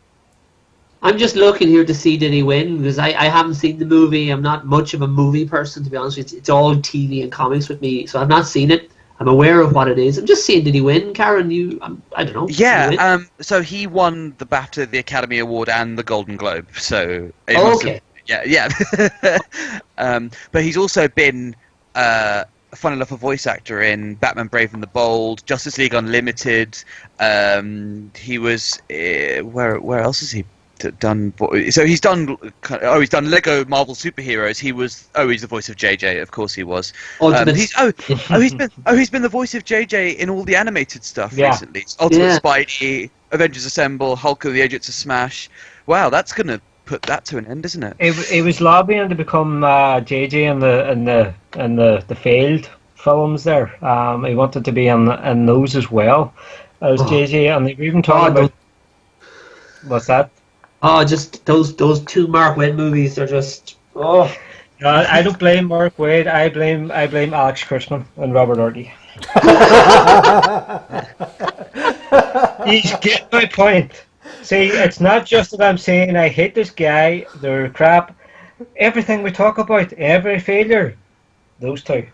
D: I'm just looking here to see did he win, because I haven't seen the movie. I'm not much of a movie person, to be honest with you. It's all TV and comics with me, so I've not seen it. I'm aware of what it is. I'm just seeing, did he win, Karen? I don't know.
C: Yeah, so he won the BAFTA, the Academy Award, and the Golden Globe. So
D: okay.
C: Yeah. But he's also been, fun enough, a voice actor in Batman Brave and the Bold, Justice League Unlimited. He was where else has he done? So he's done. He's done Lego Marvel superheroes. He's the voice of JJ. Of course he was. He's been the voice of JJ in all the animated stuff recently. Ultimate Spidey, Avengers Assemble, Hulk of the Agents of Smash. Wow, that's gonna put that to an end, isn't it?
B: It was lobbying to become JJ in the failed films there. He wanted to be in those as well as JJ, and they were even talking about what's that?
D: Oh, just those two Mark Waid movies are just
B: I don't blame Mark Waid. I blame Alex Kurtzman and Robert Orgy. You get my point. See, it's not just that I'm saying I hate this guy. They're crap. Everything we talk about, every failure, those two.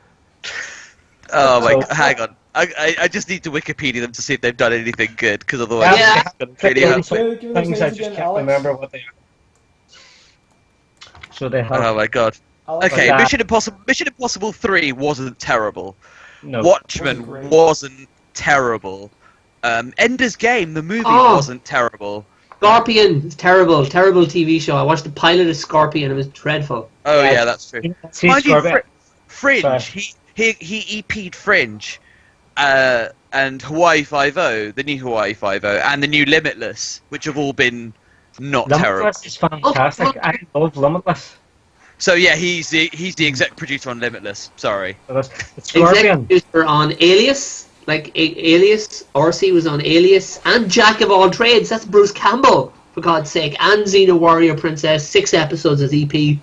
C: Oh my god, hang on. I just need to Wikipedia them to see if they've done anything good, because otherwise
D: Yeah.
C: it's going to really help me.
B: Things I just can't remember what they are. So they have.
C: Oh my god.
A: Alex,
C: Okay,
B: Yeah.
C: Mission Impossible 3 wasn't terrible.
B: No.
C: Watchmen
A: Wasn't great.
C: wasn't terrible. Ender's Game, the movie,
D: Oh.
C: wasn't terrible.
D: Scorpion, it's terrible TV show. I watched the pilot of Scorpion, it was dreadful.
C: Oh yeah, that's true.
B: See,
C: Mind you,
B: Scorpion-
C: Fringe,
B: Sorry.
C: he EP'd Fringe, and Hawaii Five-0, the new Hawaii Five-0, and the new Limitless, which have all been not terrible.
B: Limitless is fantastic. I love Limitless.
C: So yeah, he's the exec producer on Limitless. Sorry.
B: It's Scorpion.
D: Executive producer on Alias, Alias. Orsi was on Alias, and Jack of all trades. That's Bruce Campbell, for God's sake. And Xena Warrior Princess, 6 episodes as EP.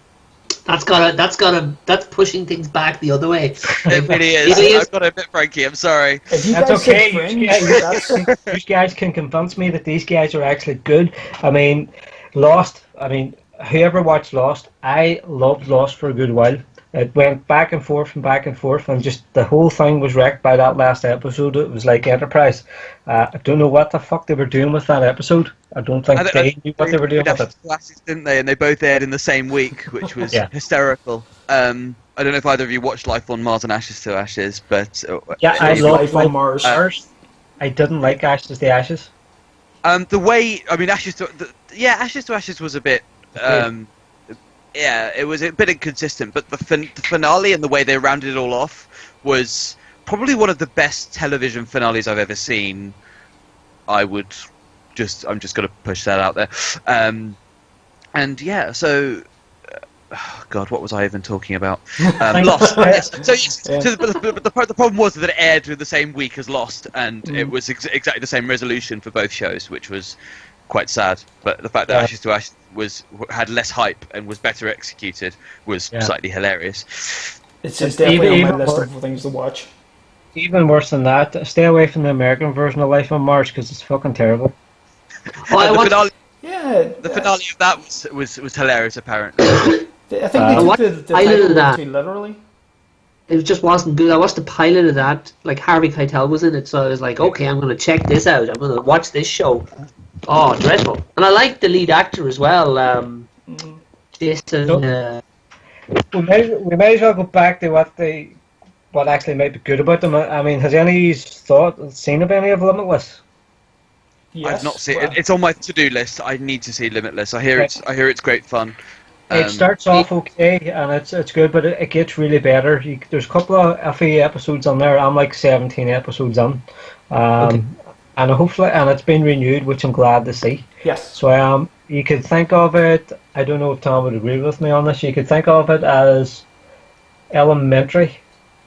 D: That's pushing things back the other way.
C: It really is.
D: Alias-
C: I've got to admit, Frankie, I'm sorry.
A: if you
B: That's
A: guys
B: okay.
A: said Fringe,
B: You guys,
A: that's,
B: you guys can convince me that these guys are actually good. I mean, Lost. I mean, whoever watched Lost, I loved Lost for a good while. It went back and forth, and just the whole thing was wrecked by that last episode. It was like Enterprise. I don't know what the fuck they were doing with that episode. I don't think they knew what they were doing with it.
C: Classes, didn't they? And they both aired in the same week, which was
B: Yeah.
C: hysterical. I don't know if either of you watched Life on Mars and Ashes to Ashes, but
B: Yeah, I
A: It's
B: love
A: Life on Mars.
B: I didn't like Ashes to Ashes.
C: the way, I mean, Ashes to Ashes was a bit, yeah, it was a bit inconsistent, but the finale and the way they rounded it all off was probably one of the best television finales I've ever seen. I'm just going to push that out there. And yeah, so, God, what was I even talking about? Lost. Yes. So, yes,
A: Yeah.
C: so the problem was that it aired in the same week as Lost, and it was exactly the same resolution for both shows, which was quite sad. But the fact that Ashes to Ashes had less hype and was better executed was slightly hilarious.
A: it's definitely on my
B: even
A: list
B: more-
A: of things to watch.
B: Even worse than that, stay away from the American version of Life on Mars because it's fucking terrible.
D: Oh, I
C: the
D: watched,
C: finale,
A: Yeah,
C: the finale of that was hilarious, apparently.
A: I think they
D: I
A: took
D: watched
A: the
D: the pilot
A: title
D: of that.
A: too literally.
D: it just wasn't good. I watched the pilot of that. Like Harvey Keitel was in it, so I was like, okay, I'm going to check this out. I'm going to watch this show. Oh, dreadful! And I liked the lead actor as well, Jason.
B: We may as well go back to what actually might be good about them. I mean, has any seen of any of Limitless?
A: Yes,
C: I've not seen
A: well,
C: it. It's on my to-do list. I need to see Limitless. I hear it's great fun.
B: It starts off okay and it's good, but it gets really better. There's a couple of iffy episodes on there. I'm like 17 episodes on, and hopefully, and it's been renewed, which I'm glad to see.
A: Yes.
B: So you could think of it. I don't know if Tom would agree with me on this. You could think of it as Elementary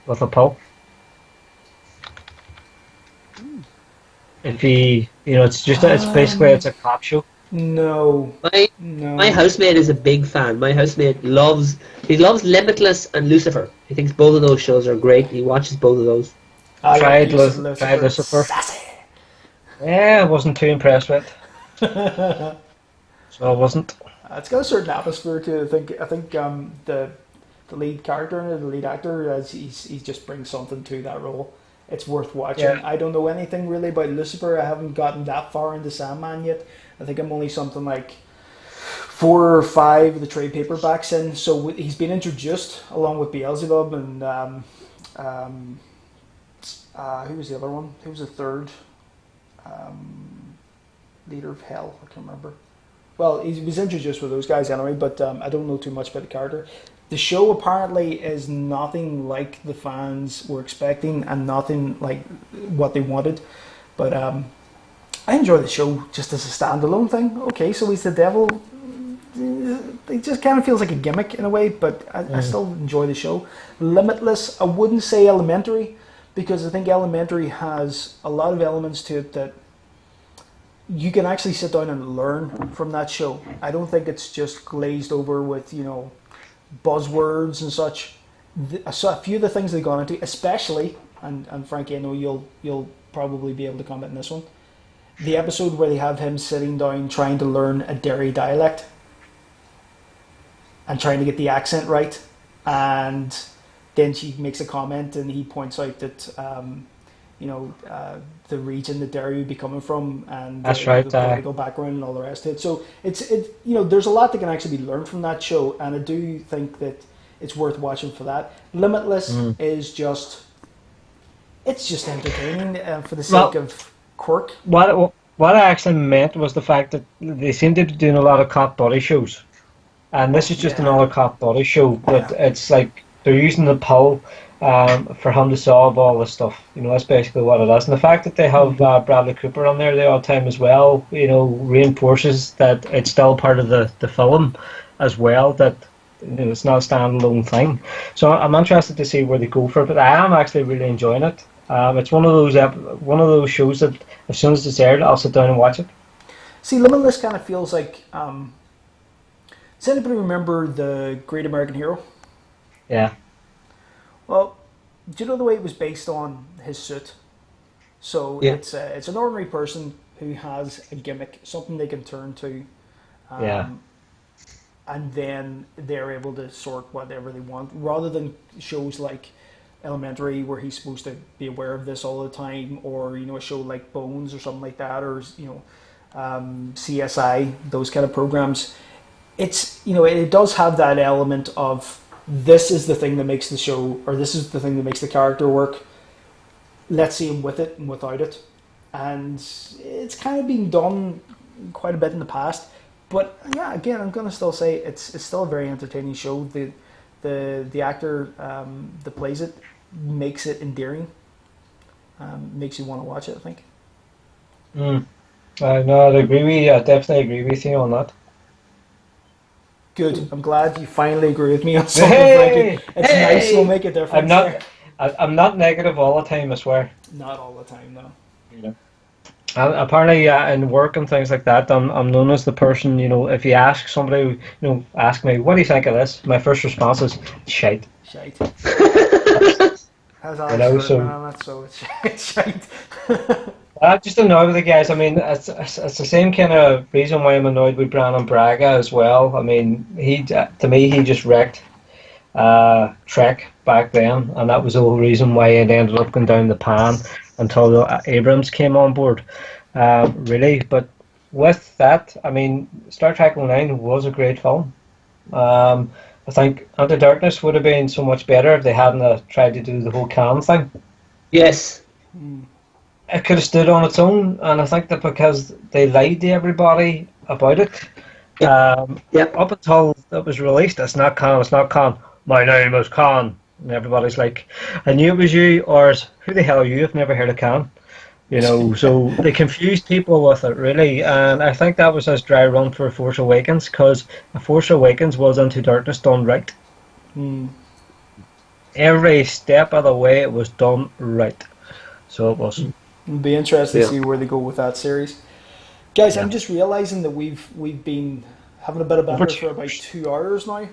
B: with a pulp. If it's basically it's a cop show.
A: No.
D: My housemate is a big fan. My housemate loves Limitless and Lucifer. He thinks both of those shows are great. He watches both of those.
B: Tried Lucifer. Yeah, I wasn't too impressed with it. So I wasn't.
A: It's got a certain atmosphere to it. I think the lead character and the lead actor, he just brings something to that role. It's worth watching.
B: Yeah.
A: I don't know anything really about Lucifer. I haven't gotten that far into Sandman yet. I think I'm only something like 4 or 5 of the trade paperbacks in. So he's been introduced along with Beelzebub and who was the other one? Who was the third leader of hell? I can't remember. Well, he was introduced with those guys anyway, but I don't know too much about the character. The show apparently is nothing like the fans were expecting and nothing like what they wanted. But I enjoy the show just as a standalone thing. Okay, so he's the devil. It just kind of feels like a gimmick in a way, but I still enjoy the show. Limitless, I wouldn't say Elementary, because I think Elementary has a lot of elements to it that you can actually sit down and learn from that show. I don't think it's just glazed over with, buzzwords and such. So a few of the things they've gone into, especially, and Frankie, I know you'll probably be able to comment on this one. The episode where they have him sitting down trying to learn a Derry dialect and trying to get the accent right, and then she makes a comment and he points out that the region that Derry would be coming from and
B: that's right,
A: the political background and all the rest of it. So it's there's a lot that can actually be learned from that show, and I do think that it's worth watching for that. Limitless is just entertaining for the sake of quirk.
B: What I actually meant was the fact that they seem to be doing a lot of cop body shows, and this is just another cop body show, but it's like they're using the pill for him to solve all this stuff. That's basically what it is. And the fact that they have Bradley Cooper on there the odd time as well, reinforces that it's still part of the film as well, that it's not a standalone thing. So I'm interested to see where they go for it, but I am actually really enjoying it. It's one of those shows that as soon as it's aired, I'll sit down and watch it.
A: See, Limitless kind of feels like. Does anybody remember the Great American Hero?
B: Yeah.
A: Well, do you know the way it was based on his suit? So it's an ordinary person who has a gimmick, something they can turn to. And then they're able to sort whatever they want, rather than shows like Elementary where he's supposed to be aware of this all the time, or a show like Bones or something like that, or CSI, those kind of programs. It's it does have that element of this is the thing that makes the show, or this is the thing that makes the character work. Let's see him with it and without it, and it's kind of been done quite a bit in the past. But yeah, again, I'm going to still say it's still a very entertaining show. The actor that plays it makes it endearing. Makes you want to watch it, I think.
B: No, I definitely agree with you on that.
A: Good. I'm glad you finally agree with me on something, Frankie. It's nice. We'll make a difference.
B: I'm not negative all the time, I swear.
A: Not all the time, no.
B: And apparently, in work and things like that, I'm known as the person, if you ask somebody, ask me, what do you think of this? My first response is, shite.
A: Shite. How's Alex so it's shite.
B: I just annoyed with the guys. I mean, it's the same kind of reason why I'm annoyed with Brandon Braga as well. I mean, he just wrecked Trek back then, and that was the whole reason why it ended up going down the pan until Abrams came on board. Really, but with that, I mean, Star Trek 09 was a great film. I think Into Darkness would have been so much better if they hadn't tried to do the whole Khan thing.
D: Yes.
B: It could have stood on its own, and I think that because they lied to everybody about it, up until it was released, it's not Khan, my name is Khan, and everybody's like, I knew it was you, or who the hell are you, I've never heard of Khan, so they confused people with it, really, and I think that was his dry run for Force Awakens, because Force Awakens was Into Darkness done right. Every step of the way it was done right, so it was.
A: It'll be interesting to see where they go with that series. Guys, I'm just realising that we've been having a bit of banter for about 2 hours now.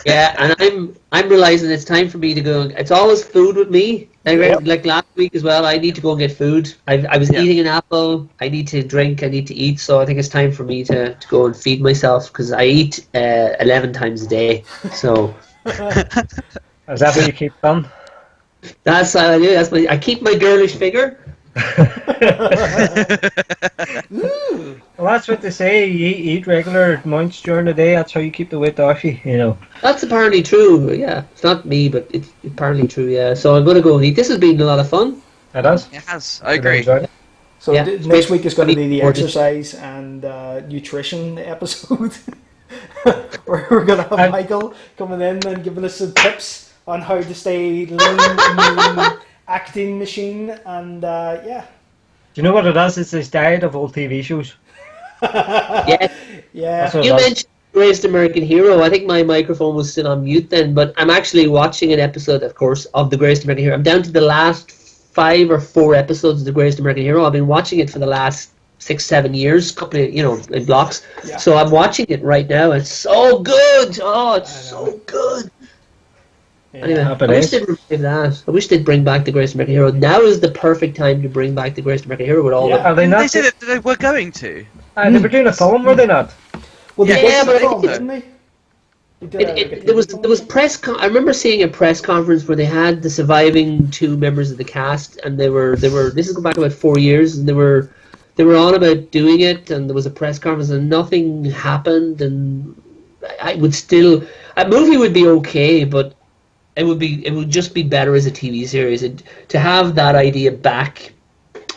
D: Yeah, and I'm realising it's time for me to go. It's always food with me. Like last week as well, I need to go and get food. I was eating an apple. I need to drink. I need to eat. So I think it's time for me to go and feed myself, because I eat 11 times a day. So
B: is that what you keep done?
D: That's how I do. I keep my girlish figure.
B: Well, that's what they say. You eat regular amounts during the day. That's how you keep the weight off you.
D: That's apparently true. Yeah, it's not me, but it's apparently true. Yeah. So I'm going to go and eat. This has been a lot of fun.
B: It has.
C: It has. I agree.
A: So next week is going to be the exercise and nutrition episode. We're going to have Michael coming in and giving us some tips on how to stay lean, mean, acting machine, and Do
B: you know what it is? It's this diet of old TV shows.
D: Yeah. You mentioned Greatest American Hero. I think my microphone was still on mute then, but I'm actually watching an episode, of course, of The Greatest American Hero. I'm down to the last 5 or 4 episodes of The Greatest American Hero. I've been watching it for the last 6-7 years, couple of, in blocks.
A: Yeah.
D: So I'm watching it right now. It's so good. Oh, it's so good.
A: Yeah.
D: Anyway, I wish they'd revive that. I wish they'd bring back the Greatest American Hero. Now is the perfect time to bring back the Greatest American Hero with all the...
B: Are they not?
C: They said that they were going to.
B: They were doing a film, were they not?
A: Well, they
D: Yeah,
A: did
D: but
A: the
D: I
A: film,
D: think
A: didn't they? They did a
D: there was
A: TV film.
D: I remember seeing a press conference where they had the surviving 2 members of the cast, and they were this is going back about 4 years, and they were on about doing it, and there was a press conference, and nothing happened, and I would still a movie would be okay, but it would just be better as a TV series, and to have that idea back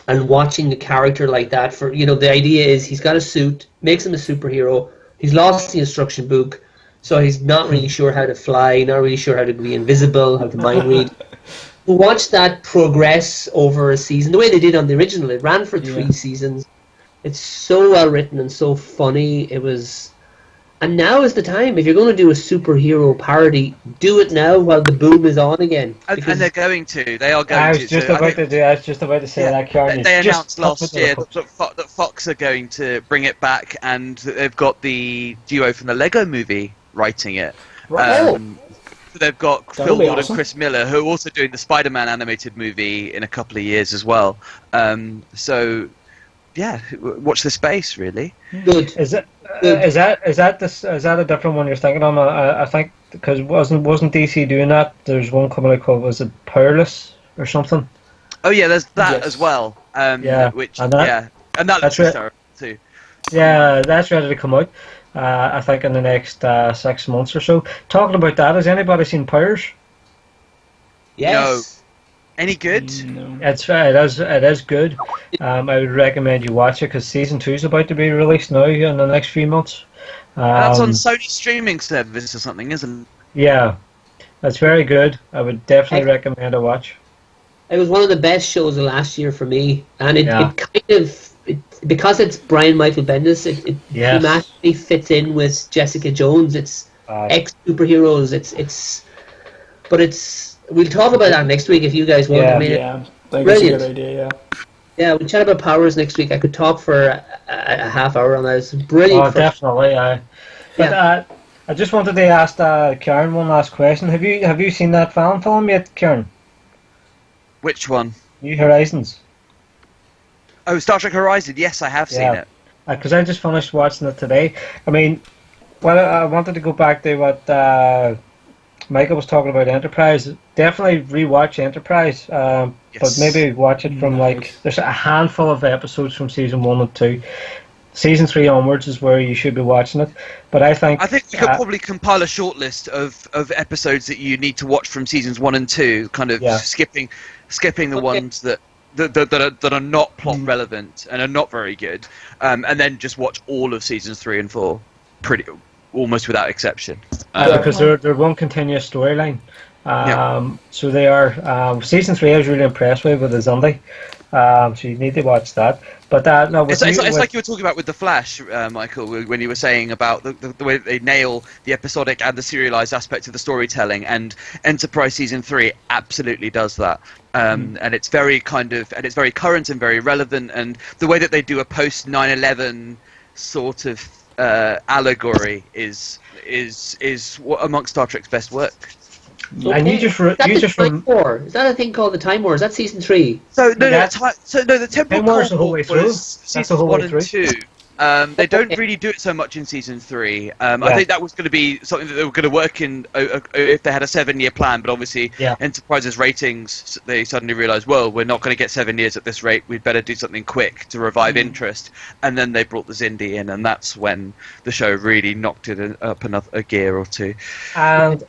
D: and watching a character like that for the idea is he's got a suit, makes him a superhero, he's lost the instruction book. So he's not really sure how to fly, not really sure how to be invisible, how to mind read. Watch that progress over a season, the way they did on the original. It ran for 3 seasons. It's so well written and so funny. It was, and now is the time. If you're going to do a superhero parody, do it now while the boom is on again.
C: And they're going to. They are going to.
B: I was just about to say that, Karen.
C: They announced last year that Fox are going to bring it back, and they've got the duo from the Lego Movie writing it.
A: Right.
C: They've got
A: That'll
C: Phil
A: be
C: Lord
A: awesome.
C: and Chris Miller, who are also doing the Spider-Man animated movie in a couple of years as well. So, yeah, watch the space, really.
D: Good.
B: Is that a different one you're thinking on? I think because wasn't DC doing that? There's one coming out called, was it Powerless or something?
C: Oh yeah, there's that
A: Yes.
C: as well. Which
B: and
C: that
B: that's
C: looks
B: right.
C: terrible too.
B: Yeah, that's ready to come out. I think in the next 6 months or so. Talking about that, has anybody seen Powers?
D: Yes.
C: Any good?
A: No.
B: It is good. I would recommend you watch it because season 2 is about to be released now in the next few months.
C: That's on Sony streaming service or something, isn't it?
B: Yeah, that's very good. I would definitely recommend a watch.
D: It was one of the best shows of last year for me, and it kind of because it's Brian Michael Bendis, it thematically fits in with Jessica Jones. It's ex superheroes. It's we'll talk about that next week if you guys want. I
A: think it's a good idea.
D: Yeah, we'll chat about Powers next week. I could talk for a half hour on that. It's brilliant.
B: Oh, definitely. But I just wanted to ask Karen one last question. Have you seen that fan film yet, Karen?
C: Which one?
B: New Horizons.
C: Oh, Star Trek Horizon. Yes, I have seen it.
B: Because I just finished watching it today. I mean, I wanted to go back to what Michael was talking about Enterprise. Definitely rewatch Enterprise, but maybe watch it from there's a handful of episodes from season 1 and 2. Season 3 onwards is where you should be watching it. But I think
C: we could probably compile a short list of episodes that you need to watch from seasons 1 and 2, kind of skipping the ones that are not plot relevant and are not very good, and then just watch all of seasons 3 and 4, almost without exception.
B: Because they're one continuous storyline. So they are. Season 3 I was really impressed with the Zundy. So you need to watch that. But
C: it's like you were talking about with The Flash, Michael, when you were saying about the way that they nail the episodic and the serialized aspect of the storytelling, and Enterprise Season 3 absolutely does that. And it's very it's very current and very relevant, and the way that they do a post 9/11 sort of allegory is amongst Star Trek's best work.
D: Okay.
B: And
D: Time War. Is that a thing called the Time War? Is that season 3?
C: The Temporal
B: War's the whole way
C: Cold
B: through.
C: was seasons 1 and 2. They don't really do it so much in season 3. I think that was going to be something that they were going to work in if they had a 7-year plan. But obviously, Enterprise's ratings, they suddenly realised, well, we're not going to get 7 years at this rate. We'd better do something quick to revive interest. And then they brought the Zindi in, and that's when the show really knocked it up a gear or two.
B: And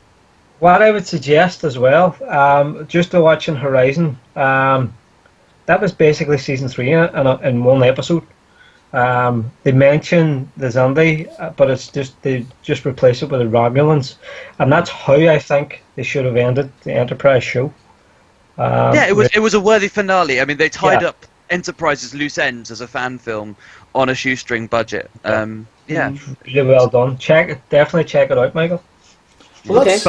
B: what I would suggest as well, just to watch in Horizon, that was basically season 3 in one episode. They mention the Zindi, but it's just they just replace it with the Romulans, and that's how I think they should have ended the Enterprise show.
C: It was a worthy finale. I mean, they tied up Enterprise's loose ends as a fan film on a shoestring budget.
B: Really well done. Definitely check it out, Michael.
A: Well, that's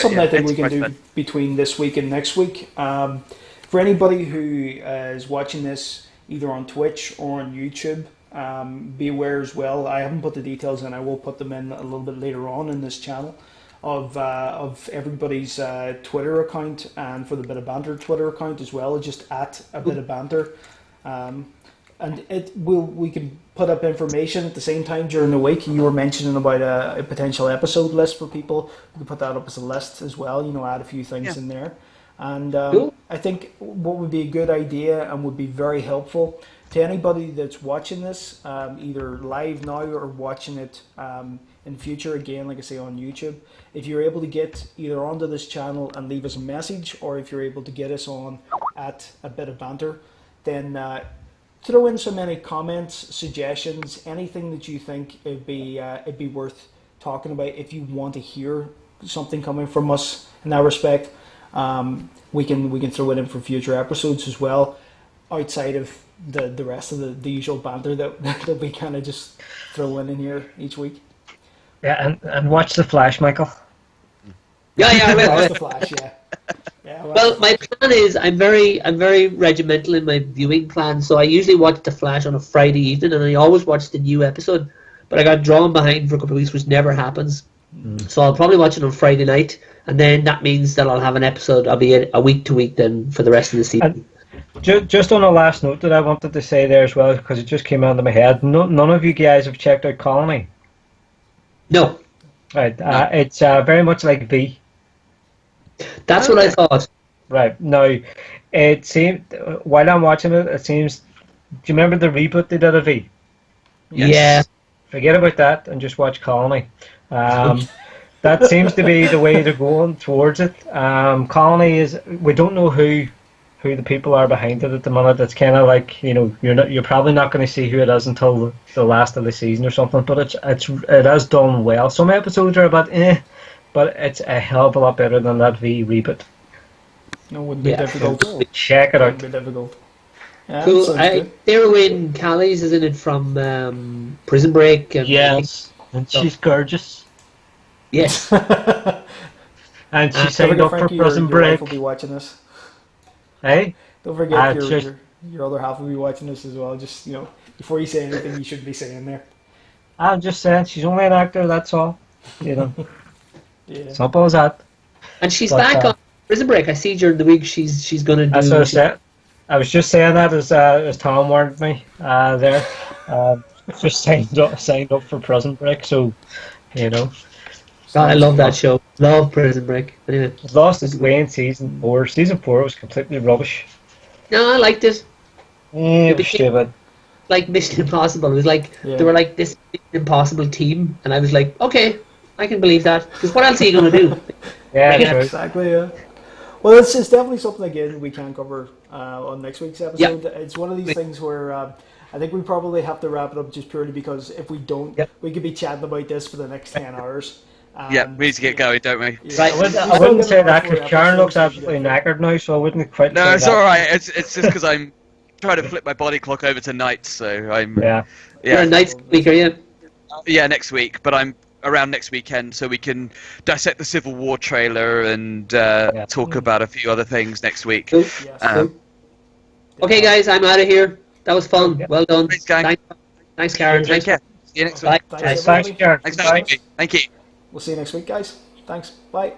A: something I think we can do between this week and next week. For anybody who is watching this either on Twitch or on YouTube, be aware as well. I haven't put the details in. I will put them in a little bit later on in this channel of everybody's Twitter account, and for the Bit of Banter Twitter account as well, just at a Bit of Banter. And we can put up information at the same time during the week. You were mentioning about a potential episode list for people. We can put that up as a list as well. Add a few things in there. And I think what would be a good idea and would be very helpful to anybody that's watching this, either live now or watching it in future, again, like I say, on YouTube, if you're able to get either onto this channel and leave us a message, or if you're able to get us on at a Bit of Banter, then throw in so many comments, suggestions, anything that you think it'd be worth talking about. If you want to hear something coming from us in that respect, we can throw it in for future episodes as well, outside of the rest of the usual banter that we kind of just throw in here each week.
B: Yeah, and watch The Flash, Michael.
D: Yeah,
A: Watch The Flash, yeah.
D: Well, my plan is I'm very regimental in my viewing plan, so I usually watch The Flash on a Friday evening, and I always watch the new episode. But I got drawn behind for a couple of weeks, which never happens. So I'll probably watch it on Friday night, and then that means that I'll have an episode. I'll be a week to week then for the rest of the season.
B: Just on a last note that I wanted to say there as well, because it just came out of my head. None of you guys have checked out Colony.
D: No.
B: Right. It's very much like V.
D: That's what I thought.
B: Right. Now, it seemed, while I'm watching it, it seems, do you remember the reboot they did of V?
D: Yes. Yeah.
B: Forget about that and just watch Colony. That seems to be the way they're going towards it. Colony is, we don't know who the people are behind it at the minute. It's kind of like, you're probably not going to see who it is until the last of the season or something, but it has done well. Some episodes are a bit but it's a hell of a lot better than that V reboot.
A: No, it wouldn't be difficult.
B: Check it out.
A: It wouldn't be difficult. Yeah,
D: cool.
A: Darwin
D: Callies is in it from Prison Break. And
B: yes, and she's gorgeous.
D: Yes.
B: And she signed up for Prison Break.
A: Your wife will be watching this.
B: Hey?
A: Don't forget your other half will be watching this as well. Just, before you say anything, you shouldn't be saying there.
B: I'm just saying, she's only an actor, that's all.
A: Yeah.
B: Simple as that.
D: And she's back on Prison Break. I see during the week she's going to do...
B: That's what I said. I was just saying that as Tom warned me there. Just signed up for Prison Break, so, God,
D: I love that show. Love Prison Break. Anyway.
B: It lost its way in season 4. Season 4 was completely rubbish.
D: No, I liked it.
B: It was stupid.
D: Like Mission Impossible. It was like, they were like this Mission Impossible team, and I was like, okay, I can believe that. Because what else are you going to do?
A: Exactly, yeah. Well, it's definitely something, again, we can cover on next week's episode. Yep. It's one of these things where I think we probably have to wrap it up just purely because if we don't, we could be chatting about this for the next 10 hours.
C: We need to get going, don't we?
A: Yeah.
B: Right. I wouldn't say that because Karen looks absolutely knackered now, so I wouldn't quite say
C: it's alright. It's just because I'm trying to flip my body clock over to nights, so I'm...
D: Yeah. You're a nights week, are you?
C: Yeah, next week, but I'm around next weekend, so we can dissect the Civil War trailer and talk about a few other things next week.
D: Cool. Okay, guys, I'm out of here. That was fun. Well done.
C: Thanks, gang.
D: Thanks, Karen.
C: Take care. See you next week.
B: Thanks, Karen.
C: Thank you.
A: We'll see you next week, guys. Thanks. Bye.